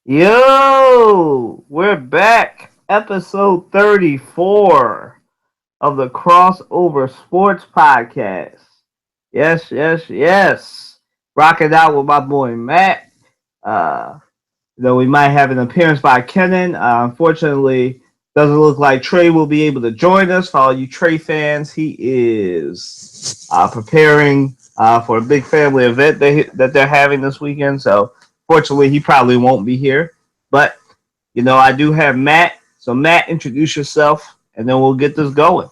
Yo, we're back. Episode 34 of the Crossover Sports Podcast. Yes. Rocking out with my boy Matt. Uh, though we might have an appearance by Kenan. Unfortunately, doesn't look like Trey will be able to join us. For all you Trey fans, he is preparing for a big family event that they're having this weekend. So, fortunately, he probably won't be here. But, I do have Matt. So, Matt, introduce yourself, and then we'll get this going.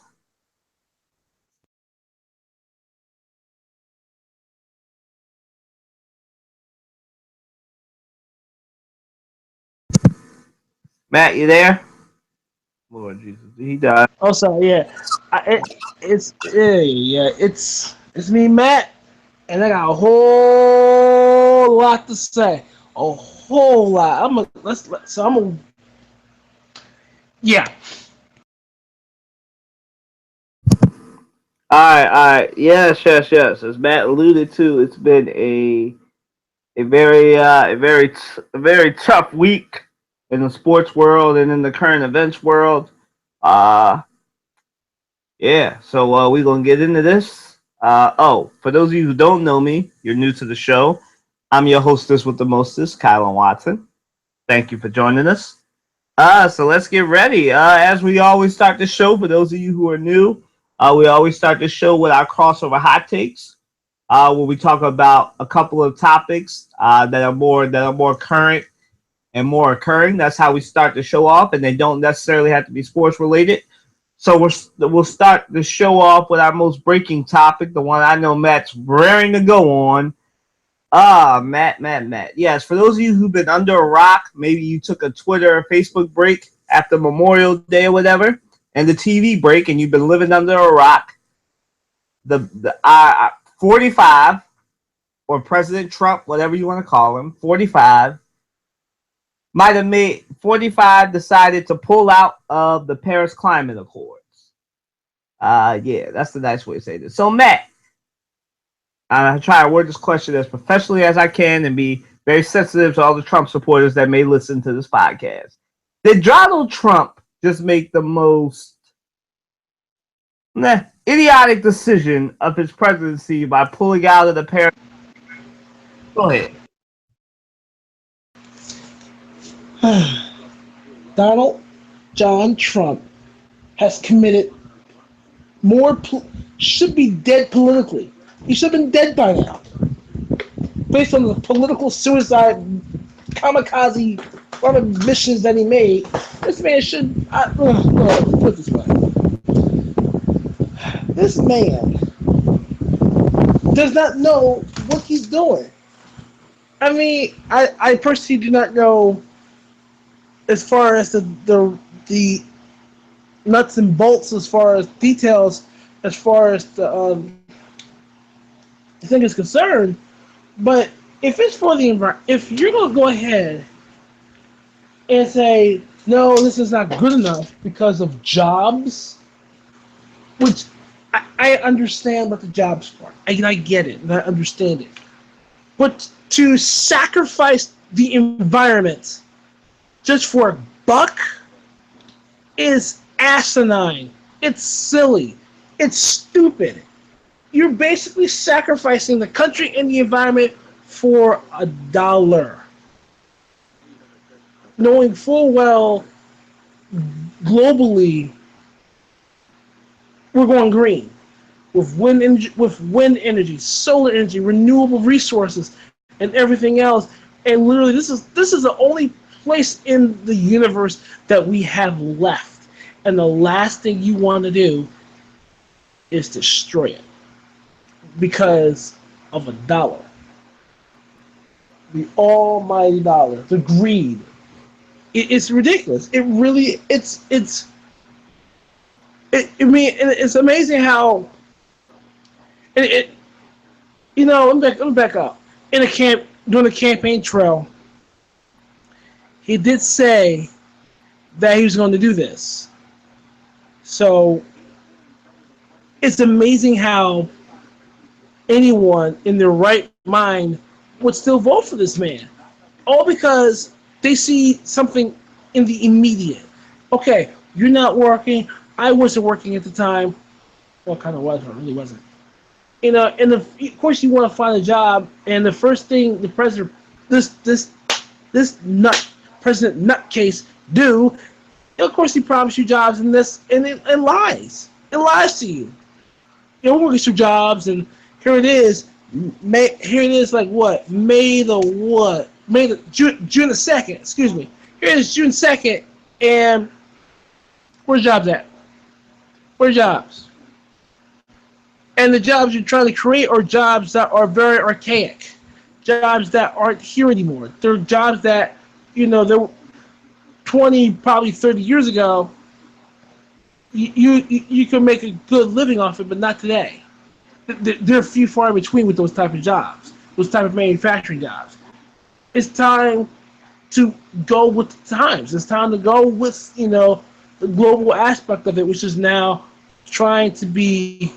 Matt, you there? Lord Jesus, he died. Oh, sorry. Yeah, it's me, Matt, and I got a whole lot to say. A whole lot. Yeah. All right. Yes. As Matt alluded to, it's been a very tough week in the sports world and in the current events world. Uh, yeah. So we're gonna get into this. For those of you who don't know me, you're new to the show. I'm your hostess with the mostest, Kylan Watson. Thank you for joining us. So let's get ready. As we always start the show, for those of you who are new, we always start the show with our crossover hot takes, where we talk about a couple of topics that are more current and more occurring. That's how we start the show off, and they don't necessarily have to be sports related. So we'll start the show off with our most breaking topic, the one I know Matt's raring to go on. Matt. Yes, for those of you who've been under a rock, maybe you took a Twitter or Facebook break after Memorial Day or whatever, and the TV break, and you've been living under a rock. The 45, or President Trump, whatever you want to call him, 45 might have made 45 decided to pull out of the Paris Climate Accords. Yeah, that's the nice way to say this. So Matt, I try to word this question as professionally as I can and be very sensitive to all the Trump supporters that may listen to this podcast. Did Donald Trump just make the most idiotic decision of his presidency by pulling out of the Paris? Go ahead. Donald John Trump has committed should be dead politically. He should have been dead by now, based on the political suicide kamikaze missions that he made. This man should. Put it this way: this man does not know what he's doing. I mean, I personally do not know as far as the nuts and bolts, as far as details, as far as the thing is concerned. But if it's for the environment, if you're gonna go ahead and say no, this is not good enough because of jobs, which I understand about the jobs part. I get it and I understand it. But to sacrifice the environment just for a buck is asinine. It's silly. It's stupid. You're basically sacrificing the country and the environment for $1. Knowing full well, globally, we're going green with wind energy, solar energy, renewable resources, and everything else. And literally, this is the only place in the universe that we have left. And the last thing you want to do is destroy it because of $1. The almighty dollar, the greed. It's ridiculous. It really, it's amazing how it let me back up. During the campaign trail, he did say that he was going to do this. So it's amazing how anyone in their right mind would still vote for this man, all because They see something in the immediate. Okay, you're not working. I wasn't working at the time. Well, kind of was, but really wasn't. Of course, you want to find a job, and the first thing the president, this nut president nutcase do, of course, he promises you jobs and this and lies. It lies to you. We're gonna get your jobs, and here it is. Here it is, like what? May the what? May the June the 2nd. Excuse me. Here it is, June 2nd, and where's jobs at? Where's jobs? And the jobs you're trying to create are jobs that are very archaic, jobs that aren't here anymore. They're jobs that, they're 20, probably 30 years ago. You can make a good living off it, but not today. There are few far in between with those type of jobs, those type of manufacturing jobs. It's time to go with the times. It's time to go with the global aspect of it, which is now trying to be.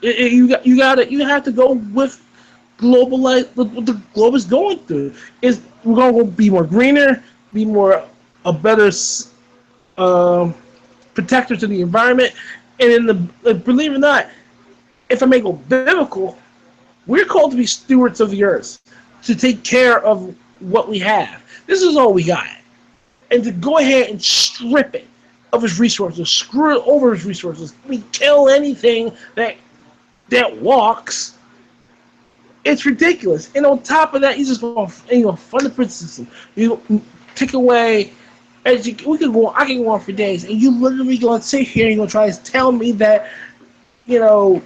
You have to go with global, like what the globe is going through. We're going to be more greener, be more a better protector to the environment, and believe it or not, if I may go biblical, we're called to be stewards of the earth, to take care of what we have. This is all we got, and to go ahead and strip it of its resources, screw it over its resources, kill anything that walks. It's ridiculous. And on top of that, you just want to fund the prison system. You take away. I can go on for days, and you literally going to sit here and you're going to try to tell me that you're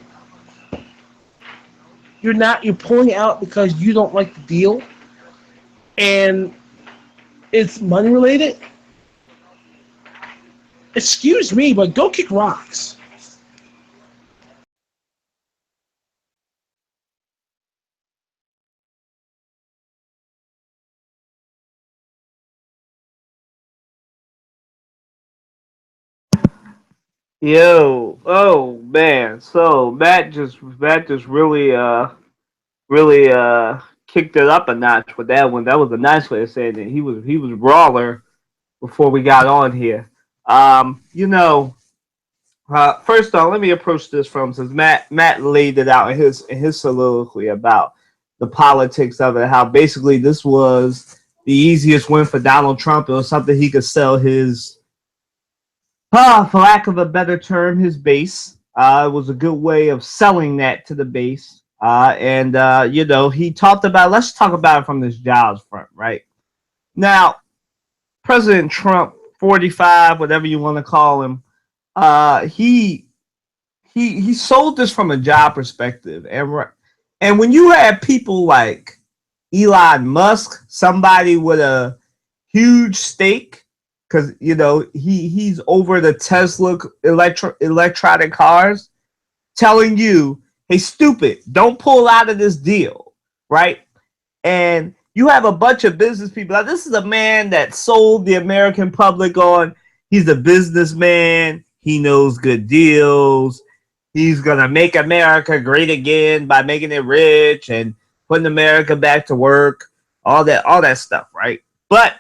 pulling out because you don't like the deal, and it's money related. Excuse me, but go kick rocks. Yo, oh man, so Matt just really kicked it up a notch with that one. That was a nice way of saying it. He was brawler before we got on here. Um, you know, First off, let me approach this from, since Matt laid it out in his soliloquy about the politics of it, how basically this was the easiest win for Donald Trump. It was something he could sell his, for lack of a better term, his base. It was a good way of selling that to the base. He talked about, let's talk about it from this jobs front, right? Now, President Trump, 45, whatever you want to call him, he sold this from a job perspective, and when you have people like Elon Musk, somebody with a huge stake, because he's over the Tesla electronic cars, telling you, "Hey, stupid, don't pull out of this deal," right? And you have a bunch of business people. Now, this is a man that sold the American public on. He's a businessman. He knows good deals. He's gonna make America great again by making it rich and putting America back to work. All that stuff, right? But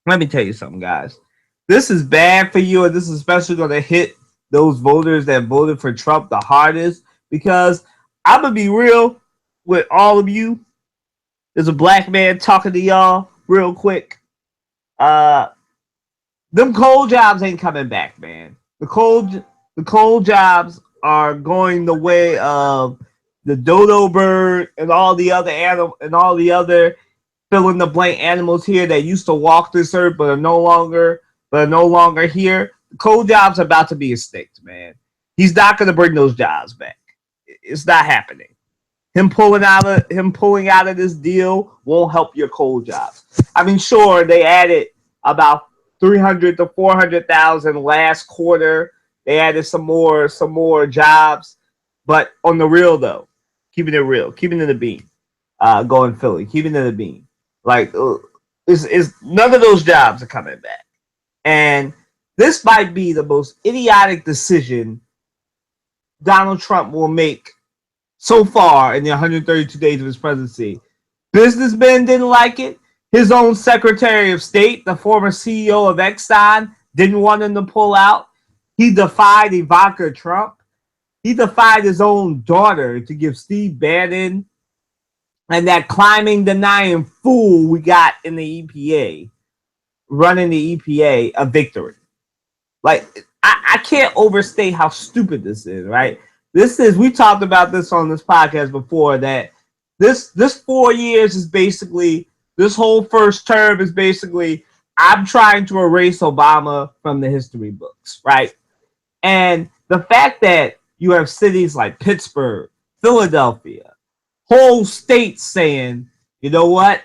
let me tell you something, guys. This is bad for you, and this is especially gonna hit those voters that voted for Trump the hardest. Because I'm gonna be real with all of you. There's a black man talking to y'all real quick. Them coal jobs ain't coming back, man. The coal jobs are going the way of the dodo bird and all the other fill in the blank animals here that used to walk this earth but are no longer here. The coal jobs are about to be extinct, man. He's not going to bring those jobs back. It's not happening. Him pulling out of this deal won't help your coal jobs. I mean, sure, they added about 300 to 400,000 last quarter. They added some more jobs, but on the real though, keeping it real, keeping it in the beam, going Philly, keeping it in the beam. Like, is none of those jobs are coming back, and this might be the most idiotic decision Donald Trump will make so far in the 132 days of his presidency. Businessmen didn't like it. His own Secretary of State, the former CEO of Exxon, didn't want him to pull out. He defied Ivanka Trump. He defied his own daughter to give Steve Bannon and that climbing denying fool we got in the EPA, running the EPA, a victory. Like, I can't overstate how stupid this is, right? We talked about this on this podcast before, that this 4 years is basically, this whole first term is basically, I'm trying to erase Obama from the history books, right? And the fact that you have cities like Pittsburgh, Philadelphia, whole states saying, you know what,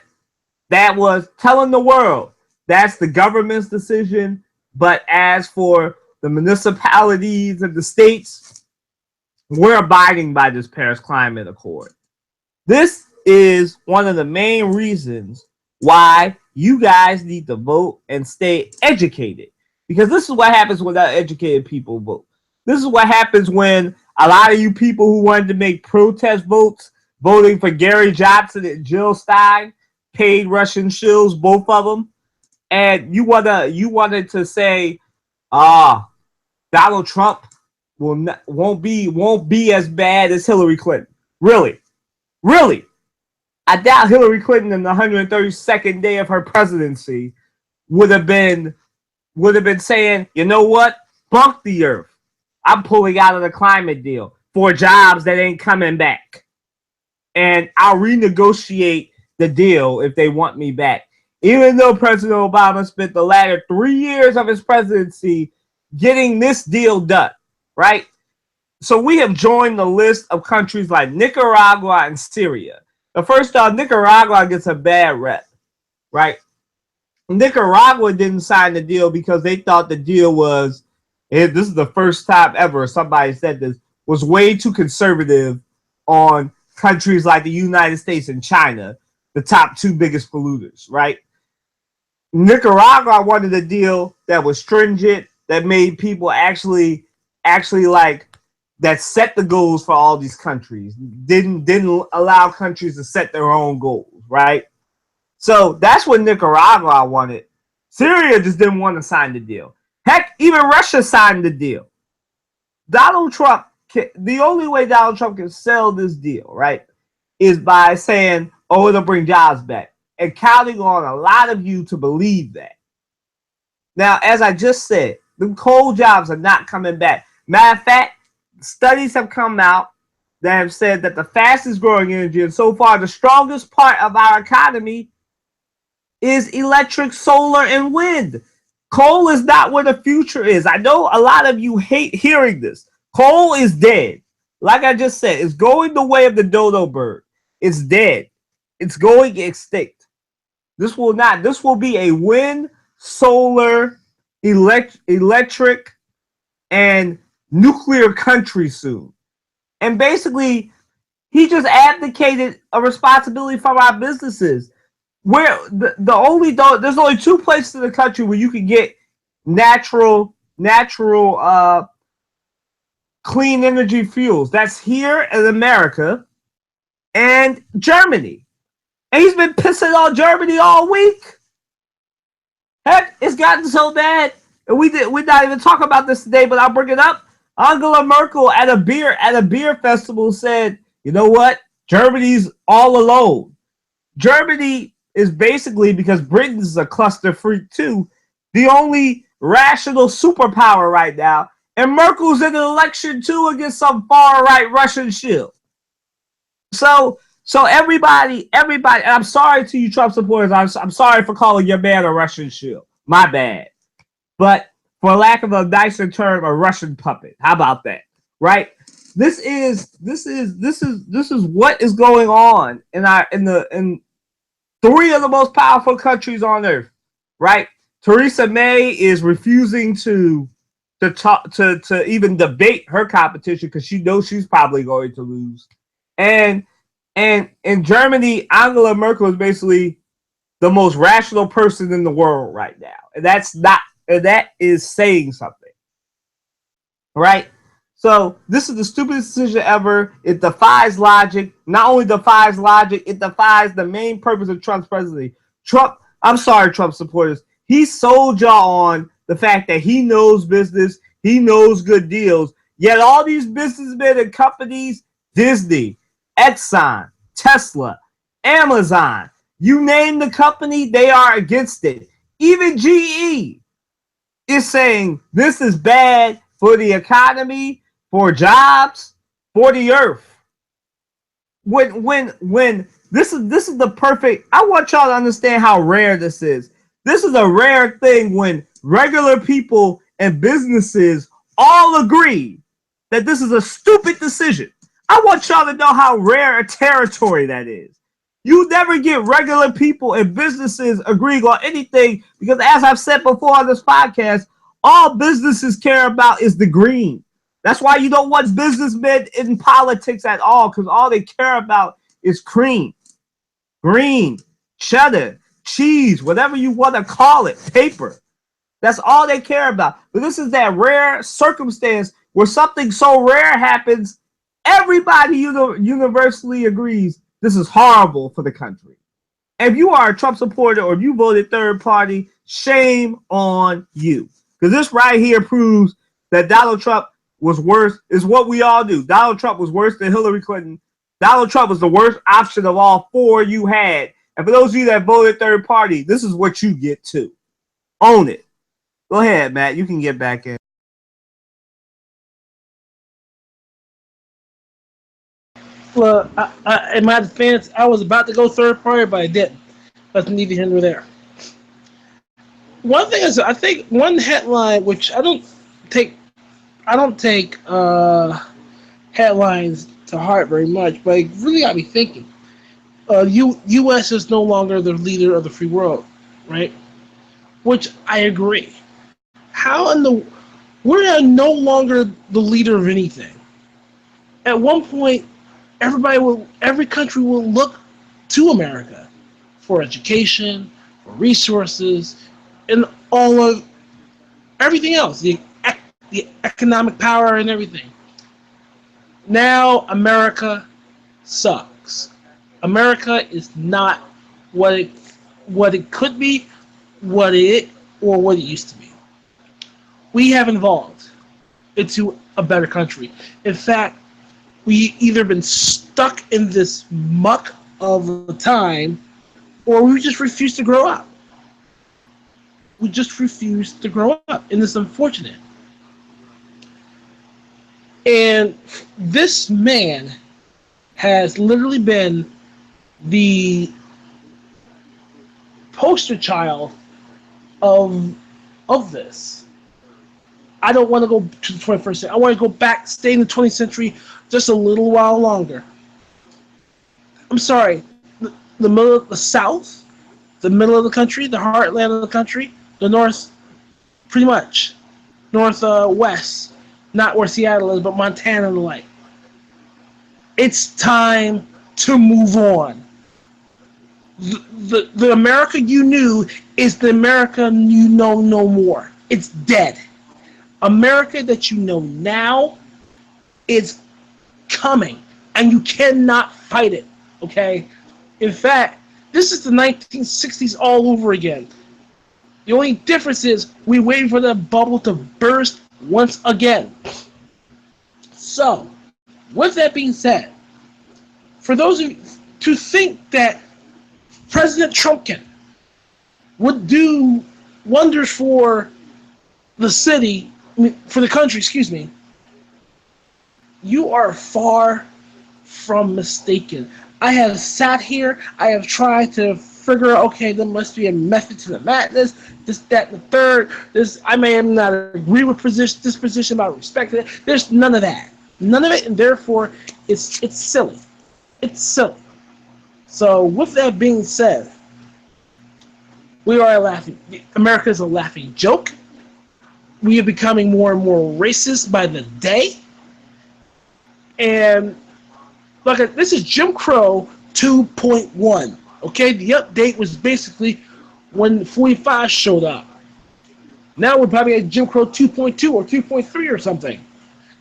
that was telling the world that's the government's decision, but as for the municipalities and the states, we're abiding by this Paris Climate Accord. This is one of the main reasons why you guys need to vote and stay educated. Because this is what happens when educated people vote. This is what happens when a lot of you people who wanted to make protest votes, voting for Gary Johnson and Jill Stein, paid Russian shills, both of them, and you wanted to say, Donald Trump won't be as bad as Hillary Clinton. Really? I doubt Hillary Clinton in the 132nd day of her presidency would have been saying, you know what? Bunk the earth. I'm pulling out of the climate deal for jobs that ain't coming back. And I'll renegotiate the deal if they want me back. Even though President Obama spent the latter 3 years of his presidency getting this deal done, right? So we have joined the list of countries like Nicaragua and Syria. The first off, Nicaragua gets a bad rep, right? Nicaragua didn't sign the deal because they thought the deal was, and this is the first time ever somebody said this, was way too conservative on countries like the United States and China, the top two biggest polluters, right? Nicaragua wanted a deal that was stringent, that made people actually like, that set the goals for all these countries, didn't allow countries to set their own goals, right? So that's what Nicaragua wanted. Syria just didn't want to sign the deal. Heck, even Russia signed the deal. Donald Trump, the only way Donald Trump can sell this deal, right, is by saying, oh, it'll bring jobs back, and counting on a lot of you to believe that. Now, as I just said, the coal jobs are not coming back. Matter of fact, studies have come out that have said that the fastest growing energy and so far the strongest part of our economy is electric, solar, and wind. Coal is not where the future is. I know a lot of you hate hearing this. Coal is dead. Like I just said, it's going the way of the dodo bird. It's dead. It's going extinct. This will be a wind, solar, electric, and nuclear country soon. And basically, he just abdicated a responsibility from our businesses. Where there's only two places in the country where you can get natural clean energy fuels. That's here in America and Germany. And he's been pissing on Germany all week. Heck, it's gotten so bad, and we're not even talking about this today, but I'll bring it up. Angela Merkel at a beer festival said, you know what? Germany's all alone. Germany is basically, because Britain's a cluster freak too, the only rational superpower right now. And Merkel's in an election too against some far right Russian shield. So everybody, and I'm sorry to you Trump supporters, I'm sorry for calling your man a Russian shield. My bad. But for lack of a nicer term, a Russian puppet. How about that? Right? This is what is going on in three of the most powerful countries on earth, right? Theresa May is refusing to even debate her competition because she knows she's probably going to lose. And in Germany, Angela Merkel is basically the most rational person in the world right now. And that is saying something. Right? So this is the stupidest decision ever. It defies logic. Not only defies logic, it defies the main purpose of Trump's presidency. I'm sorry, Trump supporters. He sold y'all on the fact that he knows business, he knows good deals. Yet all these businessmen and companies, Disney, Exxon, Tesla, Amazon, you name the company, they are against it. Even GE is saying this is bad for the economy, for jobs, for the earth. When this is the perfect. I want y'all to understand how rare this is. This is a rare thing when regular people and businesses all agree that this is a stupid decision. I want y'all to know how rare a territory that is. You never get regular people and businesses agreeing on anything because, as I've said before on this podcast, all businesses care about is the green. That's why you don't want businessmen in politics at all, because all they care about is cream, green, cheddar, cheese, whatever you want to call it, paper. That's all they care about. But this is that rare circumstance where something so rare happens, everybody universally agrees this is horrible for the country. If you are a Trump supporter or if you voted third party, shame on you. Because this right here proves that Donald Trump was worse, is what we all do. Donald Trump was worse than Hillary Clinton. Donald Trump was the worst option of all four you had. And for those of you that voted third party, this is what you get too. Own it. Go ahead, Matt. You can get back in. Well, in my defense, I was about to go third party, but I didn't. That's neither here nor there. One thing is, I think one headline, which I don't take headlines to heart very much, but it really got me thinking. U.S. is no longer the leader of the free world, right? Which I agree. We're no longer the leader of anything. At one point, every country will look to America for education, for resources, and all of everything else, the economic power and everything. Now America sucks. America is not what it could be, what it used to be. We have evolved into a better country. In fact, we either been stuck in this muck of the time, or we just refuse to grow up. We just refuse to grow up, and it's unfortunate. And this man has literally been the poster child of this. I don't want to go to the 21st century. I want to go back, stay in the 20th century just a little while longer. I'm sorry, the middle of the South, the middle of the country, the heartland of the country, the North, pretty much, Northwest, not where Seattle is, but Montana and the like. It's time to move on. The America you knew is the America you know no more. It's dead. America that you know now is coming, and you cannot fight it, okay? In fact, this is the 1960s all over again. The only difference is we're waiting for the bubble to burst once again. So, with that being said, for those of you to think that President Trumpkin would do wonders for the city, for the country, excuse me, you are far from mistaken. I have sat here, I have tried to figure out, okay, there must be a method to the madness, this, that, and the third. I may not agree with this position, but I respect it. There's none of that. None of it, and therefore, it's silly. It's silly. So, with that being said, we are laughing. America is a laughing joke. We are becoming more and more racist by the day. And look, this is Jim Crow 2.1. Okay, the update was basically when 45 showed up. Now we're probably at Jim Crow 2.2 or 2.3 or something.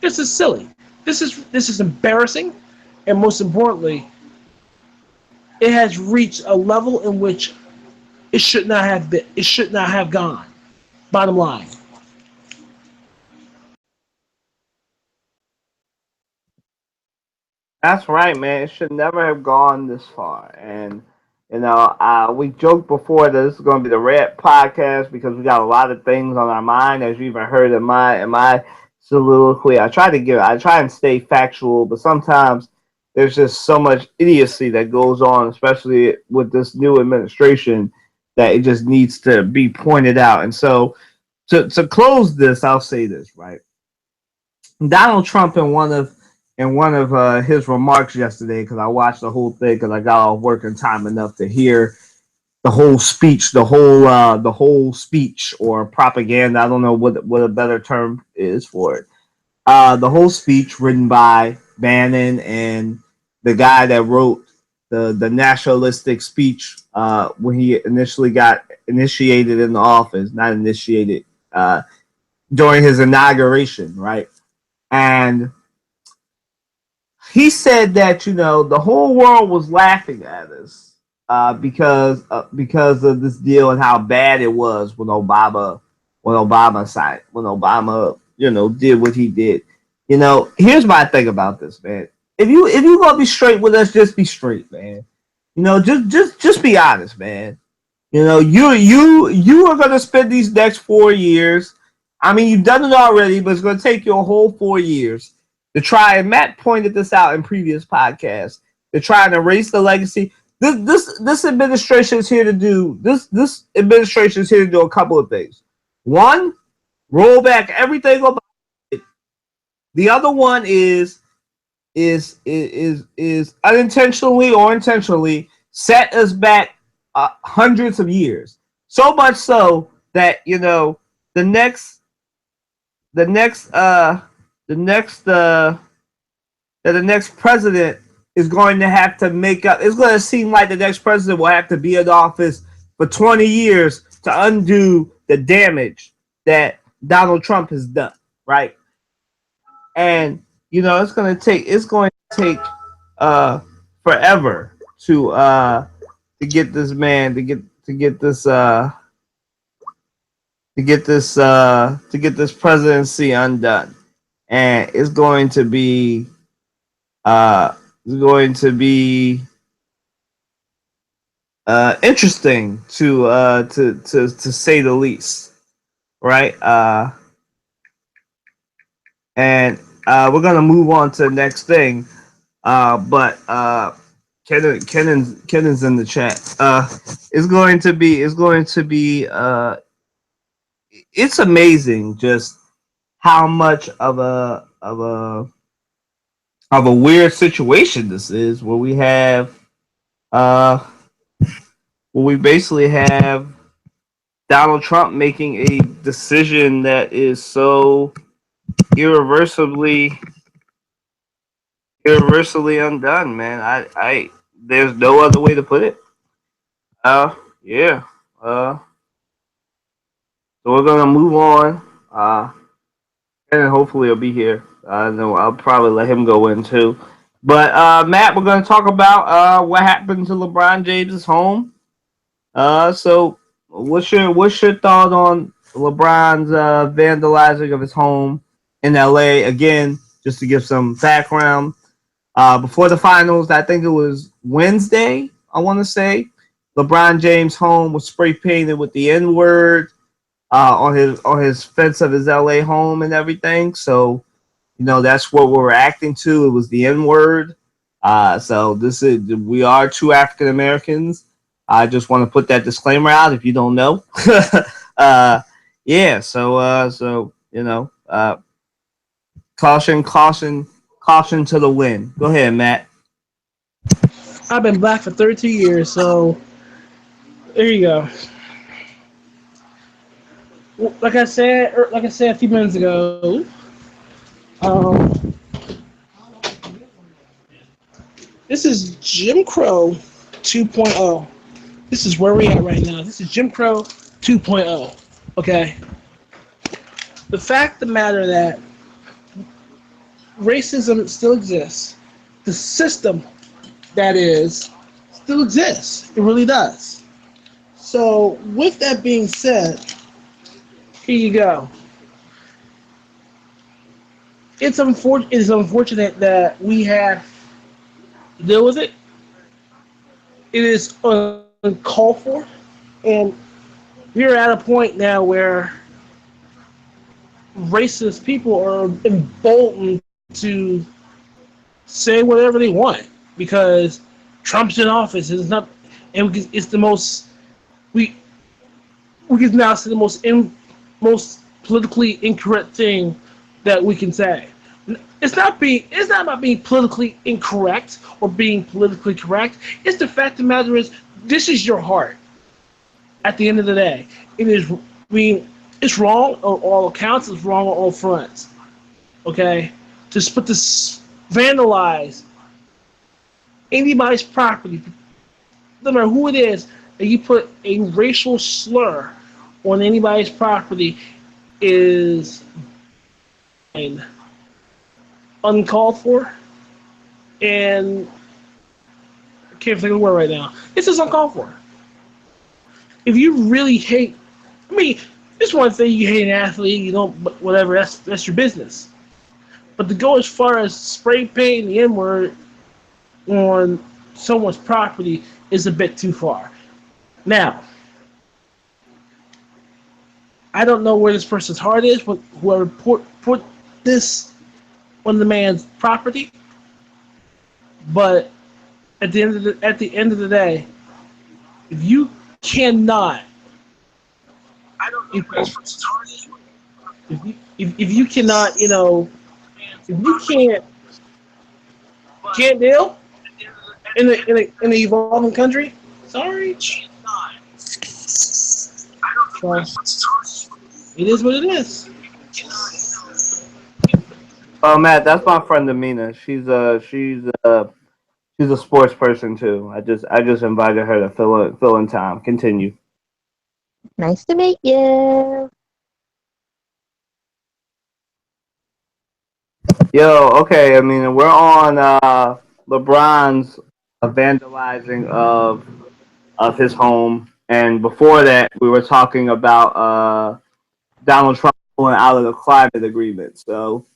This is silly. This is embarrassing, and most importantly, it has reached a level in which it should not have been. It should not have gone. Bottom line. That's right, man. It should never have gone this far. And we joked before that this is going to be the Red podcast because we got a lot of things on our mind, as you even heard in my soliloquy. I try and stay factual, but sometimes there's just so much idiocy that goes on, especially with this new administration, that it just needs to be pointed out. And so, to close this, I'll say this, right? Donald Trump in one of his remarks yesterday, because I watched the whole thing because I got off work in time enough to hear the whole speech or propaganda. I don't know what a better term is for it. The whole speech written by Bannon and the guy that wrote the nationalistic speech when he initially got initiated in the office, not initiated during his inauguration, right? And he said that the whole world was laughing at us because of this deal and how bad it was when Obama did what he did. Here's my thing about this, man. If you gonna be straight with us, just be straight, man. Just be honest, man. You are gonna spend these next 4 years. I mean, you've done it already, but it's gonna take you a whole 4 years to try, and Matt pointed this out in previous podcasts, to try and erase the legacy. This administration is here to do this administration is here to do a couple of things. One, roll back everything about it. The other one is unintentionally or intentionally set us back hundreds of years. So much so that the next the next the next that the next president is going to have to make up. It's going to seem like the next president will have to be in office for 20 years to undo the damage that Donald Trump has done, right? And it's going to take forever to get this man to get this presidency undone, and it's going to be interesting to say the least, right? And we're gonna move on to the next thing, but Kennan's in the chat. It's amazing just how much of a weird situation this is, where we basically have Donald Trump making a decision that is so irreversibly undone, man. I there's no other way to put it. Yeah. So we're gonna move on. And hopefully he'll be here. No, I'll probably let him go in too. But Matt, we're gonna talk about what happened to LeBron James's home. So what's your thought on LeBron's vandalizing of his home in LA? Again, just to give some background. Before the finals, I think it was Wednesday, I want to say, LeBron James' home was spray painted with the N word on his fence of his LA home and everything. So that's what we're reacting to. It was the N word. So we are two African Americans. I just want to put that disclaimer out if you don't know. Yeah. So caution to the wind. Go ahead, Matt. I've been black for 32 years, so there you go. Like I said a few minutes ago, um, this is Jim Crow 2.0. This is where we're at right now. This is Jim Crow 2.0. Okay. The fact of the matter that racism still exists. The system, that is, still exists. It really does. So, with that being said, here you go. It is unfortunate that we have to deal with it. It is uncalled for, and we're at a point now where racist people are emboldened to say whatever they want because Trump's in office. It's not, and it's the most we we can now say the most politically incorrect thing that we can say. It's not about being politically incorrect or being politically correct. It's the fact of the matter is this is your heart. At the end of the day, it is. I mean, it's wrong on all accounts. It's wrong on all fronts. Okay, just put this vandalize anybody's property, no matter who it is, and you put a racial slur on anybody's property is uncalled for, and I can't think of the word right now. It's just uncalled for. If you really hate, I mean, it's one thing you hate an athlete, you know, but whatever, that's your business. But to go as far as spray painting the N word on someone's property is a bit too far. Now, I don't know where this person's heart is, but whoever put this on the man's property. But at the end of the day, if you cannot, I don't know where this person's heart is. If you cannot, you know, if you can't deal in a evolving country, sorry. So, it is what it is. Oh, Matt, that's my friend Amina. She's a sports person too. I just invited her to fill in time. Continue. Nice to meet you. Yo, okay. I mean, we're on LeBron's vandalizing of his home, and before that, we were talking about Donald Trump pulling out of the climate agreement. So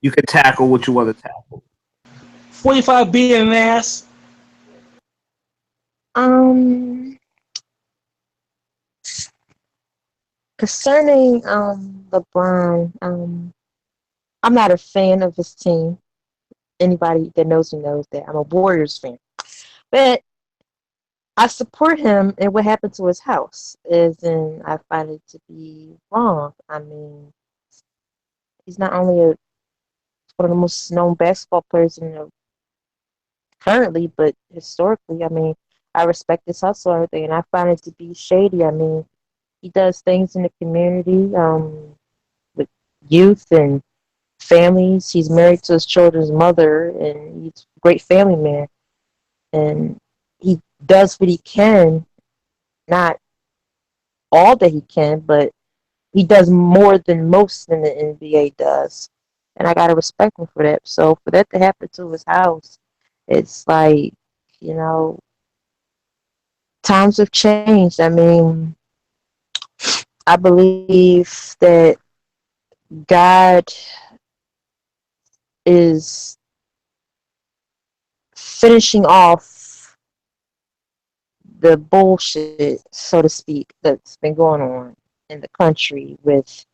you can tackle what you want to tackle. 45 being an ass. Um, Concerning LeBron, I'm not a fan of his team. Anybody that knows me knows that I'm a Warriors fan. But I support him and what happened to his house is and I find it to be wrong. I mean, he's not only one of the most known basketball players in the currently, but historically, I mean, I respect his hustle and everything, and I find it to be shady. I mean, he does things in the community, with youth and families. He's married to his children's mother, and he's a great family man. And he does what he can, not all that he can, but he does more than most in the NBA does. And I gotta respect him for that. So for that to happen to his house, it's like, you know, times have changed. I mean, I believe that God is finishing off the bullshit, so to speak, that's been going on in the country with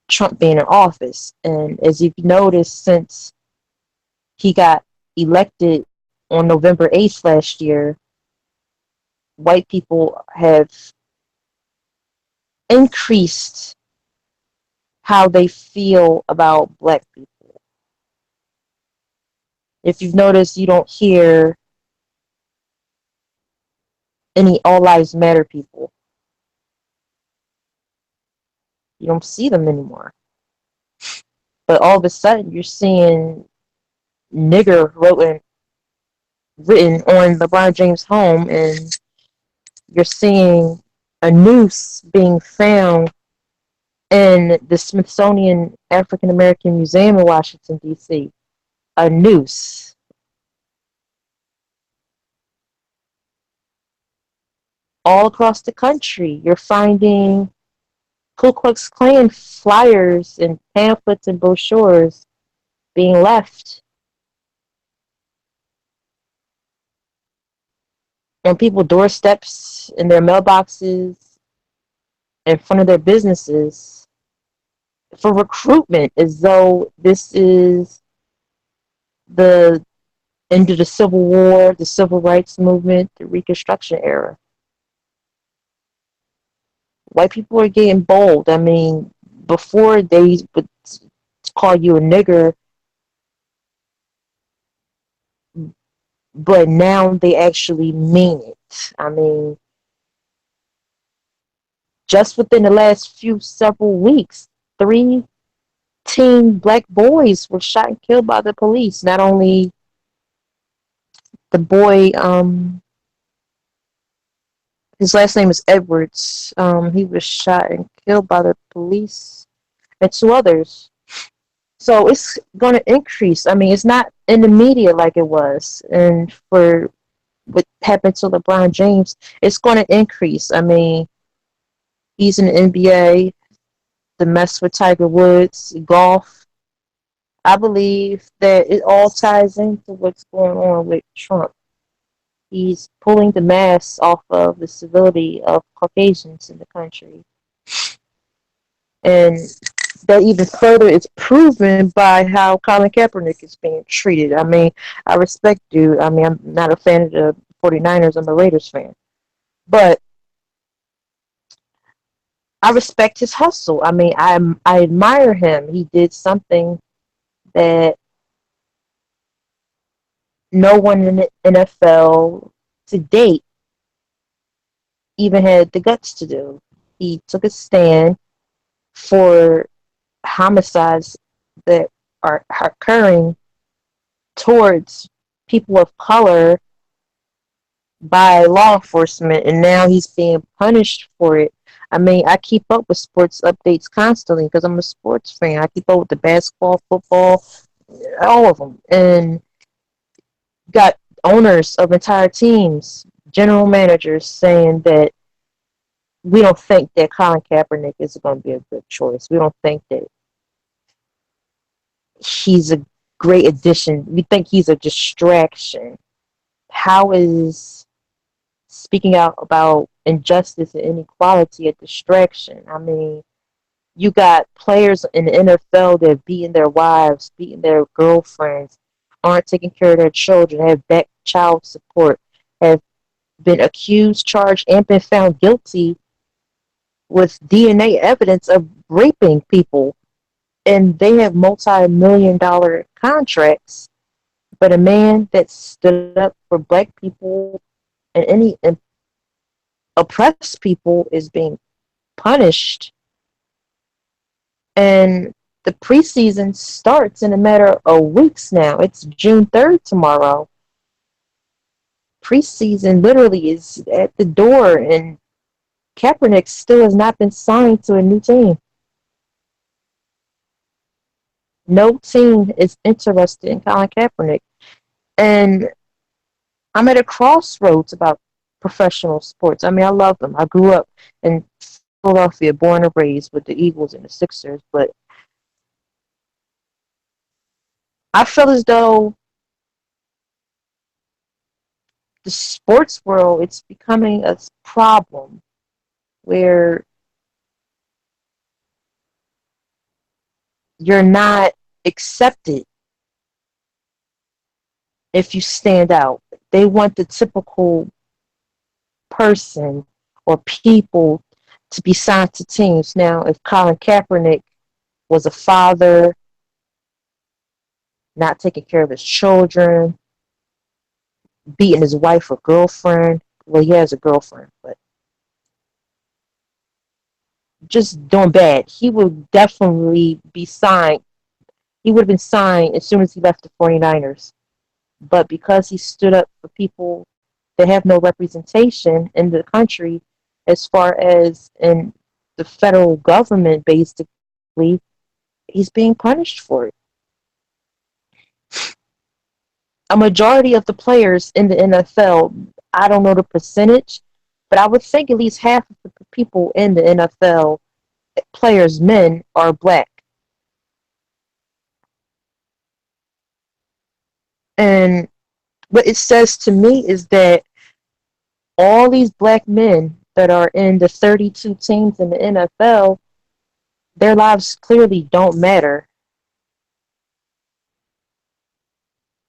Trump being in office. And as you've noticed, since he got elected on November 8th last year, white people have increased how they feel about black people. If you've noticed, you don't hear any All Lives Matter people. You don't see them anymore. But all of a sudden, you're seeing nigger written on LeBron James' home, and you're seeing a noose being found in the Smithsonian African American Museum in Washington, D.C. A noose. All across the country, you're finding Ku Klux Klan flyers and pamphlets and brochures being left on people's doorsteps, in their mailboxes, in front of their businesses for recruitment, as though this is the end of the Civil War, the Civil Rights Movement, the Reconstruction era. White people are getting bold. I mean, before they would call you a nigger, but now they actually mean it. I mean, just within the last several weeks, 3 teen black boys were shot and killed by the police. Not only the boy, his last name is Edwards. He was shot and killed by the police, and 2 others. So it's going to increase. I mean, it's not in the media like it was. And for what happened to LeBron James, it's going to increase. I mean, he's in the NBA, the mess with Tiger Woods, golf. I believe that it all ties into what's going on with Trump. He's pulling the mask off of the civility of Caucasians in the country. And that even further is proven by how Colin Kaepernick is being treated. I mean, I respect dude. I mean, I'm not a fan of the 49ers. I'm a Raiders fan. But I respect his hustle. I mean, I admire him. He did something that no one in the NFL to date even had the guts to do. He took a stand for homicides that are occurring towards people of color by law enforcement, and now he's being punished for it. I mean, I keep up with sports updates constantly because I'm a sports fan. I keep up with the basketball, football, all of them, and got owners of entire teams, general managers saying that we don't think that Colin Kaepernick is going to be a good choice. We don't think that he's a great addition. We think he's a distraction. How is speaking out about injustice and inequality a distraction? I mean, you got players in the NFL that are beating their wives, beating their girlfriends, aren't taking care of their children, have back child support, have been accused, charged, and been found guilty with DNA evidence of raping people. And they have multi-million-dollar contracts. But a man that stood up for black people and any oppressed people is being punished. And the preseason starts in a matter of weeks now. It's June 3rd tomorrow. Preseason literally is at the door, and Kaepernick still has not been signed to a new team. No team is interested in Colin Kaepernick. And I'm at a crossroads about professional sports. I mean, I love them. I grew up in Philadelphia, born and raised with the Eagles and the Sixers, but I feel as though the sports world, it's becoming a problem where you're not accepted if you stand out. They want the typical person or people to be signed to teams. Now, if Colin Kaepernick was a father, not taking care of his children, beating his wife or girlfriend, well, he has a girlfriend, but just doing bad, he would definitely be signed. He would have been signed as soon as he left the 49ers. But because he stood up for people that have no representation in the country as far as in the federal government, basically, he's being punished for it. A majority of the players in the NFL, I don't know the percentage, but I would think at least half of the people in the NFL, players, men, are black. And what it says to me is that all these black men that are in the 32 teams in the NFL, their lives clearly don't matter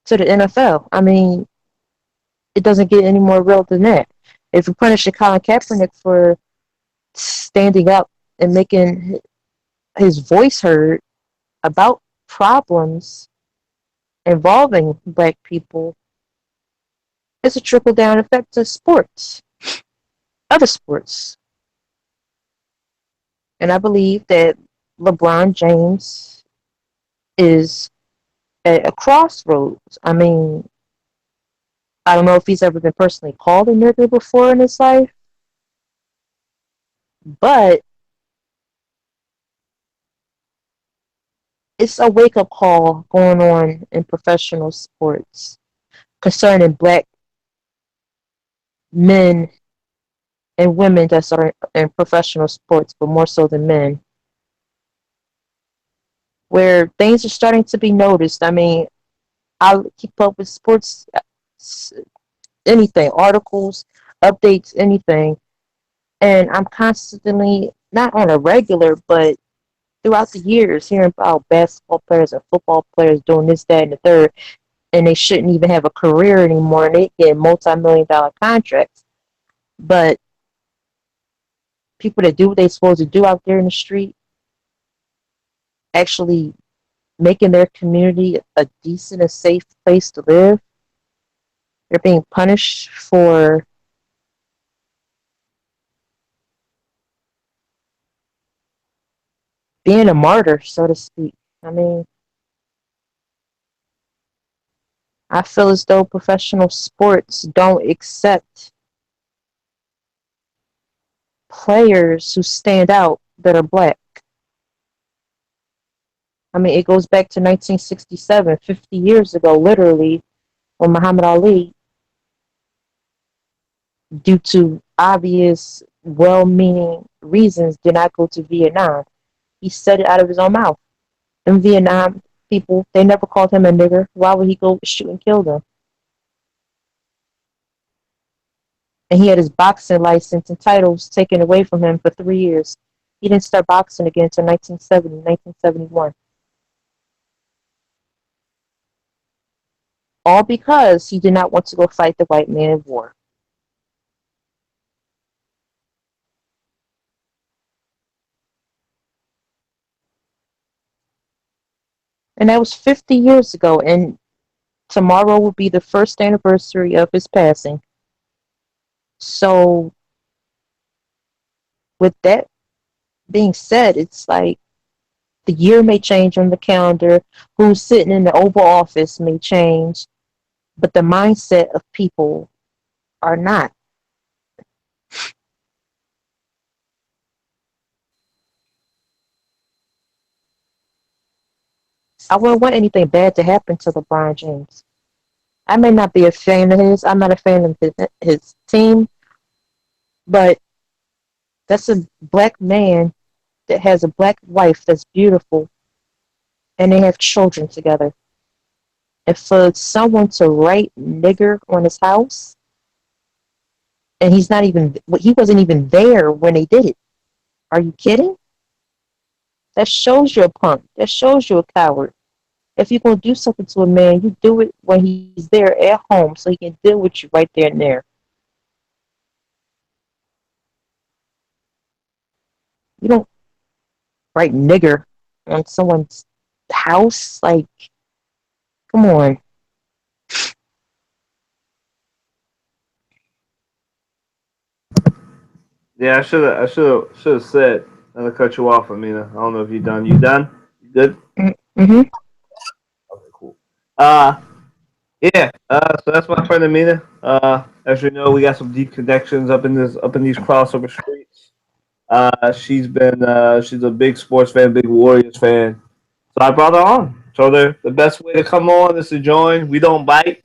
to the NFL. I mean, it doesn't get any more real than that. If you punish Colin Kaepernick for standing up and making his voice heard about problems involving black people, it's a trickle down effect to sports, other sports. And I believe that LeBron James is at a crossroads. I mean, I don't know if he's ever been personally called a nigger before in his life, but it's a wake up call going on in professional sports concerning black men and women that are in professional sports, but more so than men, where things are starting to be noticed. I mean, I keep up with sports, anything, articles, updates, anything, and I'm constantly, not on a regular, but throughout the years, hearing about basketball players and football players doing this, that, and the third, and they shouldn't even have a career anymore, and they get multi-million-dollar contracts. But people that do what they're supposed to do out there in the street, actually making their community a decent and safe place to live, they're being punished for being a martyr, so to speak. I mean, I feel as though professional sports don't accept players who stand out that are black. I mean, it goes back to 1967, 50 years ago, literally, when Muhammad Ali, due to obvious, well meaning reasons, did not go to Vietnam. He said it out of his own mouth. In Vietnam, people, they never called him a nigger. Why would he go shoot and kill them? And he had his boxing license and titles taken away from him for 3 years. He didn't start boxing again until 1970, 1971. All because he did not want to go fight the white man in war. And that was 50 years ago, and tomorrow will be the first anniversary of his passing. So, with that being said, it's like the year may change on the calendar, who's sitting in the Oval Office may change, but the mindset of people are not. I wouldn't want anything bad to happen to LeBron James. I may not be a fan of his. I'm not a fan of his team, but that's a black man that has a black wife that's beautiful, and they have children together. And for someone to write nigger on his house, and he wasn't even there when they did it. Are you kidding? That shows you're a punk. That shows you're a coward. If you're going to do something to a man, you do it when he's there at home so he can deal with you right there and there. You don't write nigger on someone's house. Like, come on. Yeah, I should have said. I'm gonna cut you off, Amina. I don't know if you done. You done? You good? Mm-hmm. Okay, cool. Yeah. So that's my friend Amina. As you know, we got some deep connections up in these crossover streets. She's a big sports fan, big Warriors fan. So I brought her on. So the best way to come on is to join. We don't bite.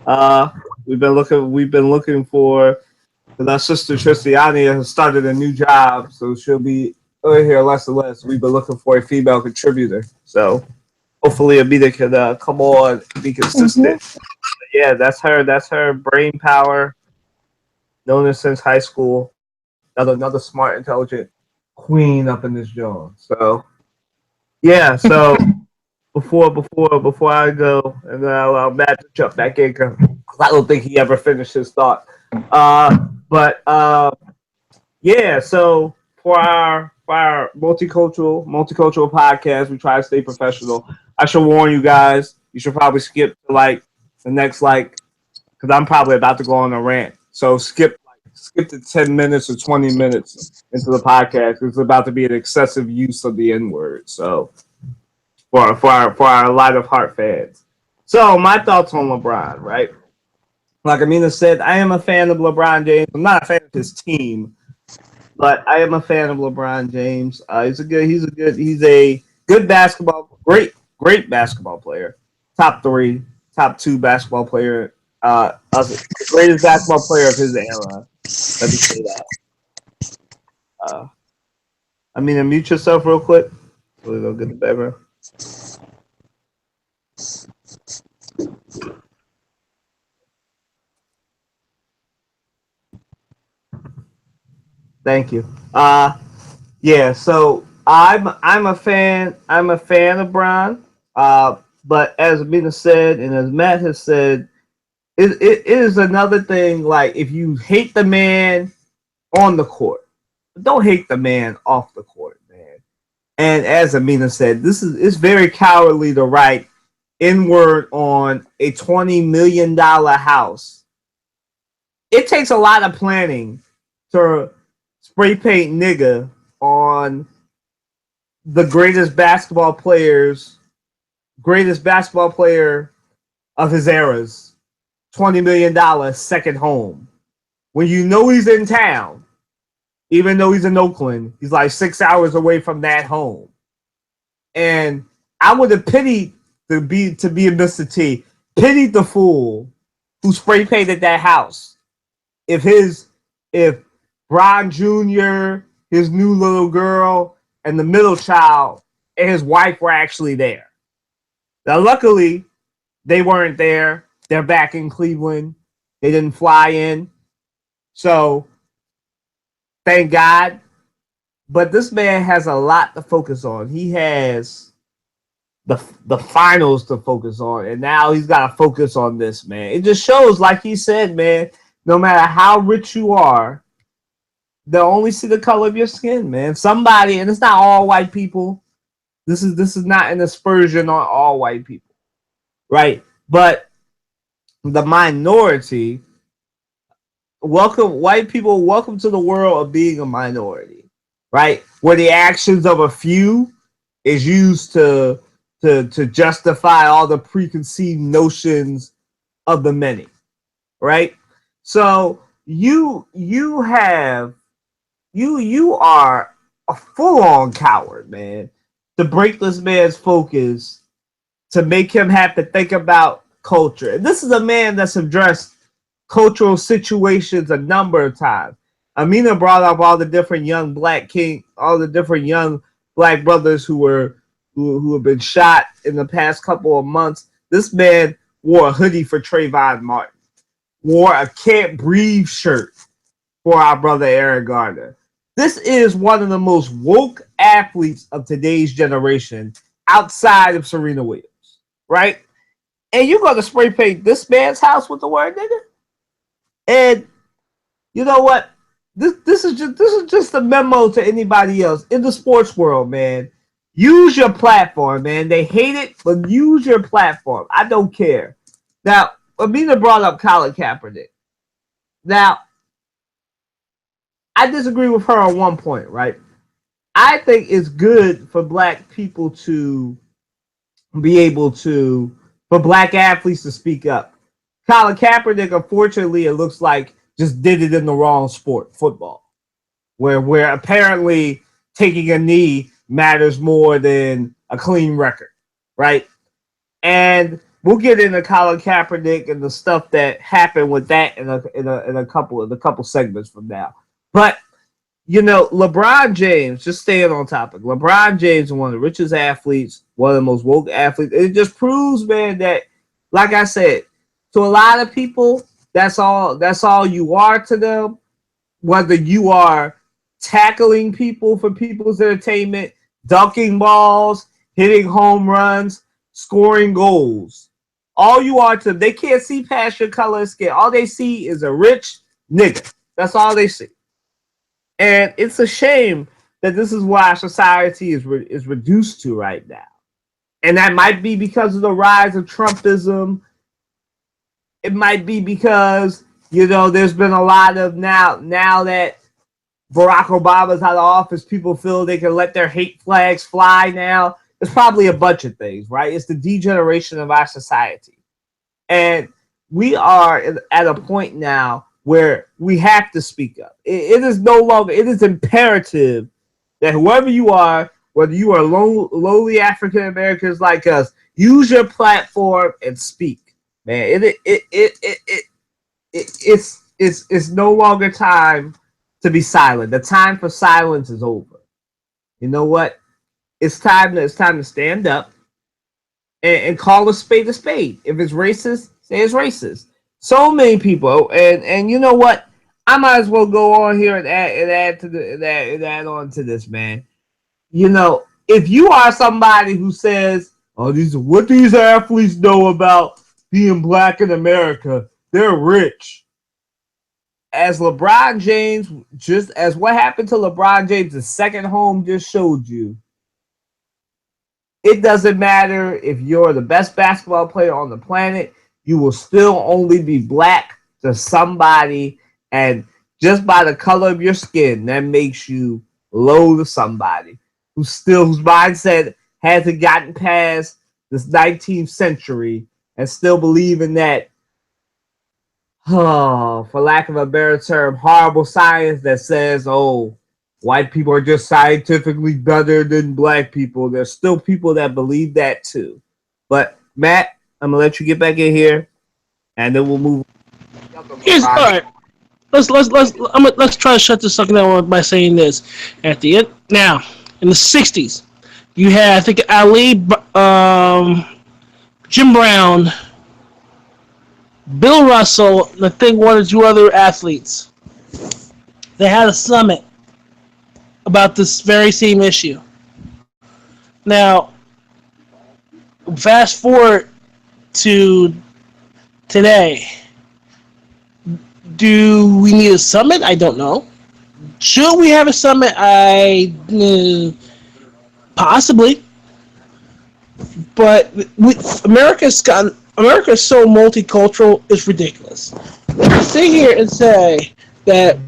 Uh, we've been looking for, because our sister Tristiani has started a new job, so she'll be over here less and less. We've been looking for a female contributor. So hopefully Amita can come on and be consistent. Yeah, that's her. That's her brain power. Known her since high school. Another smart, intelligent queen up in this joint. So yeah. So before I go, and then I'll allow Matt to jump back in because I don't think he ever finished his thought. But yeah. So for our multicultural podcast, we try to stay professional. I should warn you guys. You should probably skip to like the next because I'm probably about to go on a rant. So skip to 10 minutes or 20 minutes into the podcast. It's about to be an excessive use of the N word. So for our light of heart fans. So my thoughts on LeBron, right? Like Amina said, I am a fan of LeBron James. I'm not a fan of his team, but I am a fan of LeBron James. He's a good basketball, great basketball player. Top 3, top 2 basketball player. The greatest basketball player of his era. Let me say that. Amina, mute yourself real quick. We'll go get the beverage. Thank you. Yeah. So I'm a fan. I'm a fan of Bron. But as Amina said, and as Matt has said, it is another thing. Like if you hate the man on the court, don't hate the man off the court, man. And as Amina said, it's very cowardly to write N-word on a $20 million house. It takes a lot of planning to spray paint nigga on the greatest basketball player of his eras, $20 million second home. When you know he's in town, even though he's in Oakland, he's like 6 hours away from that home. And I would have pitied to be a Mr. T, pitied the fool who spray painted that house. If Bron Jr., his new little girl, and the middle child and his wife were actually there. Now, luckily, they weren't there. They're back in Cleveland. They didn't fly in. So, thank God. But this man has a lot to focus on. He has the finals to focus on, and now he's got to focus on this, man. It just shows, like he said, man, no matter how rich you are, they'll only see the color of your skin, man. Somebody, and it's not all white people. This is not an aspersion on all white people, right? But the minority, white people, welcome to the world of being a minority, right? Where the actions of a few is used to justify all the preconceived notions of the many, right? So you are a full-on coward, man, to break this man's focus, to make him have to think about culture. And this is a man that's addressed cultural situations a number of times. Amina brought up all the different young black brothers who have been shot in the past couple of months. This man wore a hoodie for Trayvon Martin, wore a Can't Breathe shirt for our brother Eric Garner. This is one of the most woke athletes of today's generation outside of Serena Williams, right? And you're going to spray paint this man's house with the word nigga? And you know what? This is just a memo to anybody else in the sports world, man. Use your platform, man. They hate it, but use your platform. I don't care. Now, Amina brought up Colin Kaepernick. Now, I disagree with her on one point, right? I think it's good for black people to be able to, for black athletes to speak up. Colin Kaepernick, unfortunately, it looks like just did it in the wrong sport, football, where apparently taking a knee matters more than a clean record, right? And we'll get into Colin Kaepernick and the stuff that happened with that in a couple segments from now. But LeBron James, just staying on topic. LeBron James is one of the richest athletes, one of the most woke athletes. It just proves, man, that, like I said, to a lot of people, that's all you are to them. Whether you are tackling people for people's entertainment, dunking balls, hitting home runs, scoring goals. All you are to them. They can't see past your color and skin. All they see is a rich nigga. That's all they see. And it's a shame that this is what our society is reduced to right now. And that might be because of the rise of Trumpism. It might be because, there's been a lot of now that Barack Obama's out of office, people feel they can let their hate flags fly now. There's probably a bunch of things, right? It's the degeneration of our society. And we are at a point now where we have to speak up. It is imperative that whoever you are, whether you are lowly African Americans like us, use your platform and speak. Man, it's no longer time to be silent. The time for silence is over. You know what? It's time to stand up and call a spade a spade. If it's racist, say it's racist. So many people, and you know what? I might as well go on here and add on to this, man. If you are somebody who says, "Oh, what these athletes know about being black in America, they're rich." As LeBron James, just as what happened to LeBron James' second home just showed you, it doesn't matter if you're the best basketball player on the planet. You will still only be black to somebody, and just by the color of your skin, that makes you low to somebody whose mindset hasn't gotten past this 19th century and still believing that, for lack of a better term, horrible science that says, white people are just scientifically better than black people. There's still people that believe that too. But Matt, I'm gonna let you get back in here, and then we'll move. All right. Let's try to shut this sucker down by saying this. At the end, now in the '60s, you had, I think, Ali, Jim Brown, Bill Russell, and I think one or two other athletes. They had a summit about this very same issue. Now, fast forward to today. Do we need a summit? I don't know. Should we have a summit? Possibly. But America's so multicultural, it's ridiculous. To sit here and say that,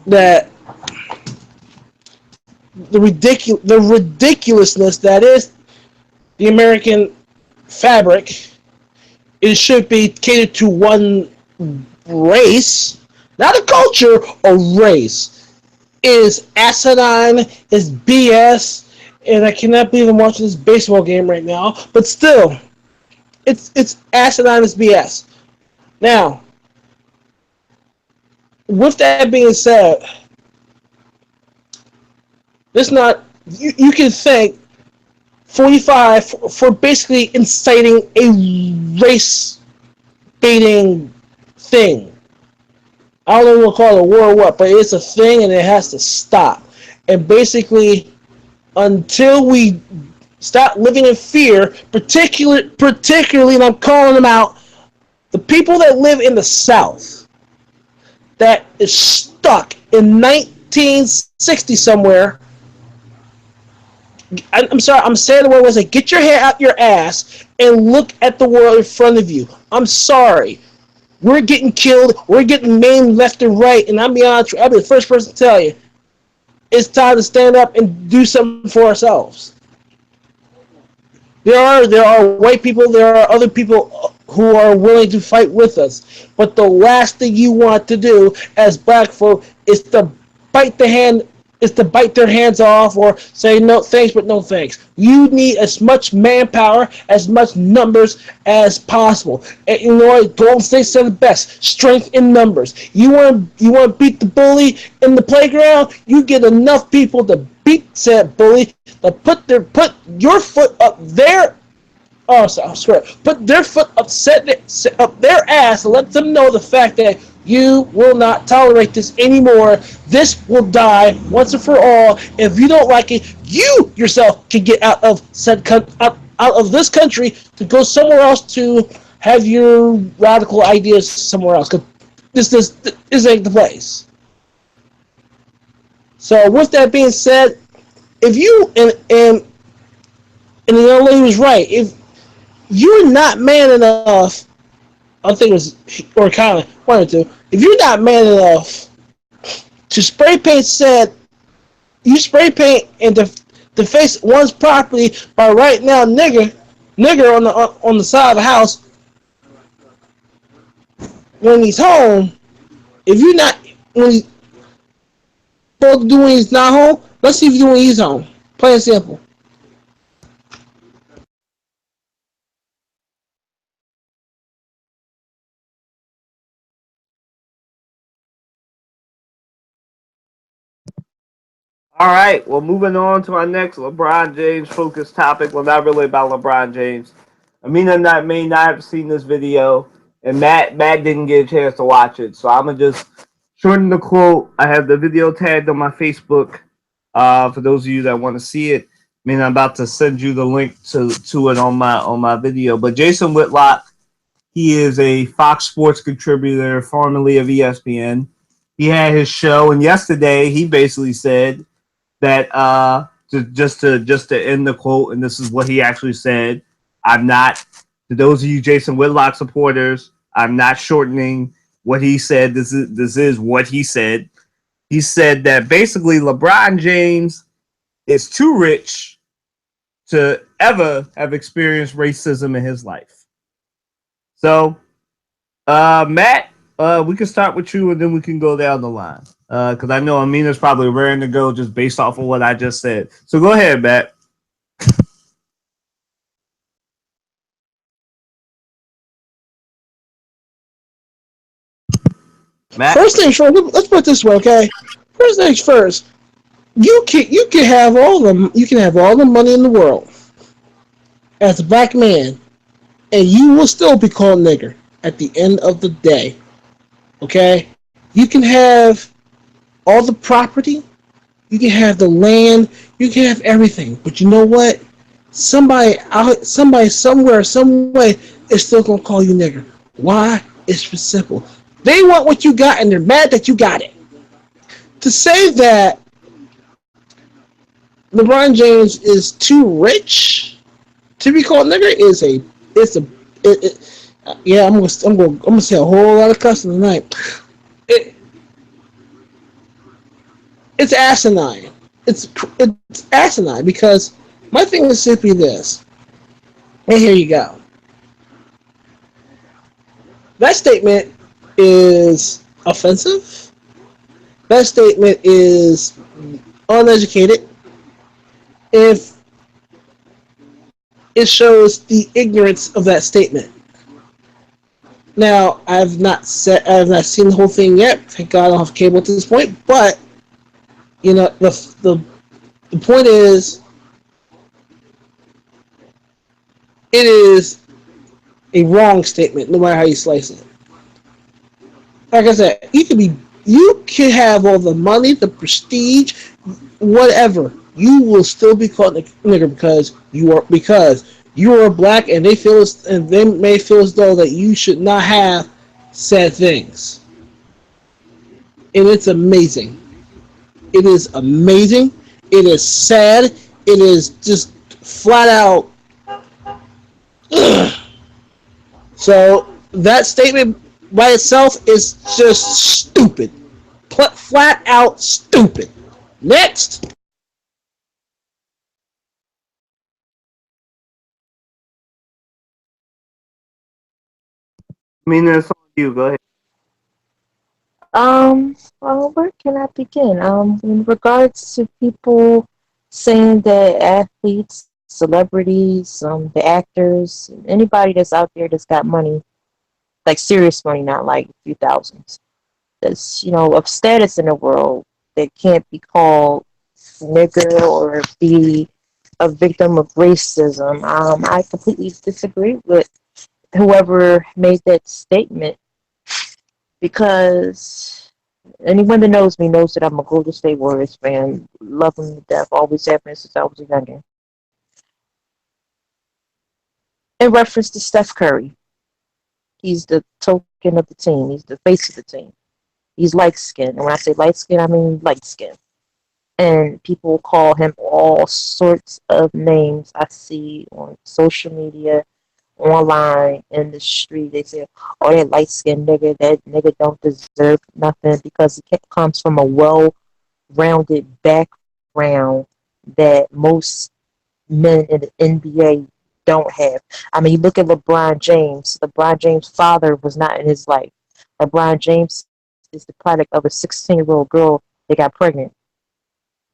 that the ridiculousness that is the American fabric, it should be catered to one race, not a culture, a race, is asinine, is BS, and I cannot believe I'm watching this baseball game right now, but still, it's asinine, it's BS. Now, with that being said, it's not, you can thank 45 for basically inciting a race-baiting thing. I don't know what to call it, a war or what, but it's a thing and it has to stop. And basically, until we stop living in fear, particularly, and I'm calling them out, the people that live in the South, that is stuck in 1960 somewhere. I'm sorry, I'm saying the word was like, get your head out your ass and look at the world in front of you. I'm sorry. We're getting killed. We're getting maimed left and right. And I'll be honest, I'll be the first person to tell you, it's time to stand up and do something for ourselves. There are white people. There are other people who are willing to fight with us. But the last thing you want to do as black folk is to bite the hand is to bite their hands off or say no thanks but no thanks. You need as much manpower, as much numbers as possible. And you know what? Golden State said it best: strength in numbers. You want to beat the bully in the playground? You get enough people to beat said bully to put your foot up there. Oh, I swear. Put their foot up, set up their ass, and let them know the fact that you will not tolerate this anymore. This will die once and for all. If you don't like it, you yourself can get out of out of this country to go somewhere else to have your radical ideas somewhere else. Because this ain't the place. So, with that being said, if you and the young lady was right. If you're not man enough, I think it was, or kind of, one or two, if you're not man enough to spray paint said, you spray paint and deface one's property by writing out nigger on the side of the house when he's home, if you're not, when he's supposed to do when he's not home, let's see if you do when he's home. Plain and simple. All right. Well, moving on to our next LeBron James focused topic. Well, not really about LeBron James. Amina may not have seen this video, and Matt didn't get a chance to watch it. So I'm gonna just shorten the quote. I have the video tagged on my Facebook. For those of you that want to see it, I mean, I'm about to send you the link to it on my video. But Jason Whitlock, he is a Fox Sports contributor, formerly of ESPN. He had his show, and yesterday he basically said that just to end the quote, and this is what he actually said. I'm not, to those of you Jason Whitlock supporters, I'm not shortening what he said. This is what he said. He said that basically LeBron James is too rich to ever have experienced racism in his life. So, Matt, we can start with you and then we can go down the line. Because I know Amina's probably raring to go just based off of what I just said. So go ahead, Matt. Matt? First things first, let's put it this way, okay? First things first, you can have all the money in the world as a black man, and you will still be called nigger at the end of the day. Okay? You can have all the property, you can have the land, you can have everything, but you know what? Somebody somewhere, some way is still gonna call you nigger. Why? It's simple. They want what you got, and they're mad that you got it. To say that LeBron James is too rich to be called nigger is yeah. I'm gonna say a whole lot of cussing tonight. It, it's asinine. It's asinine because my thing is simply this. And here you go. That statement is offensive. That statement is uneducated. If it shows the ignorance of that statement. Now, I have not seen the whole thing yet. Thank God I don't have cable at this point. But you know, the point is, it is a wrong statement, no matter how you slice it. Like I said, you can have all the money, the prestige, whatever. You will still be called nigger because you are black, and they may feel as though that you should not have said things. And it's amazing. It is amazing. It is sad. It is just flat out. So that statement by itself is just stupid. Flat out stupid. Next. I mean, it's on you. Go ahead. Well, where can I begin? In regards to people saying that athletes, celebrities, the actors, anybody that's out there that's got money, like serious money, not like a few thousands, that's, of status in the world, that can't be called nigger or be a victim of racism. I completely disagree with whoever made that statement because anyone that knows me knows that I'm a Golden State Warriors fan. Love them to death. Always have been since I was a youngin. In reference to Steph Curry, he's the token of the team. He's the face of the team. He's light skinned. And when I say light skinned, I mean light skinned. And people call him all sorts of names I see on social media, online, in the street. They say, oh, that light skinned nigga, that nigga don't deserve nothing because he comes from a well rounded background that most men in the NBA don't have. I mean, you look at LeBron James. LeBron James' father was not in his life. LeBron James is the product of a 16-year-old girl that got pregnant.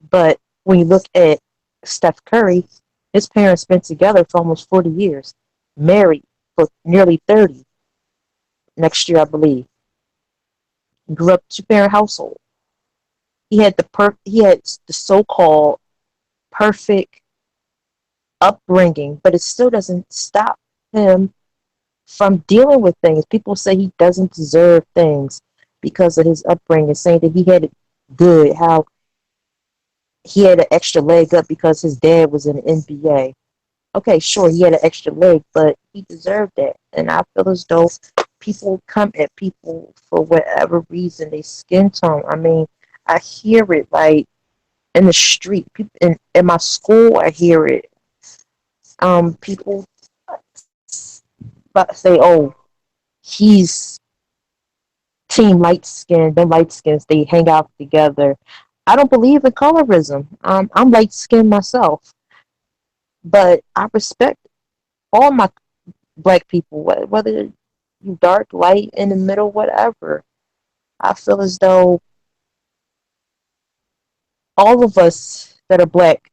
But when you look at Steph Curry, his parents been together for almost 40 years, married for nearly 30 next year, I believe. Grew up two-parent household. He had the so-called perfect upbringing, but it still doesn't stop him from dealing with things. People say he doesn't deserve things because of his upbringing, saying that he had it good, how he had an extra leg up because his dad was in the NBA. Okay, sure, he had an extra leg, but he deserved that. And I feel as though people come at people for whatever reason, they skin tone. I mean, I hear it like in the street, people in my school, I hear it. People say, "Oh, he's team light skin. Them light skins, they hang out together." I don't believe in colorism. I'm light skinned myself, but I respect all my black people, whether you dark, light, in the middle, whatever. I feel as though all of us that are black,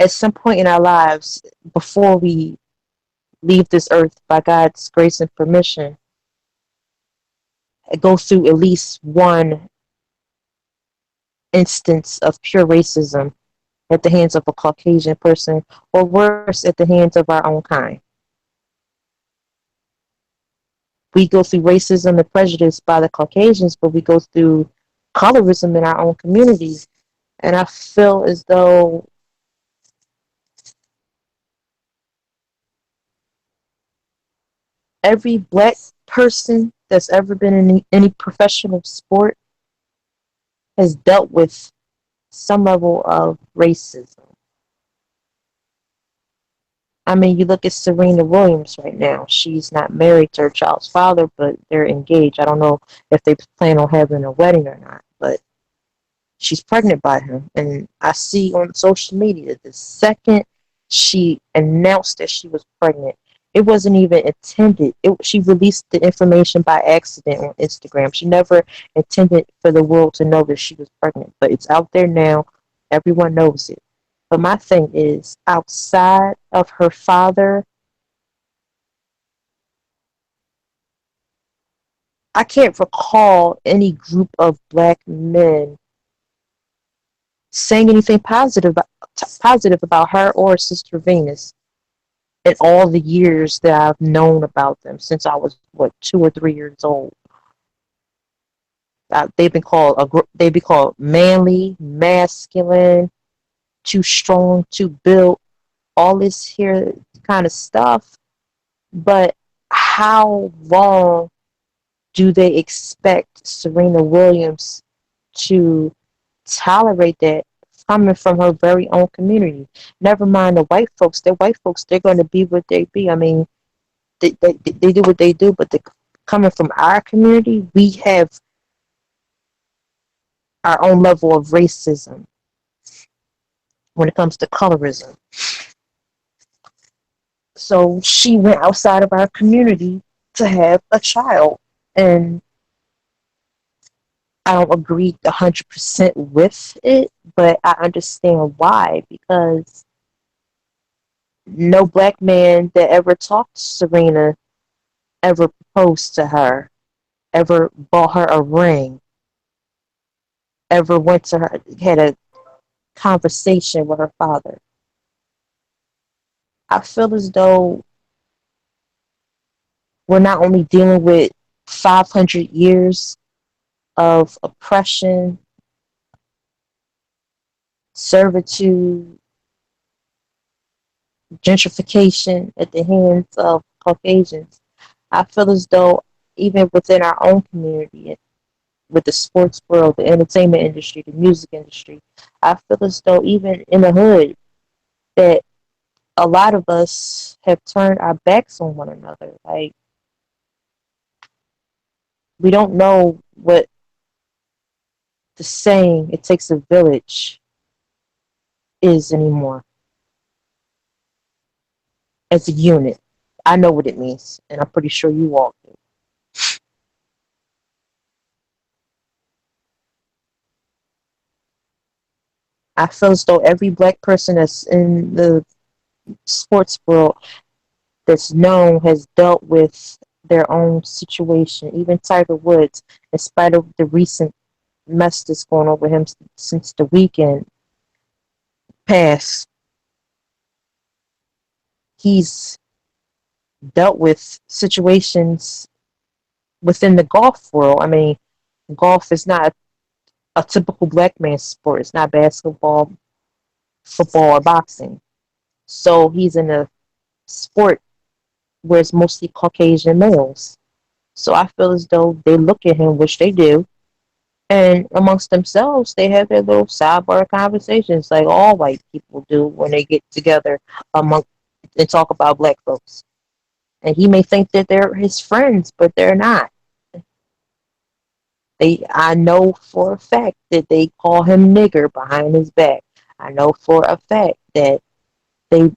at some point in our lives, before we leave this earth by God's grace and permission, go through at least one instance of pure racism at the hands of a Caucasian person, or worse, at the hands of our own kind. We go through racism and prejudice by the Caucasians, but we go through colorism in our own communities. And I feel as though every black person that's ever been in any professional sport has dealt with some level of racism. I mean, you look at Serena Williams right now. She's not married to her child's father, but they're engaged. I don't know if they plan on having a wedding or not, but she's pregnant by him. And I see on social media the second she announced that she was pregnant, it wasn't even intended. She released the information by accident on Instagram. She never intended for the world to know that she was pregnant, but it's out there now. Everyone knows it. But my thing is, outside of her father, I can't recall any group of black men saying anything positive about her or Sister Venus in all the years that I've known about them since I was 2 or 3 years old. They've been called manly, masculine, too strong, too built, all this here kind of stuff. But how long do they expect Serena Williams to tolerate that coming from her very own community? Never mind the white folks. The white folks, they're going to be what they be. I mean, they do what they do, but coming from our community, we have our own level of racism when it comes to colorism. So she went outside of our community to have a child. And I don't agree 100% with it, but I understand why. Because no black man that ever talked to Serena ever proposed to her, ever bought her a ring, ever went to her, had a conversation with her father. I feel as though we're not only dealing with 500 years of oppression, servitude, gentrification at the hands of Caucasians. I feel as though even within our own community, with the sports world, the entertainment industry, the music industry, I feel as though even in the hood, that a lot of us have turned our backs on one another. Like, we don't know what the saying, it takes a village, is anymore as a unit. I know what it means, and I'm pretty sure you all do. I feel as though every black person that's in the sports world that's known has dealt with their own situation. Even Tiger Woods, in spite of the recent mess that's going on with him since the weekend passed, he's dealt with situations within the golf world. I mean, golf is not a typical black man's sport. It's not basketball, football, or boxing. So he's in a sport where it's mostly Caucasian males. So I feel as though they look at him, which they do, and amongst themselves, they have their little sidebar conversations, like all white people do when they get together among and talk about black folks. And he may think that they're his friends, but they're not. I know for a fact that they call him nigger behind his back. I know for a fact that they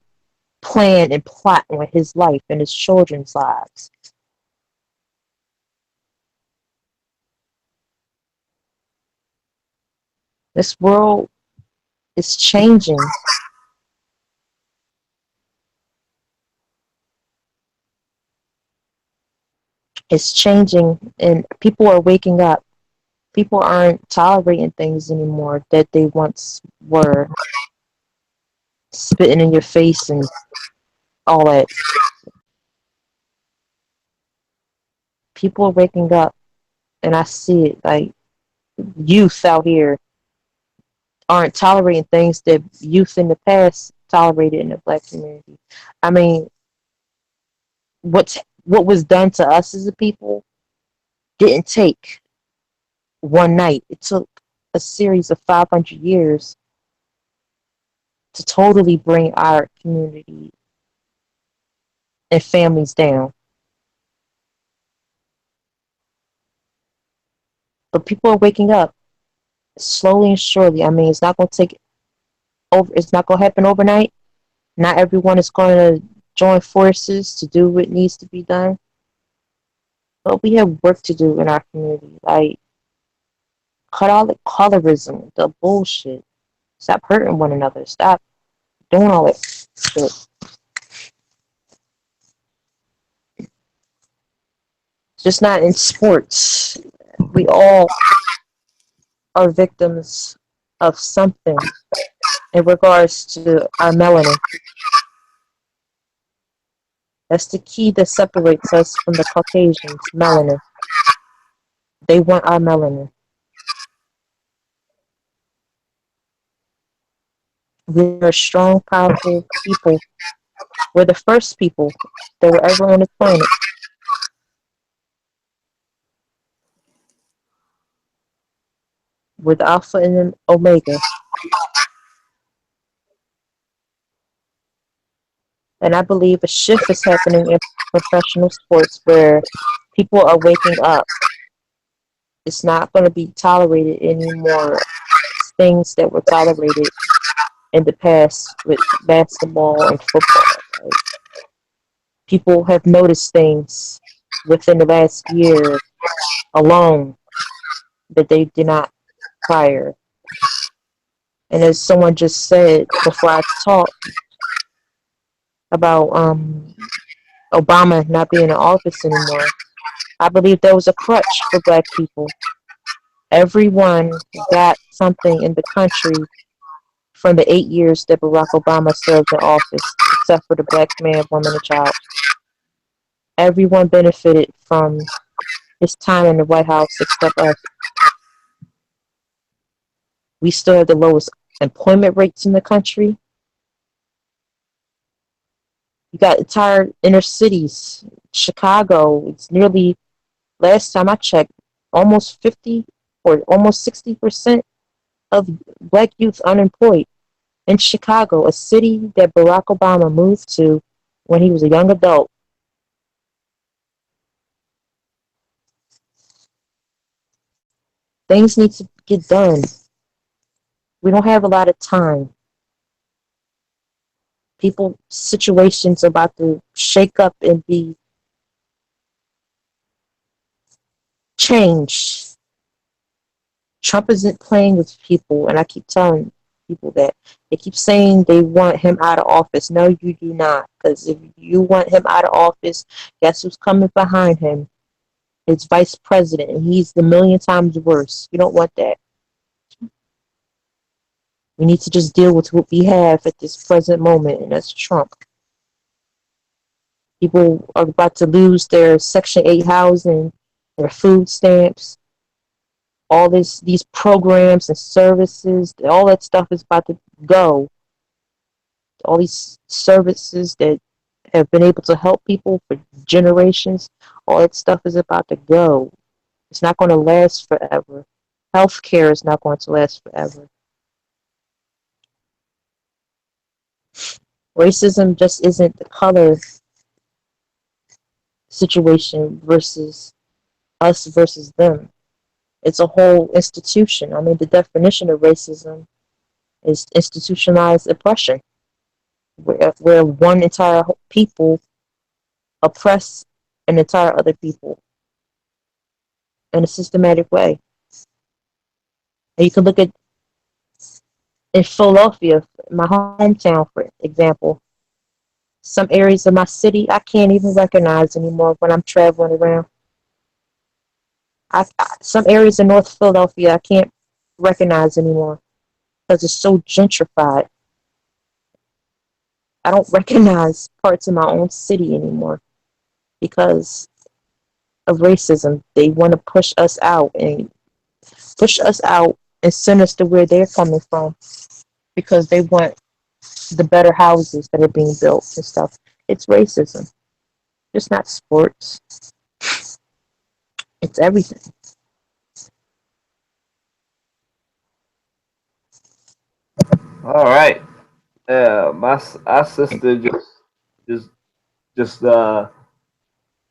plan and plot on his life and his children's lives. This world is changing. It's changing, and people are waking up. People aren't tolerating things anymore that they once were, spitting in your face and all that. People are waking up, and I see it. Like, youth out here aren't tolerating things that youth in the past tolerated in the black community. I mean, what was done to us as a people didn't take one night. It took a series of 500 years to totally bring our community and families down. But people are waking up slowly and surely. I mean, it's not going to take over. It's not going to happen overnight. Not everyone is going to join forces to do what needs to be done. But we have work to do in our community. Like, cut all the colorism, the bullshit. Stop hurting one another. Stop doing all that shit. Just not in sports. We all are victims of something in regards to our melanin. That's the key that separates us from the Caucasians, melanin. They want our melanin. We're strong, powerful people. We're the first people that were ever on this planet. We're the Alpha and the Omega. And I believe a shift is happening in professional sports where people are waking up. It's not going to be tolerated anymore. Things that were tolerated in the past with basketball and football. Right? People have noticed things within the last year alone that they did not prior. And as someone just said before I talked about Obama not being in office anymore, I believe there was a crutch for black people. Everyone got something in the country from the 8 years that Barack Obama served in office, except for the black man, woman, and child. Everyone benefited from his time in the White House except us. We still have the lowest employment rates in the country. You got entire inner cities. Chicago, it's nearly, last time I checked, almost 50 or almost 60% of black youth unemployed in Chicago, a city that Barack Obama moved to when he was a young adult. Things need to get done. We don't have a lot of time. People, situations about to shake up and be changed. Trump isn't playing with people, and I keep telling people that. They keep saying they want him out of office. No, you do not. Because if you want him out of office, guess who's coming behind him? His vice president, and he's the million times worse. You don't want that. We need to just deal with what we have at this present moment, and that's Trump. People are about to lose their Section 8 housing, their food stamps, all these programs and services, all that stuff is about to go. All these services that have been able to help people for generations, all that stuff is about to go. It's not going to last forever. Healthcare is not going to last forever. Racism just isn't the color situation versus us versus them. It's a whole institution. I mean, the definition of racism is institutionalized oppression, where one entire people oppress an entire other people in a systematic way. And you can look at in Philadelphia, my hometown, for example, some areas of my city I can't even recognize anymore when I'm traveling around. Some areas in North Philadelphia I can't recognize anymore because it's so gentrified. I don't recognize parts of my own city anymore because of racism. They want to push us out and send us to where they're coming from because they want the better houses that are being built and stuff. It's racism. It's not sports. It's everything. All right. Our sister just just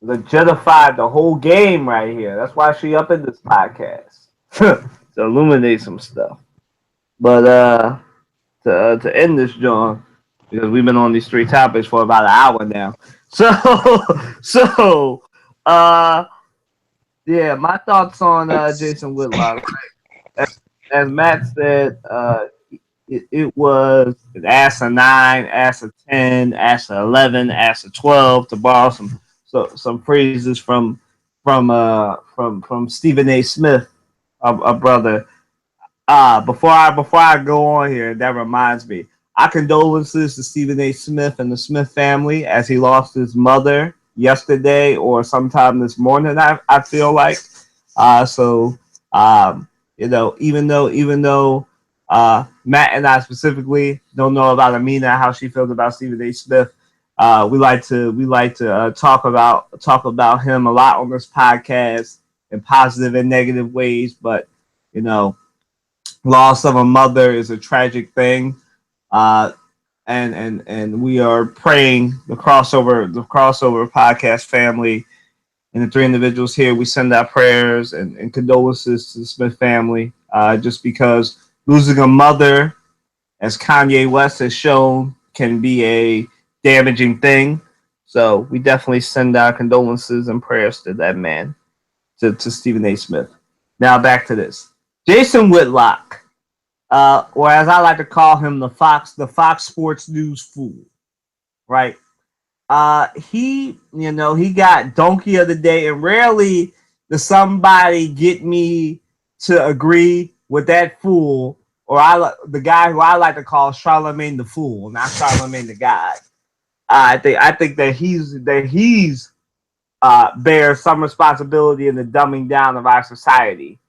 legitified the whole game right here. That's why she up in this podcast to illuminate some stuff. But to end this, John, because we've been on these three topics for about an hour now. So so uh yeah, my thoughts on Jason Whitlock. As Matt said, it was an ass of 9, ass of 10, ass of 11, ass of 12, to borrow some phrases from Stephen A. Smith, a brother. Before I go on here, that reminds me. Our condolences to Stephen A. Smith and the Smith family as he lost his mother yesterday or sometime this morning. I feel like. So even though Matt and I specifically don't know about Amina, how she feels about Stephen A. Smith. We like to talk about him a lot on this podcast in positive and negative ways. But you know, loss of a mother is a tragic thing, uh, and we are praying the crossover podcast family and the three individuals here. We send our prayers and condolences to the Smith family, just because losing a mother, as Kanye West has shown, can be a damaging thing. So we definitely send our condolences and prayers to that man, to Stephen A. Smith. Now back to this. Jason Whitlock, or as I like to call him, the Fox Sports News fool, right? He got Donkey of the Day, and rarely does somebody get me to agree with that fool, or the guy who I like to call Charlemagne the Fool, not Charlemagne the God. I think that he's bears some responsibility in the dumbing down of our society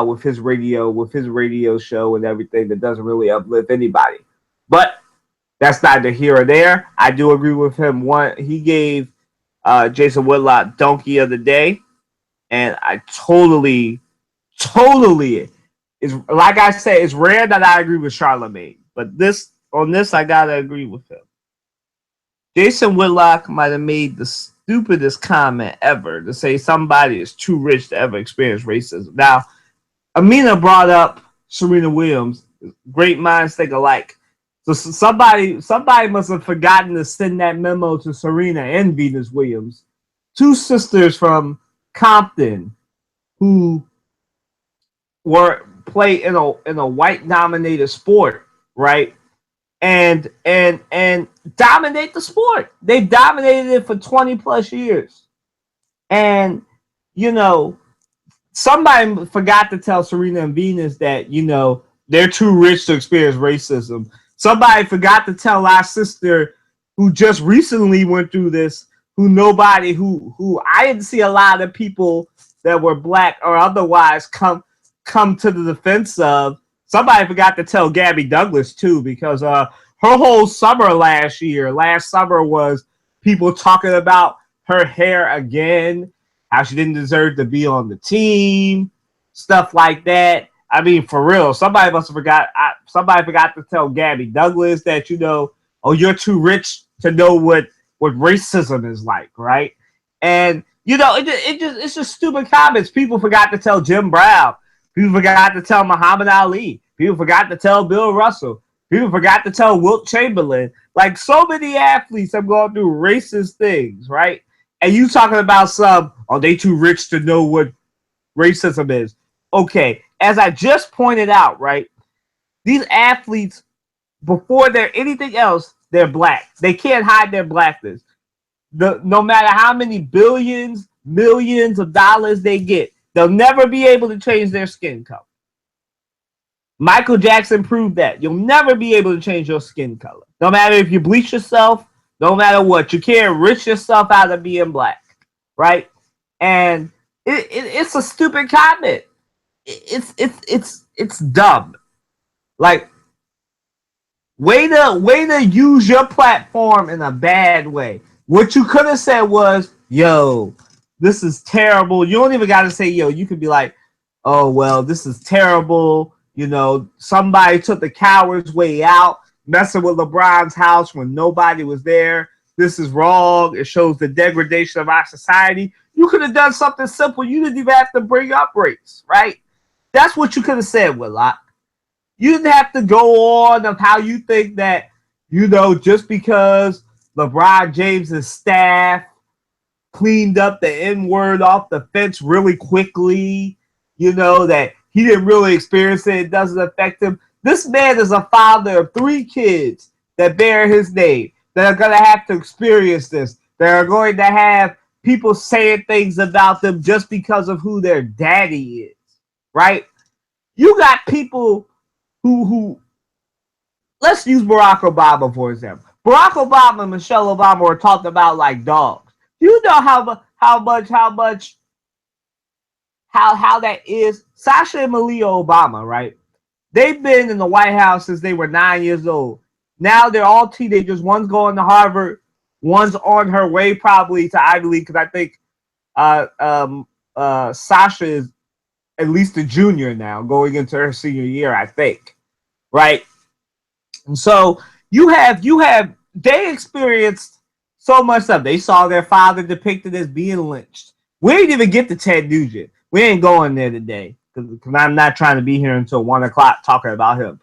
with his radio show and everything that doesn't really uplift anybody. But that's neither here or there. I do agree with him. He gave Jason Whitlock Donkey of the Day, and I totally is, like I said, it's rare that I agree with Charlemagne, but on this I gotta agree with him. Jason Whitlock might have made the stupidest comment ever to say somebody is too rich to ever experience racism. Now, Amina brought up Serena Williams. Great minds think alike. So somebody must have forgotten to send that memo to Serena and Venus Williams, two sisters from Compton who play in a white dominated sport, right? And dominate the sport. They've dominated it for 20 plus years. And somebody forgot to tell Serena and Venus that they're too rich to experience racism. Somebody forgot to tell our sister who just recently went through this, who I didn't see a lot of people that were black or otherwise come to the defense of. Somebody forgot to tell Gabby Douglas too, because her whole summer last summer was people talking about her hair again, how she didn't deserve to be on the team, stuff like that. I mean, for real, somebody forgot to tell Gabby Douglas that, you're too rich to know what racism is like, right? And, it's just stupid comments. People forgot to tell Jim Brown. People forgot to tell Muhammad Ali. People forgot to tell Bill Russell. People forgot to tell Wilt Chamberlain. Like, so many athletes have gone through racist things, right? And you talking about they too rich to know what racism is. Okay, as I just pointed out, right, these athletes, before they're anything else, they're black. They can't hide their blackness. No matter how many billions, millions of dollars they get, they'll never be able to change their skin color. Michael Jackson proved that. You'll never be able to change your skin color. No matter if you bleach yourself, no matter what. You can't rich yourself out of being black, right? And it's a stupid comment. It's dumb. Like, way to use your platform in a bad way. What you could have said was, yo, this is terrible. You don't even got to say, yo. You could be like, oh, well, this is terrible. Somebody took the coward's way out, messing with LeBron's house when nobody was there. This is wrong. It shows the degradation of our society. You could have done something simple. You didn't even have to bring up race, right? That's what you could have said, Whitlock. You didn't have to go on of how you think that, just because LeBron James's staff cleaned up the N-word off the fence really quickly, that he didn't really experience it. It doesn't affect him. This man is a father of 3 kids that bear his name, that are going to have to experience this. That are going to have people saying things about them just because of who their daddy is, right? You got people who let's use Barack Obama, for example. Barack Obama and Michelle Obama were talked about like dogs. You know how that is. Sasha and Malia Obama, right? They've been in the White House since they were 9 years old. Now they're all teenagers. One's going to Harvard. One's on her way probably to Ivy League, because I think Sasha is at least a junior now, going into her senior year, I think, right? And so they experienced so much stuff. They saw their father depicted as being lynched. We didn't even get to Ted Nugent. We ain't going there today, because I'm not trying to be here until 1 o'clock talking about him.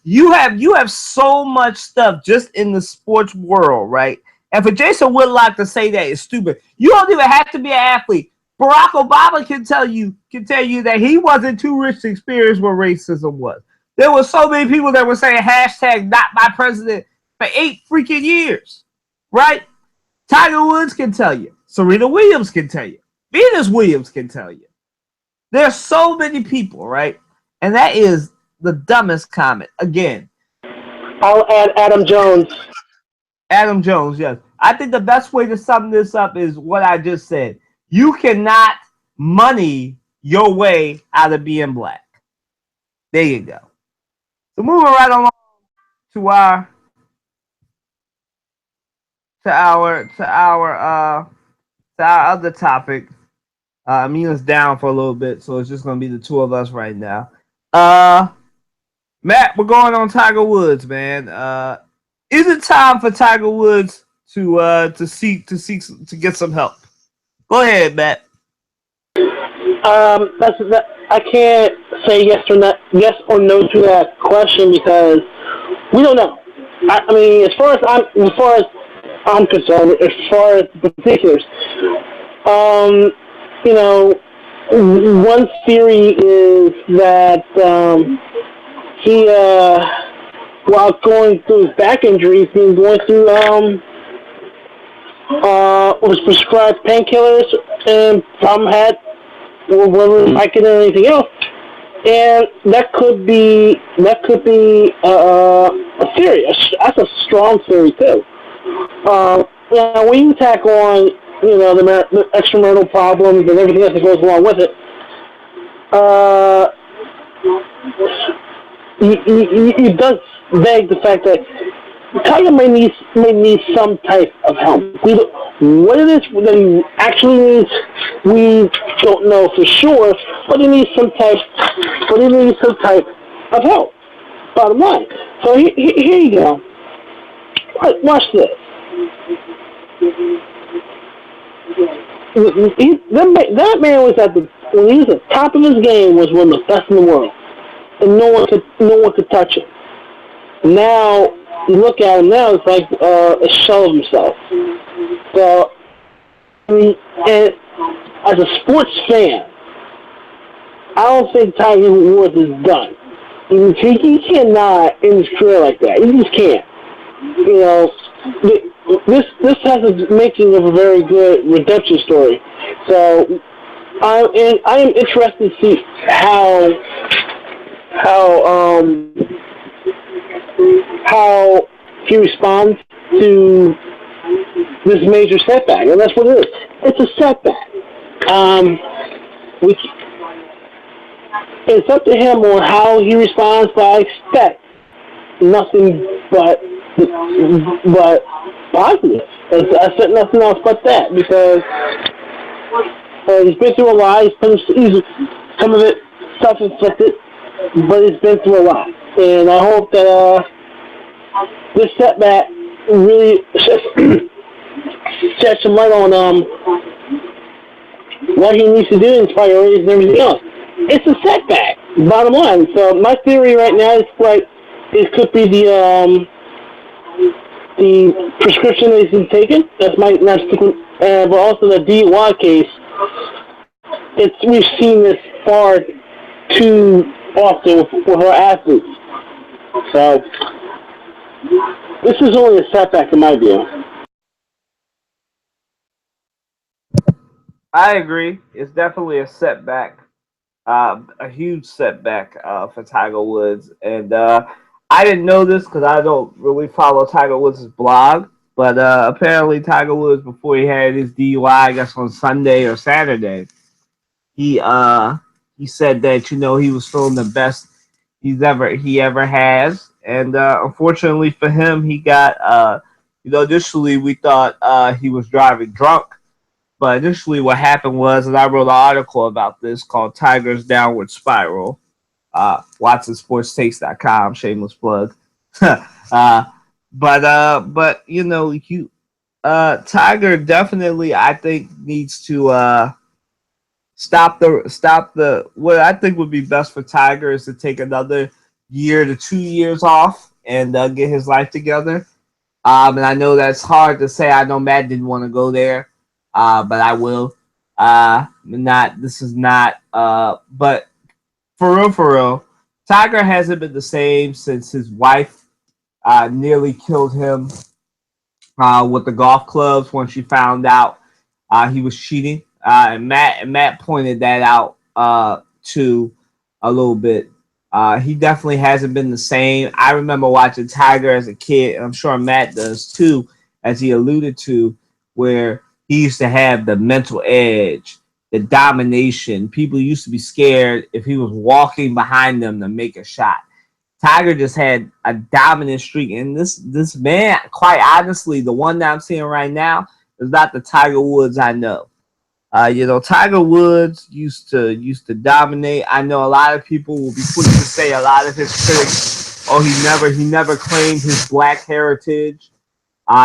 You have so much stuff just in the sports world, right? And for Jason Whitlock to say that is stupid. You don't even have to be an athlete. Barack Obama can tell you that he wasn't too rich to experience what racism was. There were so many people that were saying hashtag not my president for 8 freaking years. Right? Tiger Woods can tell you. Serena Williams can tell you. Venus Williams can tell you. There's so many people, right? And that is the dumbest comment. Again. I'll add Adam Jones. Adam Jones, yes. I think the best way to sum this up is what I just said. You cannot money your way out of being black. There you go. So moving right along to our other topic. Amina's down for a little bit, so it's just gonna be the two of us right now. Matt, we're going on Tiger Woods, man. Is it time for Tiger Woods to get some help? Go ahead, Matt. I can't say yes or no to that question because we don't know. I mean, as far as I'm concerned, as far as the particulars, you know, one theory is that he, while going through his back injuries, he's going through was prescribed painkillers and some had whether like it or anything else, and that could be a theory. That's a strong theory too. Now when you tack on the extramarital problems and everything else that goes along with it, it does beg the fact that Tiger may need some type of help. What it is that he actually needs, we don't know for sure, but he needs some type of help. Bottom line. So here you go. Watch this. That man was when he was at the top of his game, was one of the best in the world, and no one could touch him. Now you look at him now; it's like a shell of himself. So, I mean, and as a sports fan, I don't think Tiger Woods is done. He cannot end his career like that. He just can't. You know, this has the making of a very good redemption story. So, I am interested to see how he responds to this major setback, and that's what it is. It's a setback. It's up to him on how he responds, but I expect nothing but positive. I said nothing else but that, because he's been through a lot. He's some of it self-inflicted, but he's been through a lot. And I hope that this setback really sheds some light on what he needs to do in his priorities and everything else. It's a setback, bottom line. So my theory right now is it could be the prescription that he's taken. That might not stick with, but also the DUI case. We've seen this far too often with our athletes. So this is only a setback in my view. I agree. It's definitely a setback, a huge setback for Tiger Woods. And I didn't know this because I don't really follow Tiger Woods' blog. But apparently Tiger Woods, before he had his DUI, I guess on Sunday or Saturday, he said that he was feeling the best he ever has. And unfortunately for him, he got initially we thought he was driving drunk. But initially what happened was, and I wrote an article about this called Tiger's Downward Spiral, WatsonSportsTakes.com, shameless plug. But Tiger definitely, I think, needs to stop the what I think would be best for Tiger is to take another year to 2 years off and get his life together. And I know that's hard to say. I know Matt didn't want to go there, but I will. Not this is not. But for real, Tiger hasn't been the same since his wife nearly killed him with the golf clubs when she found out he was cheating. And Matt pointed that out to a little bit. He definitely hasn't been the same. I remember watching Tiger as a kid, and I'm sure Matt does too, as he alluded to, where he used to have the mental edge, the domination. People used to be scared if he was walking behind them to make a shot. Tiger just had a dominant streak, and this man, quite honestly, the one that I'm seeing right now is not the Tiger Woods I know. Tiger Woods used to dominate. I know a lot of people will be quick to say a lot of his critics, oh, he never claimed his black heritage.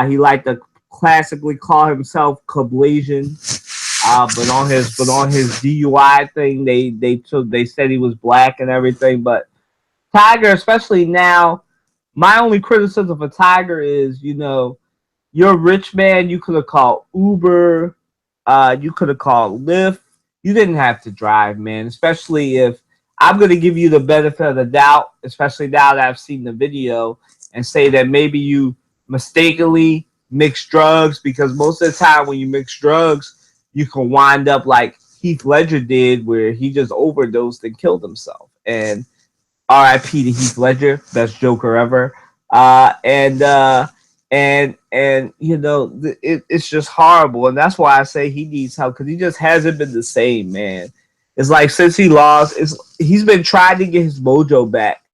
He liked to classically call himself Caucasian. But on his DUI thing, they said he was black and everything. But Tiger, especially now, my only criticism for Tiger is, you're a rich man. You could have called Uber. You could have called Lyft. You didn't have to drive, man. Especially if I'm going to give you the benefit of the doubt, especially now that I've seen the video, and say that maybe you mistakenly mix drugs, because most of the time when you mix drugs, you can wind up like Heath Ledger did, where he just overdosed and killed himself. And R.I.P. to Heath Ledger, best Joker ever. It's just horrible, and that's why I say he needs help, because he just hasn't been the same, man. It's like since he lost, he's been trying to get his mojo back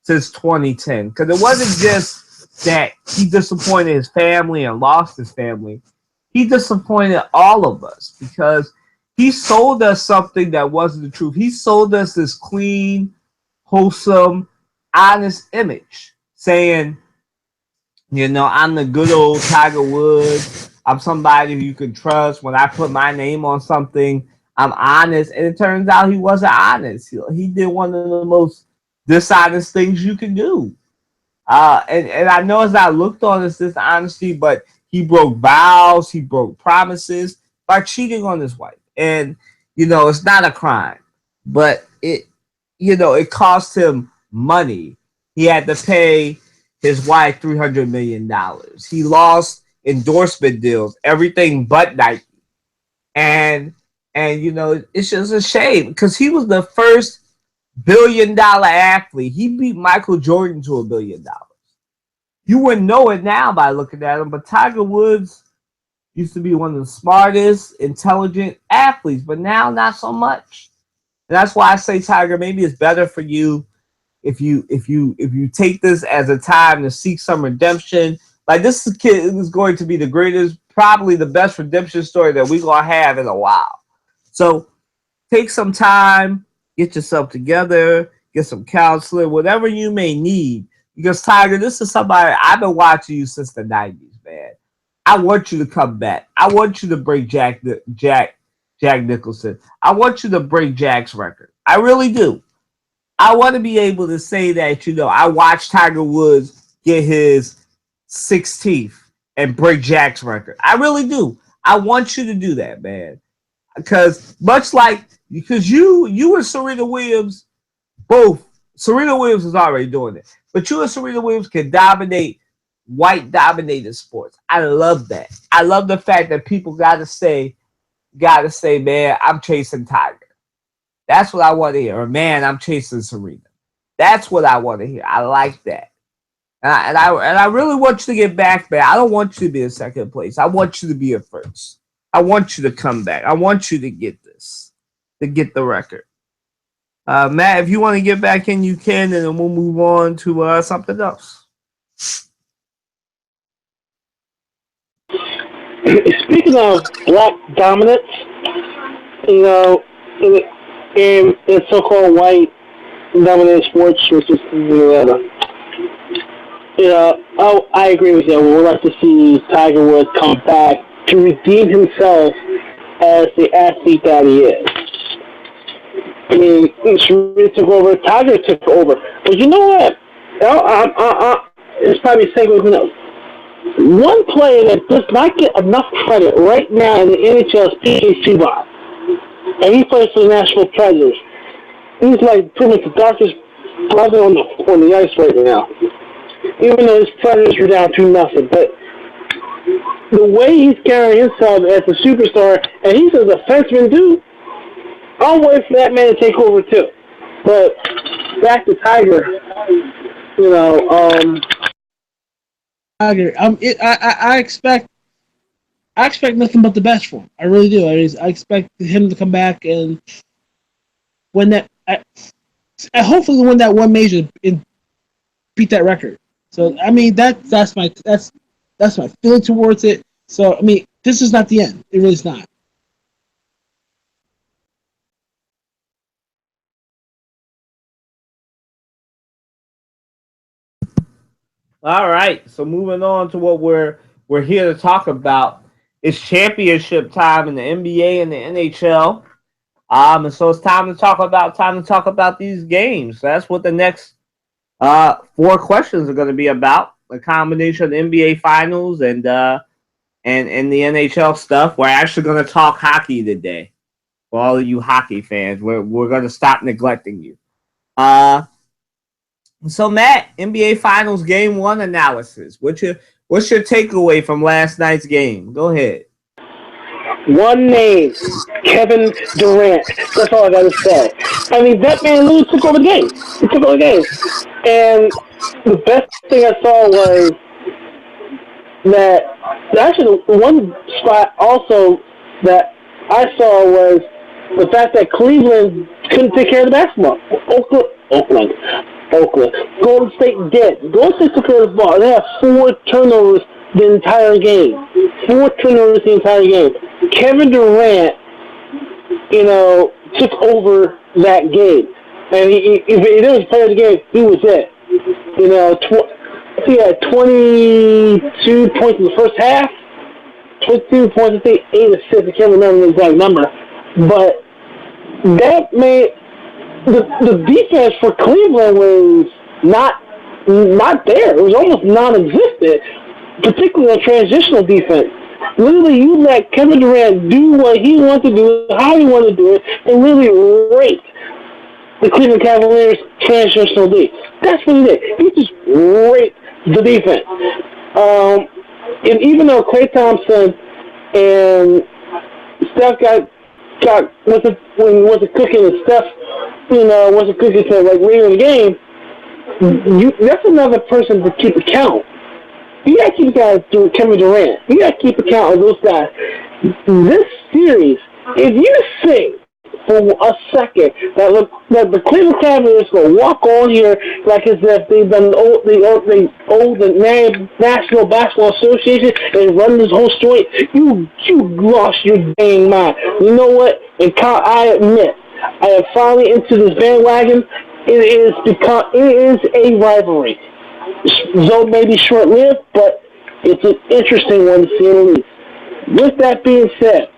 since 2010, because it wasn't just that he disappointed his family and lost his family. He disappointed all of us, because he sold us something that wasn't the truth. He sold us this clean, wholesome, honest image, saying, I'm the good old Tiger Woods. I'm somebody who you can trust. When I put my name on something, I'm honest. And it turns out he wasn't honest. He did one of the most dishonest things you can do. And I know it's not looked on as dishonesty, but he broke vows, he broke promises by cheating on his wife. And, it's not a crime, but it cost him money. He had to pay his wife $300 million. He lost endorsement deals, everything but Nike. And it's just a shame, because he was the first billion-dollar athlete. He beat Michael Jordan to $1 billion. You wouldn't know it now by looking at him, but Tiger Woods used to be one of the smartest, intelligent athletes, but now not so much. And that's why I say, Tiger, maybe it's better for you if you take this as a time to seek some redemption. Like, this kid is going to be the greatest, probably the best redemption story that we're going to have in a while. So take some time, get yourself together, get some counseling, whatever you may need. Because, Tiger, this is somebody, I've been watching you since the 90s, man. I want you to come back. I want you to break Jack Nicholson. I want you to break Jack's record. I really do. I want to be able to say that, I watched Tiger Woods get his 16th and break Jack's record. I really do. I want you to do that, man. Because you and Serena Williams, both, Serena Williams is already doing it, but you and Serena Williams can dominate white-dominated sports. I love that. I love the fact that people gotta say, man, I'm chasing Tiger. That's what I want to hear. Or, man, I'm chasing Serena. That's what I want to hear. I like that. And I really want you to get back, man. I don't want you to be in second place. I want you to be a first. I want you to come back. I want you to get this, to get the record. Matt, if you want to get back in, you can, and then we'll move on to something else. Speaking of black dominance, in so-called white dominant sports, which is I agree with you. We would like to see Tiger Woods come back to redeem himself as the athlete that he is. I mean, Serena took over, Tiger took over. But you know what? It's probably segueing. One player that does not get enough credit right now in the NHL is PK Subban, and he plays for the Nashville Predators. He's like pretty much the darkest brother on the ice right now. Even though his Predators are down 2-0, but the way he's carrying himself as a superstar, and he's a defenseman too, I'm waiting for that man to take over too. But back to Tiger, you know, Tiger, I expect nothing but the best from him. I really do. I expect him to come back and win that. Hopefully, win that one major and beat that record. So I mean that's my feeling towards it. So I mean this is not the end. It really is not. All right. So moving on to what we're here to talk about. It's championship time in the NBA and the NHL. And so it's time to talk about these games. That's what the next 4 questions are going to be about. A combination of the NBA finals and the NHL stuff. We're actually going to talk hockey today. For all of you hockey fans, we're going to stop neglecting you. So Matt, NBA Finals Game 1 analysis. What's your takeaway from last night's game? Go ahead. one name, Kevin Durant. That's all I got to say. I mean, that man literally took over the game. He took over the game. And the best thing I saw was that, actually, the one spot also that I saw was the fact that Cleveland couldn't take care of the basketball. Oakland. Golden State did. Golden State took care of the ball. They had 4 turnovers the entire game. 4 turnovers the entire game. Kevin Durant, took over that game. And if he didn't play the game, he was it. He had 22 points in the first half. 22 points, I think 8 assists. I can't remember the exact number. But that made the defense for Cleveland was not there. It was almost non-existent, particularly on transitional defense. Literally, you let Kevin Durant do what he wanted to do, how he wanted to do it, and really rate the Cleveland Cavaliers transitional D. That's what he did. He just raped the defense. And even though Klay Thompson and Steph wasn't cooking, and Steph, wasn't cooking to like later in the game, that's another person to keep account. You gotta keep account of Kevin Durant. You gotta keep account of those guys. This series, if you think for a second that the Cleveland Cavaliers will walk on here like as if they've been the National Basketball Association and run this whole story, you lost your dang mind. You know what? And I admit, I am finally into this bandwagon. It is a rivalry. Though maybe short-lived, but it's an interesting one to see in the league. With that being said,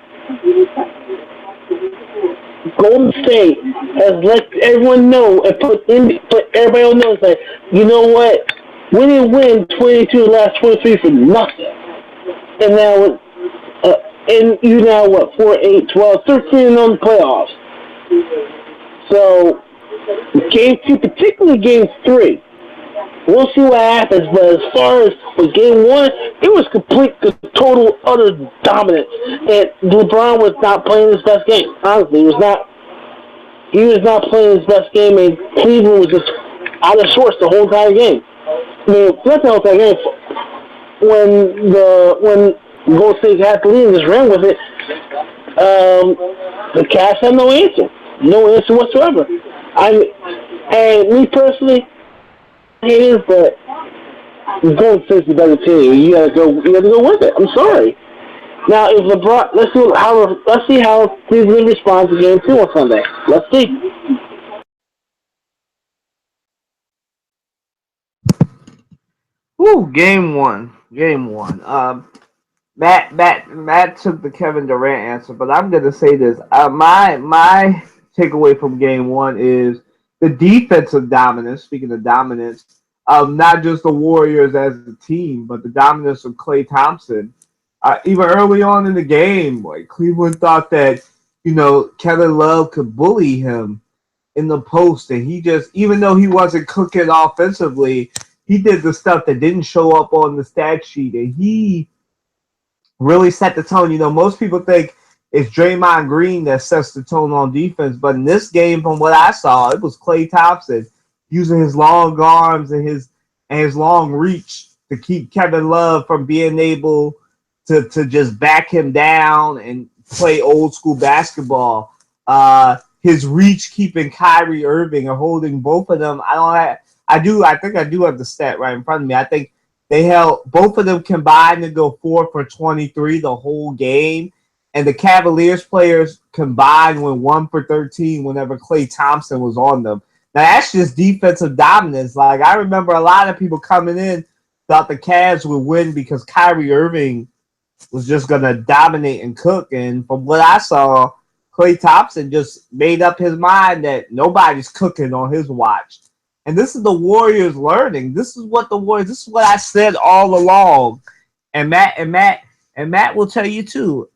Golden State has let everyone know and put everybody on notice that, you know what, we didn't win 22 of the last 23 for nothing. And now, you now what, 4, 8, 12, 13 on the playoffs. So, Game 2, particularly Game 3, we'll see what happens, but as far as with Game 1, it was complete, total, utter dominance. And LeBron was not playing his best game. Honestly, he was not playing his best game, and Cleveland was just out of sorts the whole entire game. I mean, not the whole entire game. When Golden State had to lead and just ran with it, the Cavs had no answer. No answer whatsoever. And me personally, it is, but Golden State's the better team. You gotta go with it. I'm sorry. Now, if LeBron, let's see how Cleveland responds to Game 2 on Sunday. Let's see. Ooh, Game 1. Matt took the Kevin Durant answer, but I'm gonna say this. My takeaway from Game 1 is the defensive dominance. Speaking of dominance, not just the Warriors as a team, but the dominance of Klay Thompson. Even early on in the game, like Cleveland thought that Kevin Love could bully him in the post, and he just, even though he wasn't cooking offensively, he did the stuff that didn't show up on the stat sheet, and he really set the tone. Most people think it's Draymond Green that sets the tone on defense, but in this game, from what I saw, it was Klay Thompson using his long arms and his long reach to keep Kevin Love from being able to just back him down and play old school basketball. His reach keeping Kyrie Irving or holding both of them. I think I do have the stat right in front of me. I think they held both of them combined to go 4 for 23 the whole game. And the Cavaliers players combined went 1 for 13 whenever Klay Thompson was on them. Now, that's just defensive dominance. Like, I remember a lot of people coming in thought the Cavs would win because Kyrie Irving was just going to dominate and cook. And from what I saw, Klay Thompson just made up his mind that nobody's cooking on his watch. And this is the Warriors learning. This is what I said all along. And Matt will tell you too.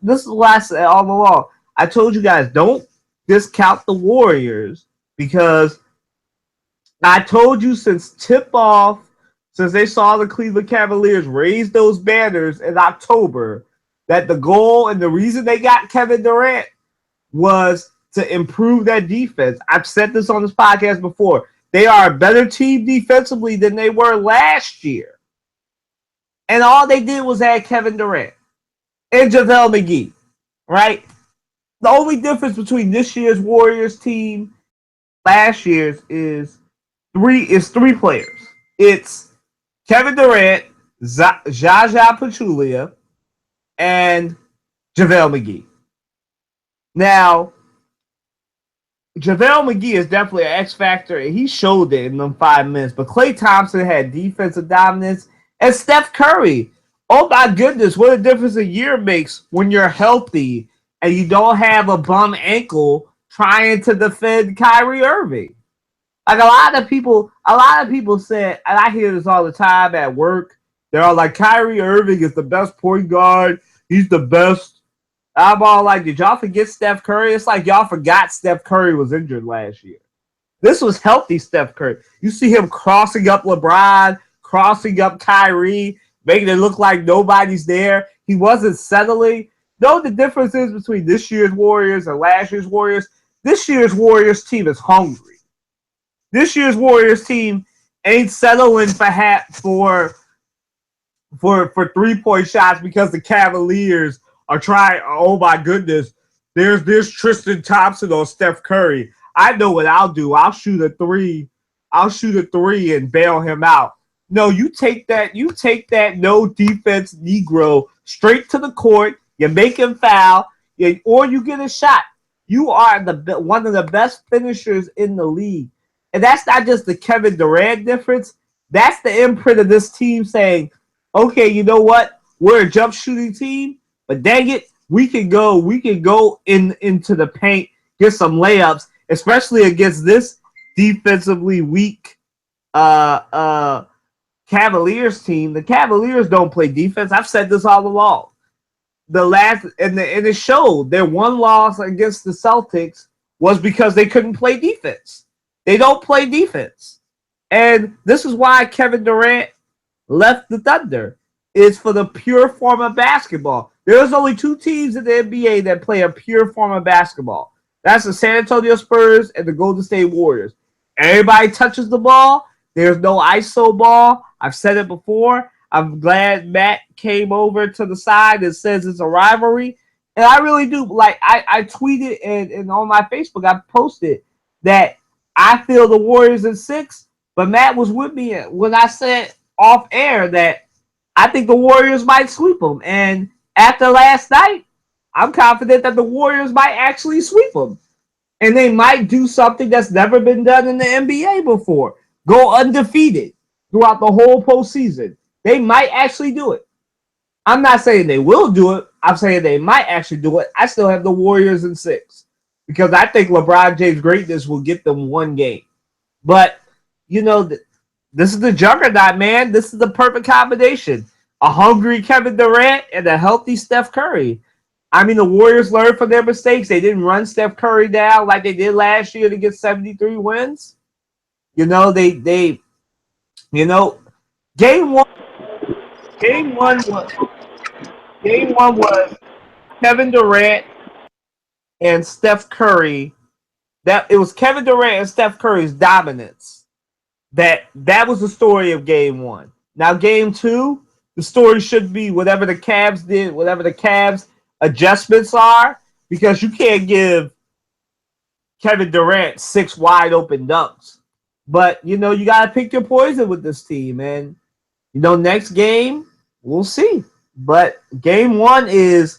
This is what I said all along. I told you guys, don't discount the Warriors, because I told you since tip-off, since they saw the Cleveland Cavaliers raise those banners in October, that the goal and the reason they got Kevin Durant was to improve that defense. I've said this on this podcast before. They are a better team defensively than they were last year. And all they did was add Kevin Durant and JaVale McGee, right? The only difference between this year's Warriors team and last year's is three players. It's Kevin Durant, Zaza Pachulia, and JaVale McGee. Now, JaVale McGee is definitely an X factor, and he showed it in them 5 minutes. But Klay Thompson had defensive dominance, and Steph Curry. Oh my goodness, what a difference a year makes when you're healthy and you don't have a bum ankle trying to defend Kyrie Irving. Like a lot of people said, and I hear this all the time at work, they're all like, Kyrie Irving is the best point guard. He's the best. I'm all like, did y'all forget Steph Curry? It's like y'all forgot Steph Curry was injured last year. This was healthy Steph Curry. You see him crossing up LeBron, crossing up Kyrie, making it look like nobody's there. He wasn't settling. No, the difference is between this year's Warriors and last year's Warriors. This year's Warriors team is hungry. This year's Warriors team ain't settling for 3-point shots because the Cavaliers are trying. Oh my goodness, there's Tristan Thompson or Steph Curry. I know what I'll do. I'll shoot a three and bail him out. No, you take that no defense Negro straight to the court. You make him foul, or you get a shot. You are one of the best finishers in the league. And that's not just the Kevin Durant difference. That's the imprint of this team saying, okay, you know what? We're a jump shooting team, but dang it, we can go into the paint, get some layups, especially against this defensively weak Cavaliers team. The Cavaliers don't play defense. I've said this all along. And it showed. Their one loss against the Celtics was because they couldn't play defense. They don't play defense. And this is why Kevin Durant left the Thunder, is for the pure form of basketball. There's only 2 teams in the NBA that play a pure form of basketball. That's the San Antonio Spurs and the Golden State Warriors. Everybody touches the ball. There's no ISO ball. I've said it before. I'm glad Matt came over to the side and says it's a rivalry. And I really do. Like, I tweeted and on my Facebook, I posted that I feel the Warriors in 6, but Matt was with me when I said off air that I think the Warriors might sweep them. And after last night, I'm confident that the Warriors might actually sweep them. And they might do something that's never been done in the NBA before. Go undefeated throughout the whole postseason. They might actually do it. I'm not saying they will do it. I'm saying they might actually do it. I still have the Warriors in 6 because I think LeBron James' greatness will get them 1 game. But, this is the juggernaut, man. This is the perfect combination. A hungry Kevin Durant and a healthy Steph Curry. I mean, the Warriors learned from their mistakes. They didn't run Steph Curry down like they did last year to get 73 wins. You know, you know, game one, game one was, game one was Kevin Durant and Steph Curry. That it was Kevin Durant and Steph Curry's dominance. That was the story of game one. Now, game two, the story should be whatever the Cavs did, whatever the Cavs adjustments are, because you can't give Kevin Durant 6 wide open dunks. But, you know, you got to pick your poison with this team. And, you know, next game, we'll see. But game one is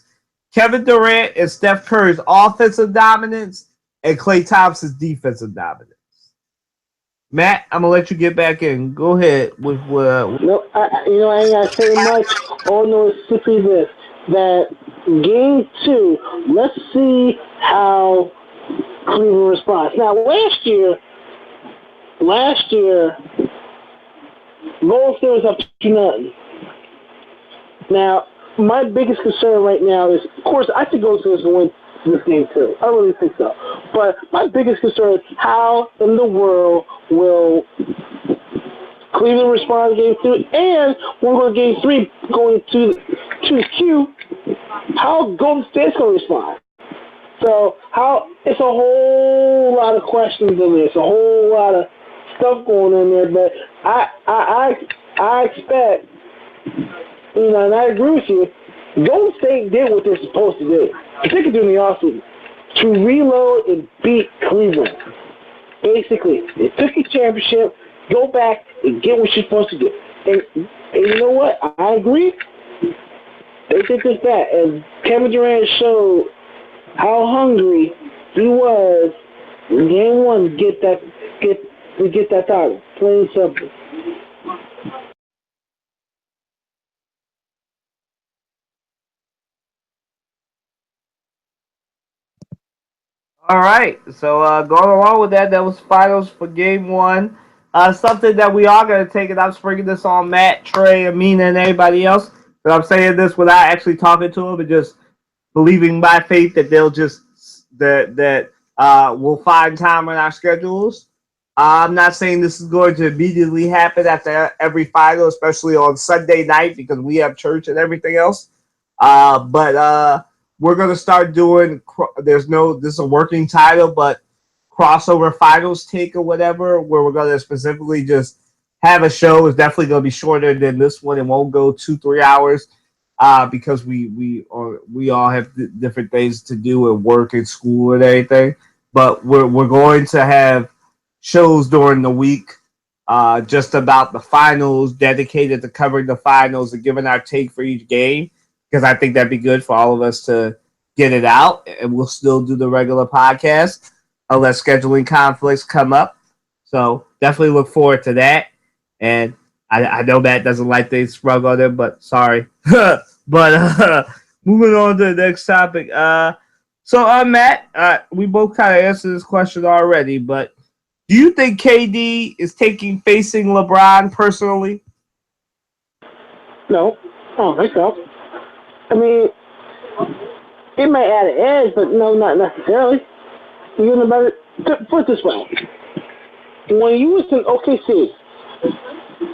Kevin Durant and Steph Curry's offensive dominance and Klay Thompson's defensive dominance. Matt, I'm going to let you get back in. Go ahead with No, I ain't got to say much. All I know is simply this, that game two, let's see how Cleveland responds. Now, last year, Golden State was up 2-0. Now, my biggest concern right now is, of course, I think Golden State is going to win this game too. I really think so. But my biggest concern is how in the world will Cleveland respond to game 2, and when we go to game 3, going to the Q, how Golden State's going to respond. So it's a whole lot of questions in there. It's a whole lot of stuff going on there. But I expect, you know, and I agree with you. Golden State did what they're supposed to do, particularly during the offseason, to reload and beat Cleveland. Basically, they took the championship, go back and get what you're supposed to do. And you know what? I agree. They did just that, and Kevin Durant showed how hungry he was in game one to get that title. Plain and simple. All right. So going along with that, that was finals for game one. Something that we are going to take, and I'm springing this on Matt, Trey, Amina, and everybody else. But I'm saying this without actually talking to them, and just believing by faith that they'll just we'll find time in our schedules. I'm not saying this is going to immediately happen after every final, especially on Sunday night because we have church and everything else. But we're going to start doing, this is a working title, but crossover finals take or whatever, where we're going to specifically just have a show. It's definitely going to be shorter than this one. It won't go 2-3 hours because we all have different things to do at work and school and everything. But we're going to have shows during the week just about the finals, dedicated to covering the finals and giving our take for each game, because I think that'd be good for all of us to get it out, and we'll still do the regular podcast unless scheduling conflicts come up. So definitely look forward to that. And I know Matt doesn't like things sprung on him, but sorry. But moving on to the next topic. So Matt, we both kind of answered this question already, but do you think KD is facing LeBron personally? No, I don't think so. I mean, it may add an edge, but no, not necessarily. You know, better put it this way: when you was in OKC,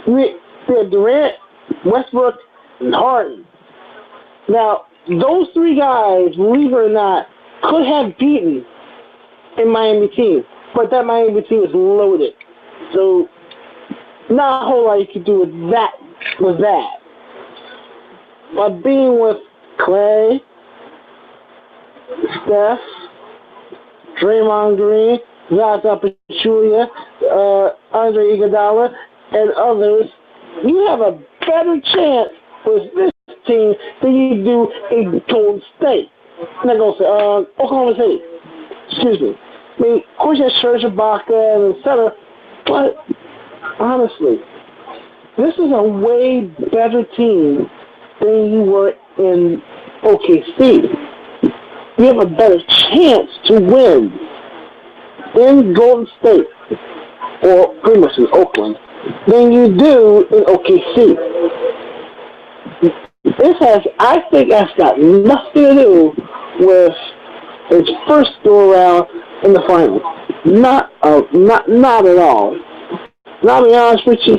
we had Durant, Westbrook, and Harden. Now, those three guys, believe it or not, could have beaten a Miami team, but that Miami team is loaded. So, not a whole lot you could do with that. But being with Klay, Steph, Draymond Green, Zaza Pachulia, Andre Iguodala, and others, you have a better chance with this team than you do in Golden State. I'm not going to say Oklahoma City. Excuse me. I mean, of course you have Serge Ibaka and et cetera, but honestly, this is a way better team than you were in OKC. You have a better chance to win in Golden State, or pretty much in Oakland, than you do in OKC. I think that's got nothing to do with his first go around in the finals. Not at all. And I'll be honest with you,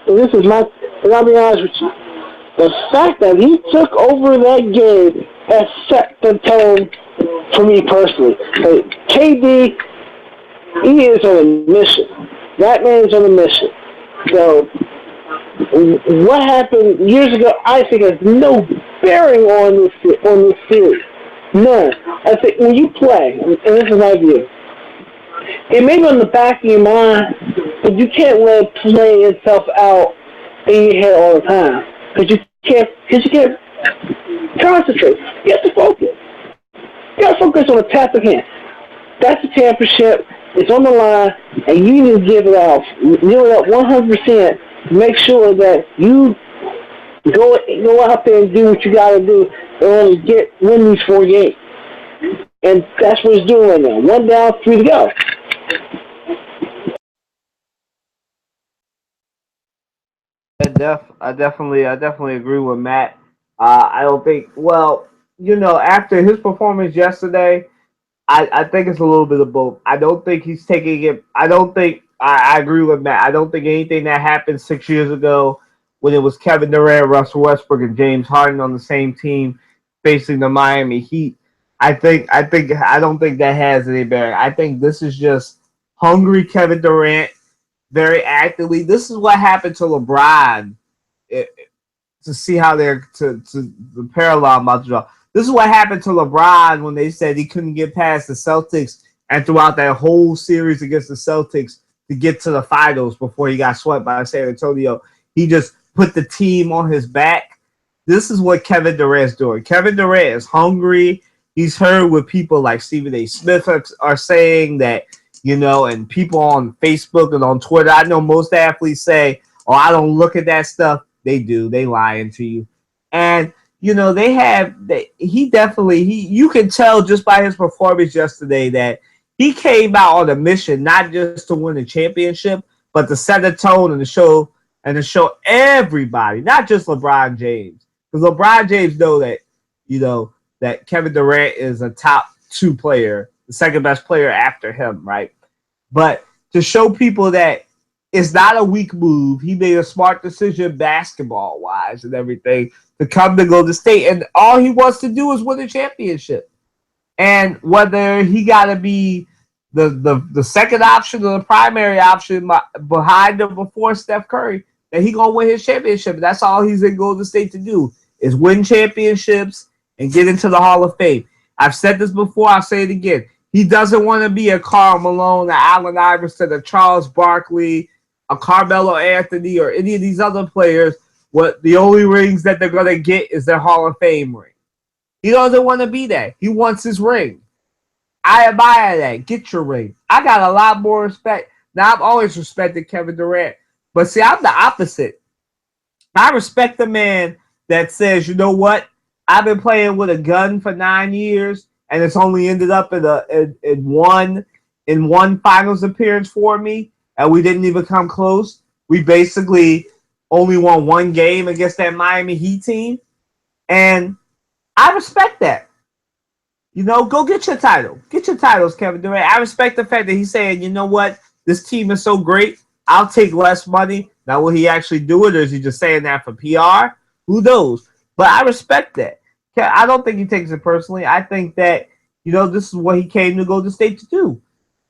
and I'll be honest with you, the fact that he took over that game has set the tone for me personally. KD, he is on a mission. That man is on a mission. So, what happened years ago, I think has no bearing on this series. None. I think when you play, and this is my view, it may be on the back of your mind, but you can't let it play itself out in your head all the time. Because you can't concentrate. You have to focus. You got to focus on the task at hand. That's the championship. It's on the line, and you need to give it up 100%. Make sure that you go out there and do what you got to do in order to win these 4 games. And that's what he's doing right now. 1 down, 3 to go. I definitely agree with Matt. I don't think. Well, after his performance yesterday, I think it's a little bit of both. I don't think he's taking it. I don't think. I agree with Matt. I don't think anything that happened 6 years ago when it was Kevin Durant, Russell Westbrook, and James Harden on the same team facing the Miami Heat. I don't think that has any bearing. I think this is just hungry Kevin Durant very actively. This is what happened to LeBron. To see how they're to the parallel I'm about to draw. This is what happened to LeBron when they said he couldn't get past the Celtics, and throughout that whole series against the Celtics to get to the finals before he got swept by San Antonio, he just put the team on his back. This is what Kevin Durant's doing. Kevin Durant is hungry. He's heard what people like Stephen A. Smith are saying that, and people on Facebook and on Twitter. I know most athletes say, "Oh, I don't look at that stuff." They do. They lying to you. And, you can tell just by his performance yesterday that he came out on a mission, not just to win a championship, but to set a tone and to show everybody, not just LeBron James. Because LeBron James know that, that Kevin Durant is a top 2 player, the second best player after him, right? But to show people that it's not a weak move. He made a smart decision basketball-wise and everything to come to Golden State. And all he wants to do is win a championship. And whether he got to be the second option or the primary option behind him before Steph Curry, that he going to win his championship. And that's all he's in Golden State to do is win championships and get into the Hall of Fame. I've said this before. I'll say it again. He doesn't want to be a Karl Malone, a Allen Iverson, a Charles Barkley, a Carmelo Anthony, or any of these other players. What the only rings that they're going to get is their Hall of Fame ring. He doesn't want to be that. He wants his ring. I admire that. Get your ring. I got a lot more respect. Now, I've always respected Kevin Durant. But see, I'm the opposite. I respect the man that says, you know what? I've been playing with a gun for 9 years, and it's only ended up in one finals appearance for me, and we didn't even come close. We basically only won 1 game against that Miami Heat team, and I respect that. Go get your title. Get your titles, Kevin Durant. I respect the fact that he's saying, you know what? This team is so great. I'll take less money. Now, will he actually do it, or is he just saying that for PR? Who knows? But I respect that. I don't think he takes it personally. I think that, this is what he came to Golden State to do.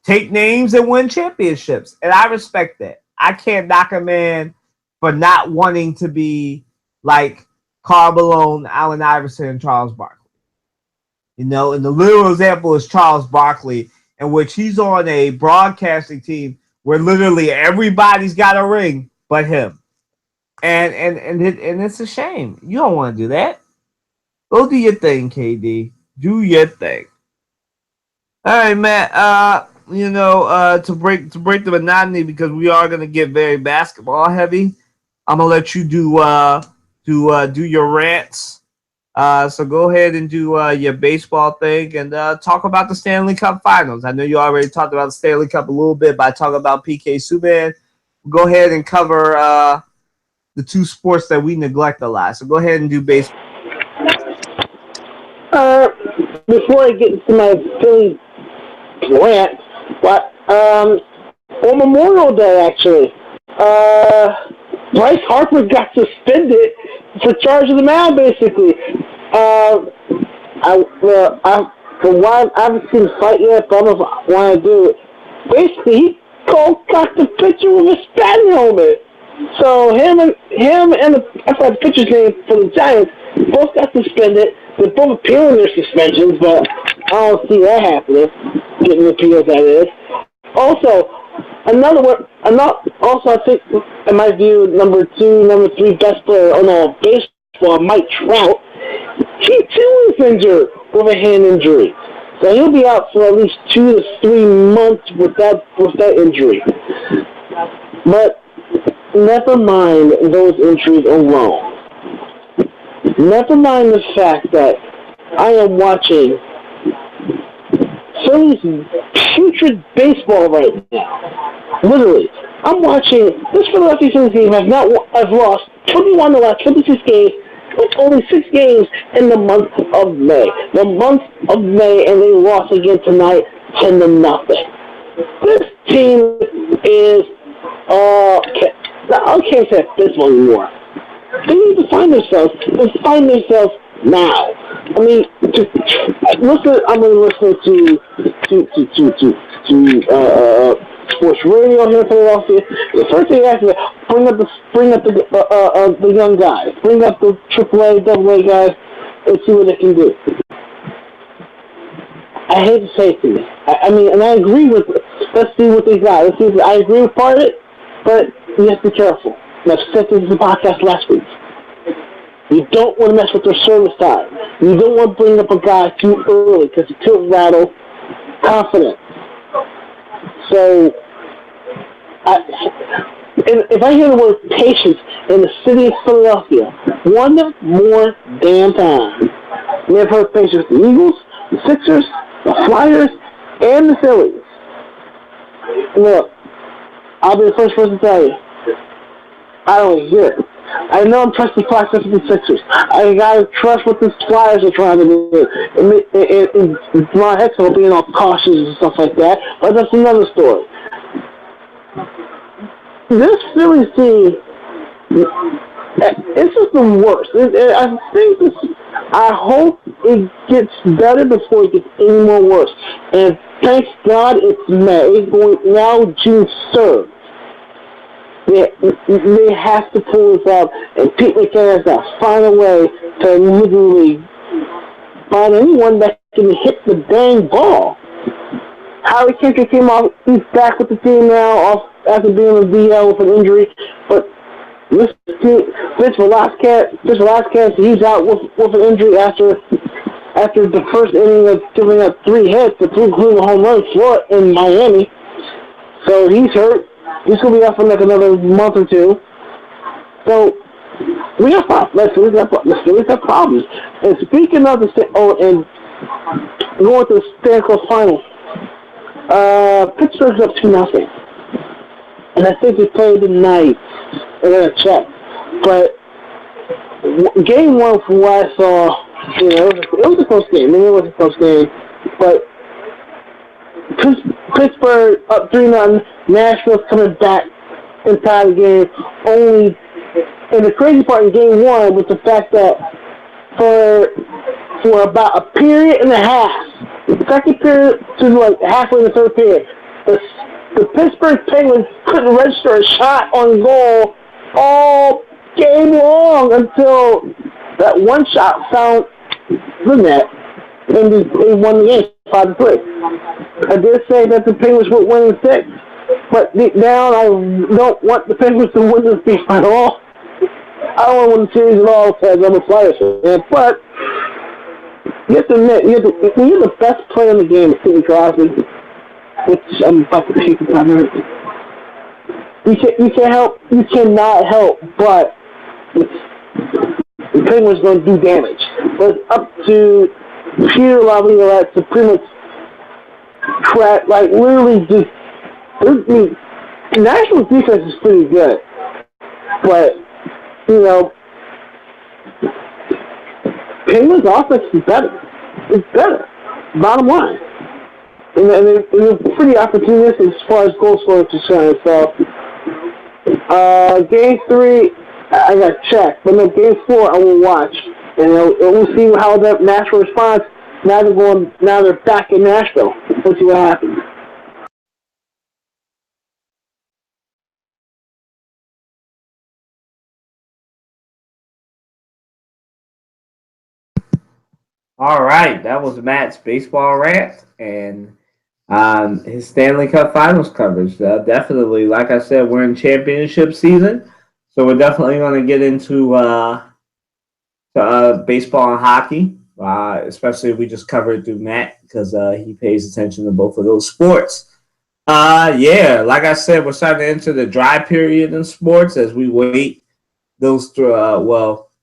Take names and win championships. And I respect that. I can't knock a man for not wanting to be like Karl Malone, Allen Iverson, and Charles Barkley. And the literal example is Charles Barkley, in which he's on a broadcasting team where literally everybody's got a ring but him. And it's a shame. You don't want to do that. Go do your thing, KD. Do your thing. All right, Matt. To break the monotony, because we are gonna get very basketball heavy. I'm gonna let you do your rants. So go ahead and do your baseball thing and talk about the Stanley Cup Finals. I know you already talked about the Stanley Cup a little bit by talking about PK Subban, go ahead and cover the two sports that we neglect a lot. So go ahead and do baseball. Uh, Before I get into my Philly rant, but on Memorial Day actually, Bryce Harper got suspended for charge of the mound. Basically, from what I haven't seen the fight yet, but I don't know if I want to do it. Basically, he got the pitcher with a Spatten helmet. So him and I forgot the pitcher's name for the Giants both got suspended. They're both appealing their suspensions, but I don't see that happening. Getting appeals, that is. Also, also I think in my view, number 3 best player on all baseball, Mike Trout, he too is injured with a hand injury. So he'll be out for at least 2 to 3 months with that injury. But never mind those injuries alone. Never mind the fact that I am watching Philly's putrid baseball right now. Literally. I'm watching this Philadelphia Phillies team has lost 21 of the last 26 games with only 6 games in the month of May. The month of May, and they lost again tonight 10-0. This team is I can't say baseball anymore. They need to find themselves. They find themselves now. I mean, I'm going to listen to sports radio here in Philadelphia. The first thing I ask is bring up the young guys, bring up the AAA, AA guys, and see what they can do. I hate to say it to you. I mean, and I agree with it. Let's see what they got. I agree with part of it, but you have to be careful. And I've said this in the podcast last week. You don't want to mess with their service time. You don't want to bring up a guy too early because he could rattle confidence. So, if I hear the word patience in the city of Philadelphia one more damn time, we have heard patience with the Eagles, the Sixers, the Flyers, and the Phillies. Look, I'll be the first person to tell you, I don't hear it. I know I'm trusting the process of the Sixers. I gotta trust what the Flyers are trying to do. And Ron Hextall being all cautious and stuff like that, but that's another story. This Phillies team, it's just the worst. I hope it gets better before it gets any more worse. And thank God it's May. It's going now June 3rd. They have to pull this out, and Pete McKinnon has to find a way to literally find anyone that can hit the dang ball. Harry Kendrick came off, he's back with the team now, off after being a DL with an injury, but this team, Vince Velasquez, he's out with an injury after the first inning of giving up 3 hits, including a home run for in Miami. So he's hurt. He's going to be out for like another month or 2. So, we got problems. The Phillies got problems. And speaking of and going to the Stanley Cup Final, Pittsburgh's up 2-0. And I think they played tonight. I'm going to check. But game 1, from what I saw, it was a close game. Maybe it was a close game. But Pittsburgh up 3-0. Nashville's coming back and tie the game. And the crazy part in game 1 was the fact that for about a period and a half, the second period to like halfway in the third period, the Pittsburgh Penguins couldn't register a shot on goal all game long until that one shot found the net, and they won the game 5-3. I did say that the Penguins would win in 6, but deep down I don't want the Penguins to win this game at all. I don't want to win the series at all because I'm a Flyers fan, but you have to admit, when you're the best player in the game, Sidney Crosby, which I'm about to take the time. You cannot help but the Penguins going to do damage. But it's up to Peter Laviolette to pretty much literally just Nashville's defense is pretty good, but Penguins' offense is better. It's better. Bottom line. And they're pretty opportunistic as far as goal scoring is concerned. So, Game 3, I got checked. But no, Game 4, I will watch. And we'll see how that Nashville responds. Now they're back in Nashville. We'll see what happens. All right, that was Matt's baseball rant and his Stanley Cup Finals coverage. Definitely, like I said, we're in championship season, so we're definitely going to get into baseball and hockey, especially if we just cover it through Matt because he pays attention to both of those sports. Yeah, like I said, we're starting to enter the dry period in sports as we wait those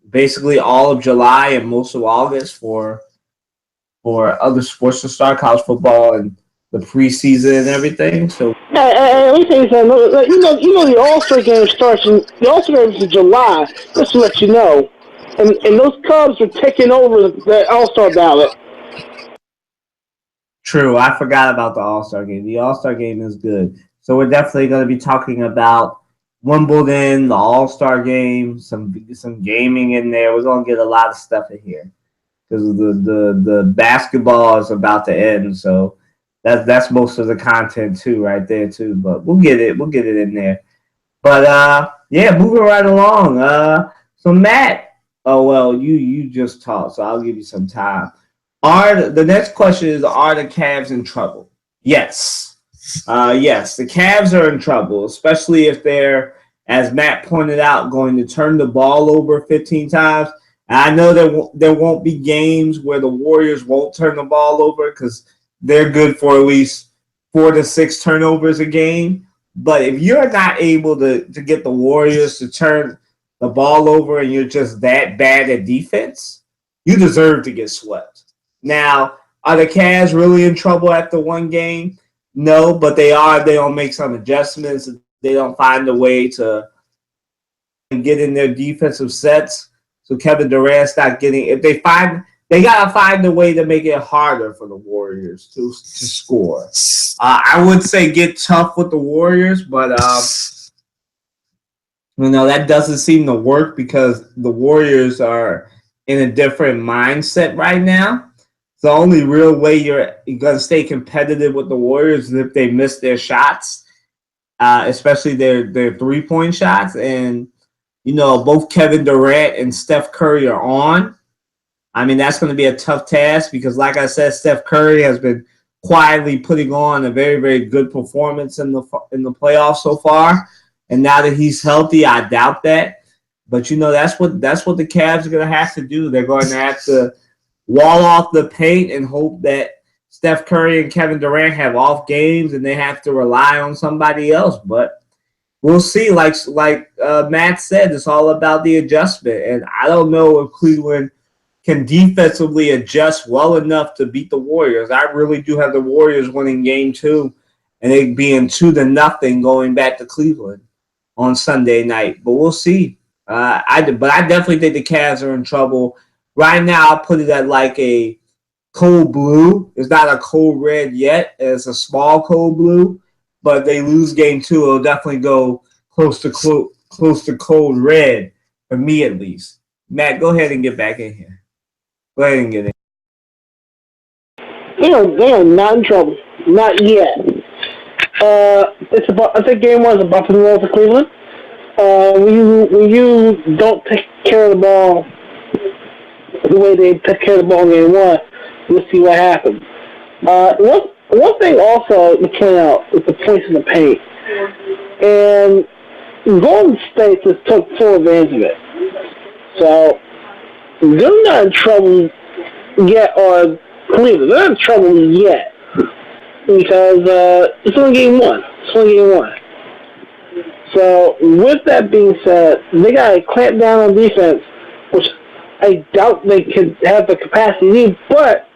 basically all of July and most of August for other sports to start, college football and the preseason and everything. So, let me tell you something. You know the All-Star game starts in July. Just to let you know, and those Cubs are taking over the All-Star ballot. True, I forgot about the All-Star game. The All-Star game is good. So we're definitely going to be talking about Wimbledon, the All-Star game, some gaming in there. We're going to get a lot of stuff in here because the basketball is about to end. So that's most of the content too, right there too. But we'll get it in there. But yeah, moving right along. So Matt, you just talked, so I'll give you some time. The next question is: are the Cavs in trouble? Yes. Yes, the Cavs are in trouble, especially if they're, as Matt pointed out, going to turn the ball over 15 times. And I know there won't be games where the Warriors won't turn the ball over because they're good for at least 4 to 6 turnovers a game. But if you're not able to get the Warriors to turn the ball over and you're just that bad at defense, you deserve to get swept. Now, are the Cavs really in trouble after one game? No, but they are. They don't make some adjustments. They don't find a way to get in their defensive sets. So Kevin Durant's not getting. If they gotta find a way to make it harder for the Warriors to score. I would say get tough with the Warriors, but that doesn't seem to work because the Warriors are in a different mindset right now. The only real way you're going to stay competitive with the Warriors is if they miss their shots, especially their 3-point shots. And, both Kevin Durant and Steph Curry are on. I mean, that's going to be a tough task because, like I said, Steph Curry has been quietly putting on a very, very good performance in the playoffs so far. And now that he's healthy, I doubt that. But, that's what the Cavs are going to have to do. They're going to have to wall off the paint and hope that Steph Curry and Kevin Durant have off games and they have to rely on somebody else. But we'll see. Like Matt said, it's all about the adjustment. And I don't know if Cleveland can defensively adjust well enough to beat the Warriors. I really do have the Warriors winning game 2 and it being 2-0 going back to Cleveland on Sunday night. But we'll see. I definitely think the Cavs are in trouble. Right now, I'll put it at like a cold blue. It's not a cold red yet. It's a small cold blue. But they lose game 2, it'll definitely go close to cold red for me at least. Matt, go ahead and get back in here. Go ahead and get in. They are not in trouble. Not yet. I think game 1 is about to roll for Cleveland. When you don't take care of the ball the way they took care of the ball in game 1, we'll see what happens. One thing also to point out is the points in the paint. And Golden State just took full advantage of it. So they're not in trouble yet, or Cleveland. They're not in trouble yet because it's only game 1. So with that being said, they got to clamp down on defense, which I doubt they could have the capacity, but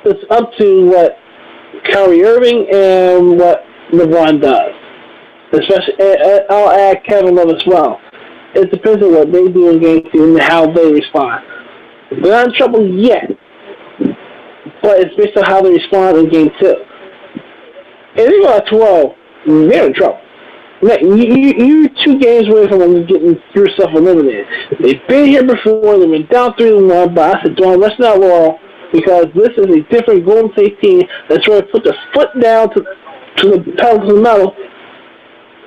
it's up to what Kyrie Irving and what LeBron does. Especially, and I'll add Kevin Love as well. It depends on what they do in game two and how they respond. They're not in trouble yet, but it's based on how they respond in game two. If they go at 12, they're in trouble. You're 2 games away from getting yourself eliminated. They've been here before. They've been down 3-1, but I said, don't rest that laurel because this is a different Golden State team that's trying to put their foot down to the pedal to the metal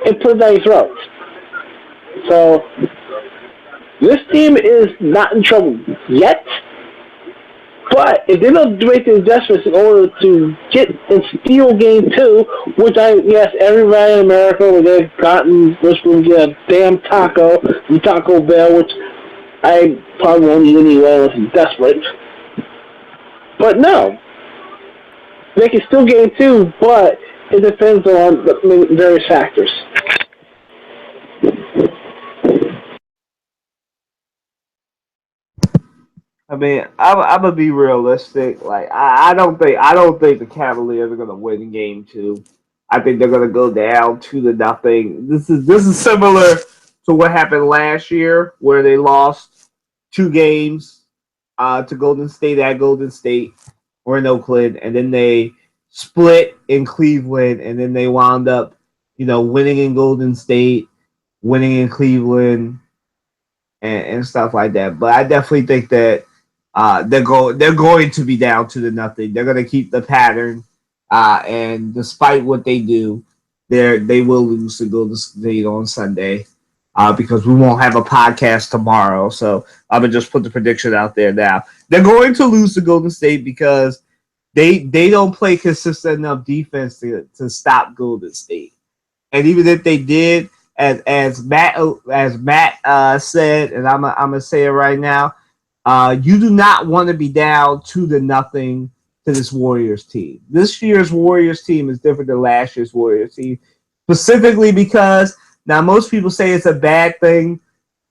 and put it down your throats. So this team is not in trouble yet. But if they don't make the adjustments in order to get and steal game two, which yes, everybody in America would have gotten this will get a damn taco from Taco Bell, which I probably won't eat anyway unless I'm desperate. But no, they can still game two, but it depends on the various factors. I mean, I'm gonna be realistic. Like, I don't think the Cavaliers are gonna win in game two. I think they're gonna go down 2-0. This is similar to what happened last year, where they lost 2 games to Golden State at Golden State or in Oakland, and then they split in Cleveland, and then they wound up, winning in Golden State, winning in Cleveland, and stuff like that. But I definitely think that they're going to be down 2-0. They're going to keep the pattern, and despite what they do, they will lose to Golden State on Sunday because we won't have a podcast tomorrow. So I'm gonna just put the prediction out there now. They're going to lose to Golden State because they don't play consistent enough defense to stop Golden State, and even if they did, as Matt said, and I'm gonna say it right now. You do not want to be down 2-0 to this Warriors team. This year's Warriors team is different than last year's Warriors team, specifically because now most people say it's a bad thing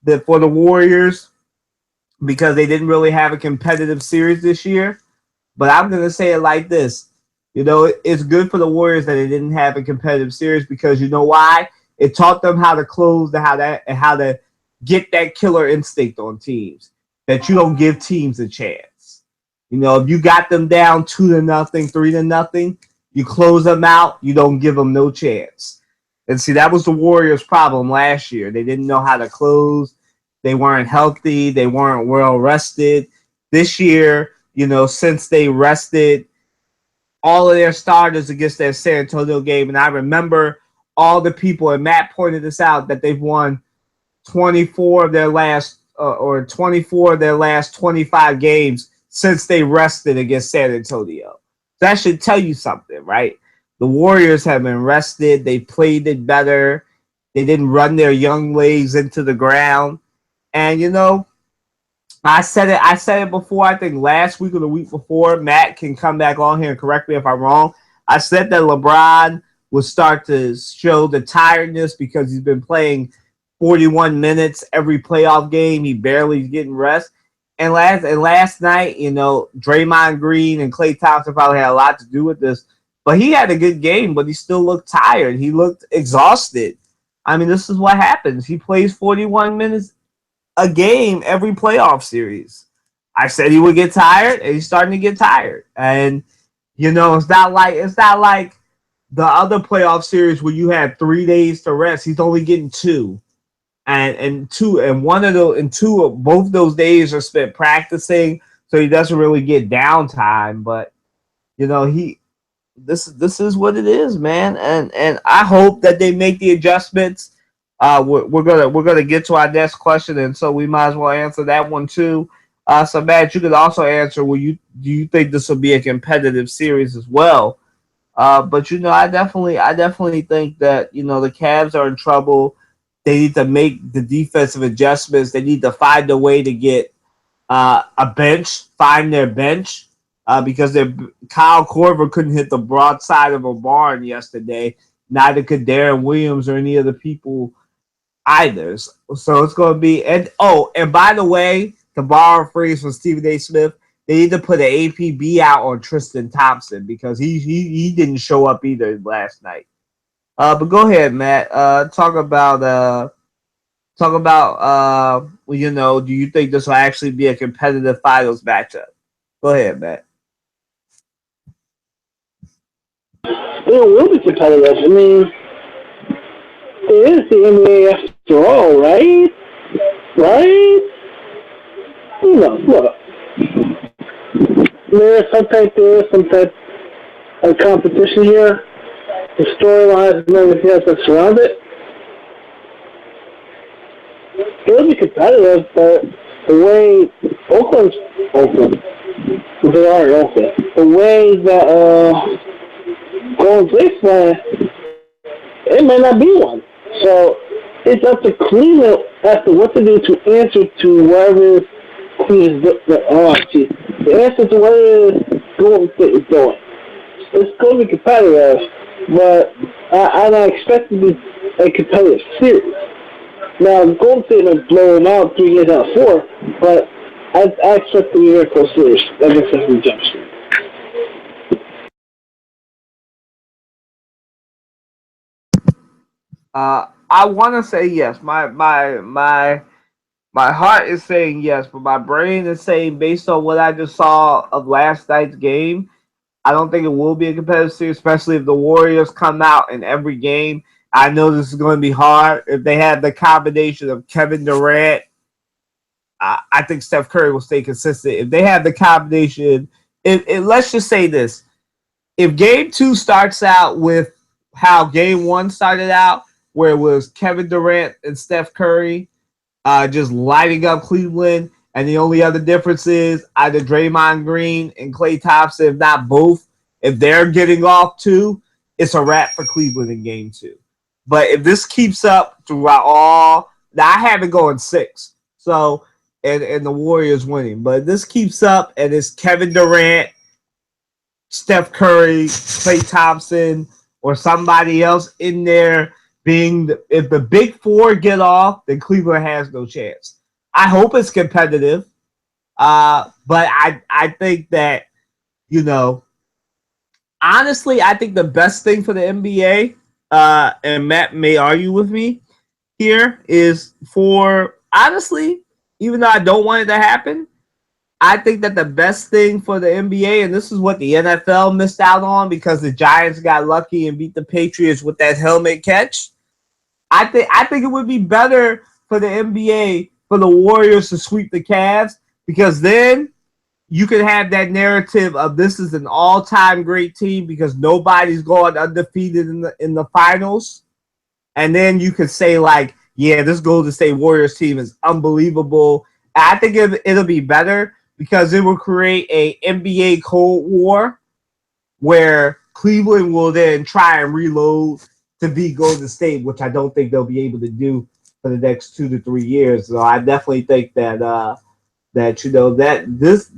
that for the Warriors because they didn't really have a competitive series this year. But I'm going to say it like this. It's good for the Warriors that they didn't have a competitive series because you know why? It taught them how to close and how to get that killer instinct on teams. That you don't give teams a chance. If you got them down 2-0, 3-0, you close them out, you don't give them no chance. And see, that was the Warriors' problem last year. They didn't know how to close. They weren't healthy. They weren't well rested. This year, since they rested all of their starters against that San Antonio game, and I remember all the people, and Matt pointed this out, that they've won 24 of their last 25 games since they rested against San Antonio. That should tell you something, right? The Warriors have been rested. They played it better. They didn't run their young legs into the ground. And, I said it before, I think last week or the week before. Matt can come back on here and correct me if I'm wrong. I said that LeBron would start to show the tiredness because he's been playing 41 minutes every playoff game. He barely getting rest. And last night, Draymond Green and Klay Thompson probably had a lot to do with this. But he had a good game, but he still looked tired. He looked exhausted. I mean, this is what happens. He plays 41 minutes a game every playoff series. I said he would get tired, and he's starting to get tired. And, it's not like the other playoff series where you had 3 days to rest. He's only getting 2. And both of those days are spent practicing, so he doesn't really get downtime. But this is what it is, man. And I hope that they make the adjustments. We're gonna get to our next question, and so we might as well answer that one too. So Matt, you could also answer: do you think this will be a competitive series as well? But I definitely think that the Cavs are in trouble. They need to make the defensive adjustments. They need to find a way to get find their bench, because Kyle Korver couldn't hit the broadside of a barn yesterday. Neither could Darren Williams or any of the people either. So it's going to be and by the way, to borrow a phrase from Stephen A. Smith, they need to put an APB out on Tristan Thompson because he didn't show up either last night. But go ahead, Matt. Talk about do you think this will actually be a competitive finals matchup? Go ahead, Matt. It will be competitive. I mean, it is the NBA after all, right? Right? You know, look, there is some type of competition here. The storylines and everything else that surround it. It'll be competitive, but the way Oakland, they are in Oakland. The way that Golden State's playing, it may not be one. So it's up to Cleveland as to what to do to answer to whatever Cleveland's the answer to whatever Golden State is doing. It's going to be competitive, but I don't expect it to be a competitive series. Now, Golden State may blow them out 3 games out of 4, but I expect to be a very close series. That makes sense from jump street. I want to say yes. My heart is saying yes, but my brain is saying based on what I just saw of last night's game, I don't think it will be a competitive series, especially if the Warriors come out in every game. I know this is going to be hard. If they have the combination of Kevin Durant, I think Steph Curry will stay consistent. If they have the combination, let's just say this: if Game 2 starts out with how Game 1 started out, where it was Kevin Durant and Steph Curry just lighting up Cleveland, and the only other difference is either Draymond Green and Klay Thompson, if not both, if they're getting off too, it's a wrap for Cleveland in Game 2. But if this keeps up throughout now I have it going 6, so and the Warriors winning. But if this keeps up and it's Kevin Durant, Steph Curry, Klay Thompson, or somebody else in there if the big four get off, then Cleveland has no chance. I hope it's competitive, but I think that honestly, I think the best thing for the NBA, and Matt may argue with me here, is for honestly, even though I don't want it to happen, I think that the best thing for the NBA, and this is what the NFL missed out on because the Giants got lucky and beat the Patriots with that helmet catch. I think it would be better for the NBA for the Warriors to sweep the Cavs, because then you could have that narrative of this is an all-time great team because nobody's going undefeated in the finals, and then you could say like, yeah, this Golden State Warriors team is unbelievable. I think it'll be better because it will create a NBA Cold War where Cleveland will then try and reload to beat Golden State, which I don't think they'll be able to do for the next 2 to 3 years. So I definitely think that this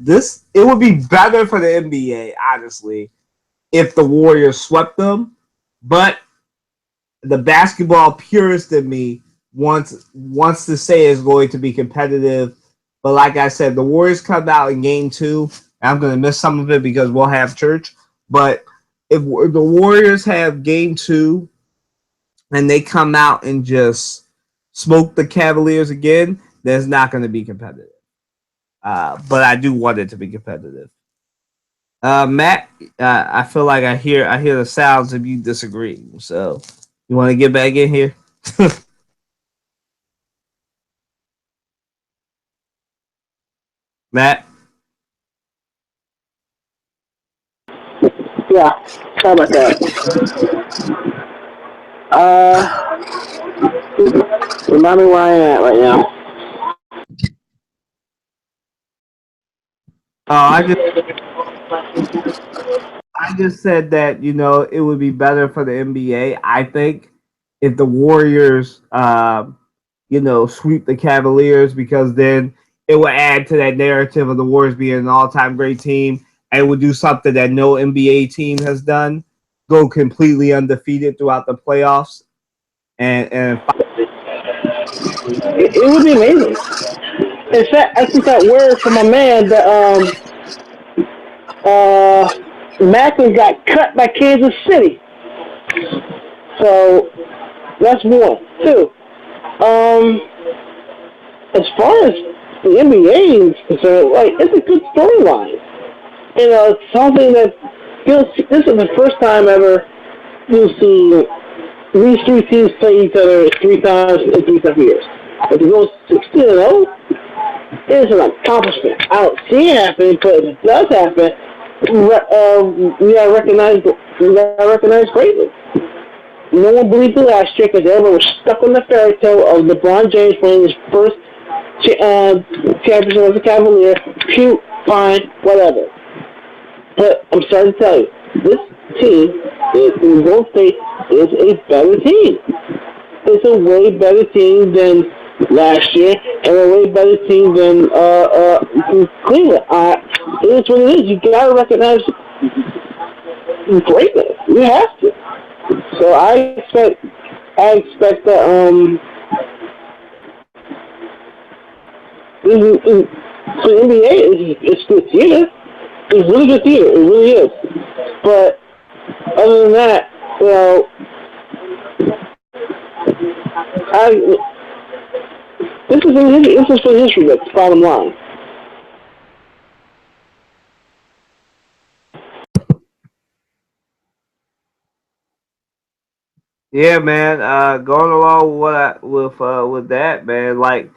it would be better for the NBA, honestly, if the Warriors swept them. But the basketball purist in me wants to say it's going to be competitive. But like I said, the Warriors come out in Game 2. I'm going to miss some of it because we'll have church. But if the Warriors have Game 2 and they come out and just smoke the Cavaliers again, then it's not going to be competitive. But I do want it to be competitive. Matt, I feel like I hear the sounds of you disagreeing. So you want to get back in here? Matt? Yeah, how about that? Remind me where I am at right now. I just said that it would be better for the NBA. I think if the Warriors sweep the Cavaliers, because then it will add to that narrative of the Warriors being an all-time great team, and it would do something that no NBA team has done: go completely undefeated throughout the playoffs. And it would be amazing. In fact, I think that word from a man that Macklin got cut by Kansas City. So that's one. Two. As far as the NBA is concerned, like it's a good storyline. It's something that this is the first time ever you'll see these three teams play each other 3 times in 3 years. If you go 16-0, it's an accomplishment. I don't see it happening, but if it does happen, we gotta recognize greatly. No one believed it last year because everyone was stuck on the fairy tale of LeBron James winning his first championship as a Cavalier. Cute, fine, whatever. But I'm sorry to tell you, this team in Golden State is a better team. It's a way better team than last year and a way better team than Cleveland. It is what it is. You gotta recognize greatness. You have to. So I expect that for the NBA it's good theater. It's really good theater. It really is. But other than that, this is for history. That's the bottom line. Yeah, man. Going along with that, man. Like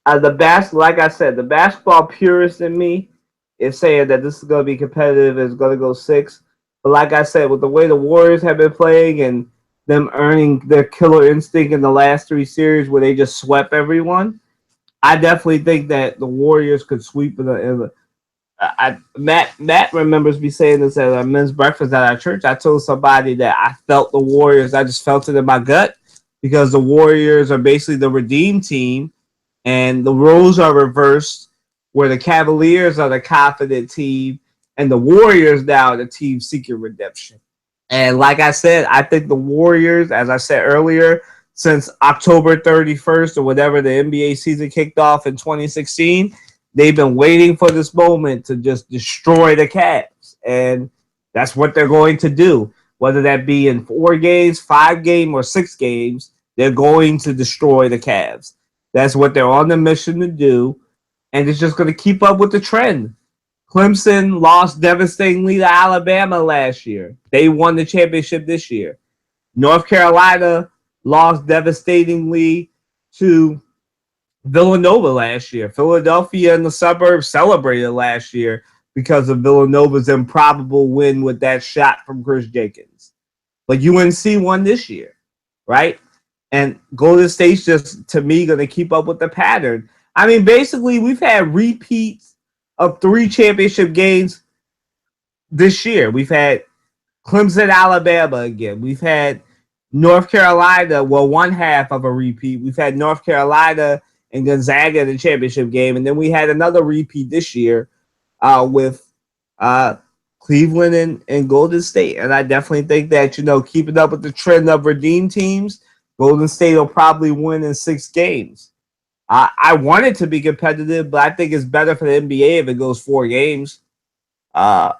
like I said, the basketball purist in me is saying that this is going to be competitive. It's going to go 6. But like I said, with the way the Warriors have been playing and them earning their killer instinct in the last 3 series where they just swept everyone, I definitely think that the Warriors could sweep Matt remembers me saying this at a men's breakfast at our church. I told somebody that I felt the Warriors. I just felt it in my gut because the Warriors are basically the redeemed team, and the roles are reversed, where the Cavaliers are the confident team, and the Warriors now are the team seeking redemption. And like I said, I think the Warriors, as I said earlier, since October 31st or whatever the NBA season kicked off in 2016, they've been waiting for this moment to just destroy the Cavs. And that's what they're going to do. Whether that be in 4 games, 5 games, or 6 games, they're going to destroy the Cavs. That's what they're on the mission to do. And it's just going to keep up with the trend. Clemson lost devastatingly to Alabama last year. They won the championship this year. North Carolina lost devastatingly to Villanova last year. Philadelphia and the suburbs celebrated last year because of Villanova's improbable win with that shot from Chris Jenkins. But UNC won this year, right? And Golden State's just, to me, going to keep up with the pattern. I mean, basically, we've had repeats of 3 championship games this year. We've had Clemson, Alabama again. We've had North Carolina, well, one half of a repeat. We've had North Carolina and Gonzaga in the championship game. And then we had another repeat this year with Cleveland and Golden State. And I definitely think that, keeping up with the trend of redeemed teams, Golden State will probably win in 6 games. I want it to be competitive, but I think it's better for the NBA if it goes 4 games. A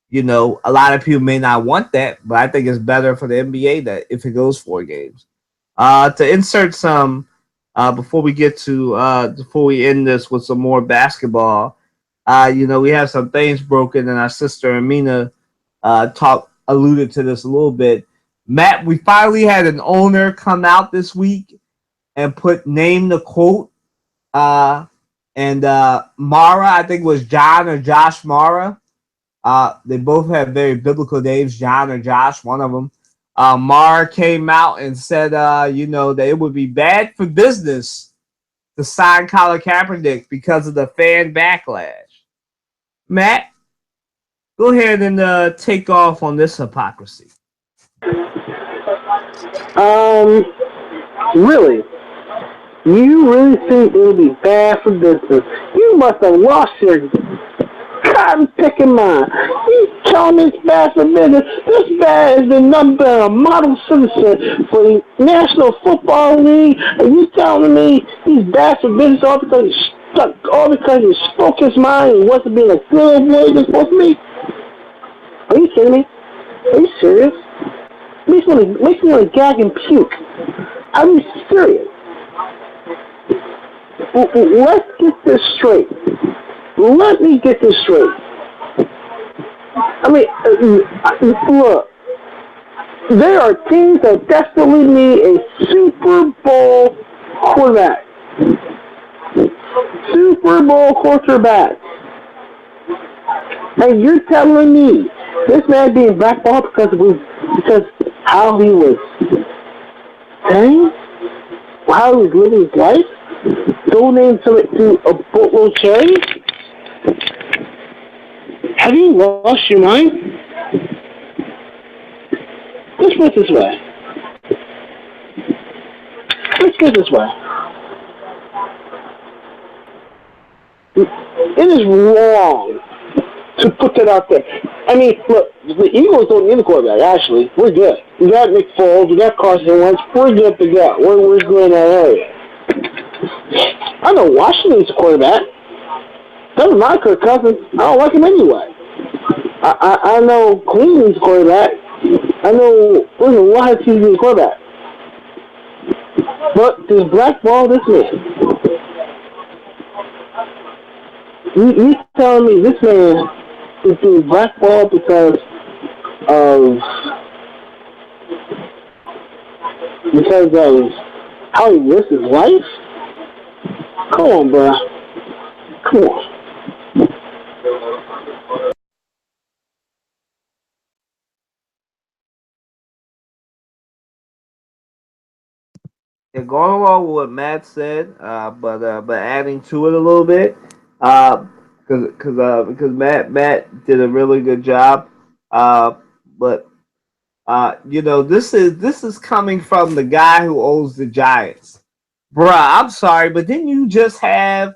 lot of people may not want that, but I think it's better for the NBA that if it goes 4 games. To insert some, before we end this with some more basketball, we have some things broken, and our sister Amina alluded to this a little bit. Matt, we finally had an owner come out this week and name the quote. And Mara, I think it was John or Josh Mara. They both have very biblical names, John or Josh, one of them. Mara came out and said, that it would be bad for business to sign Colin Kaepernick because of the fan backlash. Matt, go ahead and take off on this hypocrisy. Really? You really think it would be bad for business? You must have lost your cotton picking mind. You telling me it's bad for business? This man has been nothing but a model citizen for the National Football League, and you telling me he's bad for business all because he spoke his mind and wasn't being a good boy he's supposed to be? Are you kidding me? Are you serious? makes me want to gag and puke. I'm serious. Let's get this straight. Let me get this straight. I mean, look, there are teams that desperately need a Super Bowl quarterback. Super Bowl quarterback. And you're telling me this man being blackballed because how he was saying, how he was living his life, donating to a boatload charity? Have you lost your mind? Let's put it this way. It is wrong to put that out there. I mean, look, the Eagles don't need a quarterback, actually. We're good. We got Nick Foles, we got Carson Wentz, we're good to go. We're good in that area. I know Washington's a quarterback. Doesn't mind Kirk Cousins. I don't like him anyway. I know Cleveland's quarterback. I know there's a lot of teams in quarterback. But to blackball this man. You telling me this man is being blackballed because of how he lives his life? Come on, bro. Come on. Yeah, going along with what Matt said, but adding to it a little bit, because Matt did a really good job, but this is coming from the guy who owns the Giants, bruh. I'm sorry, but didn't you just have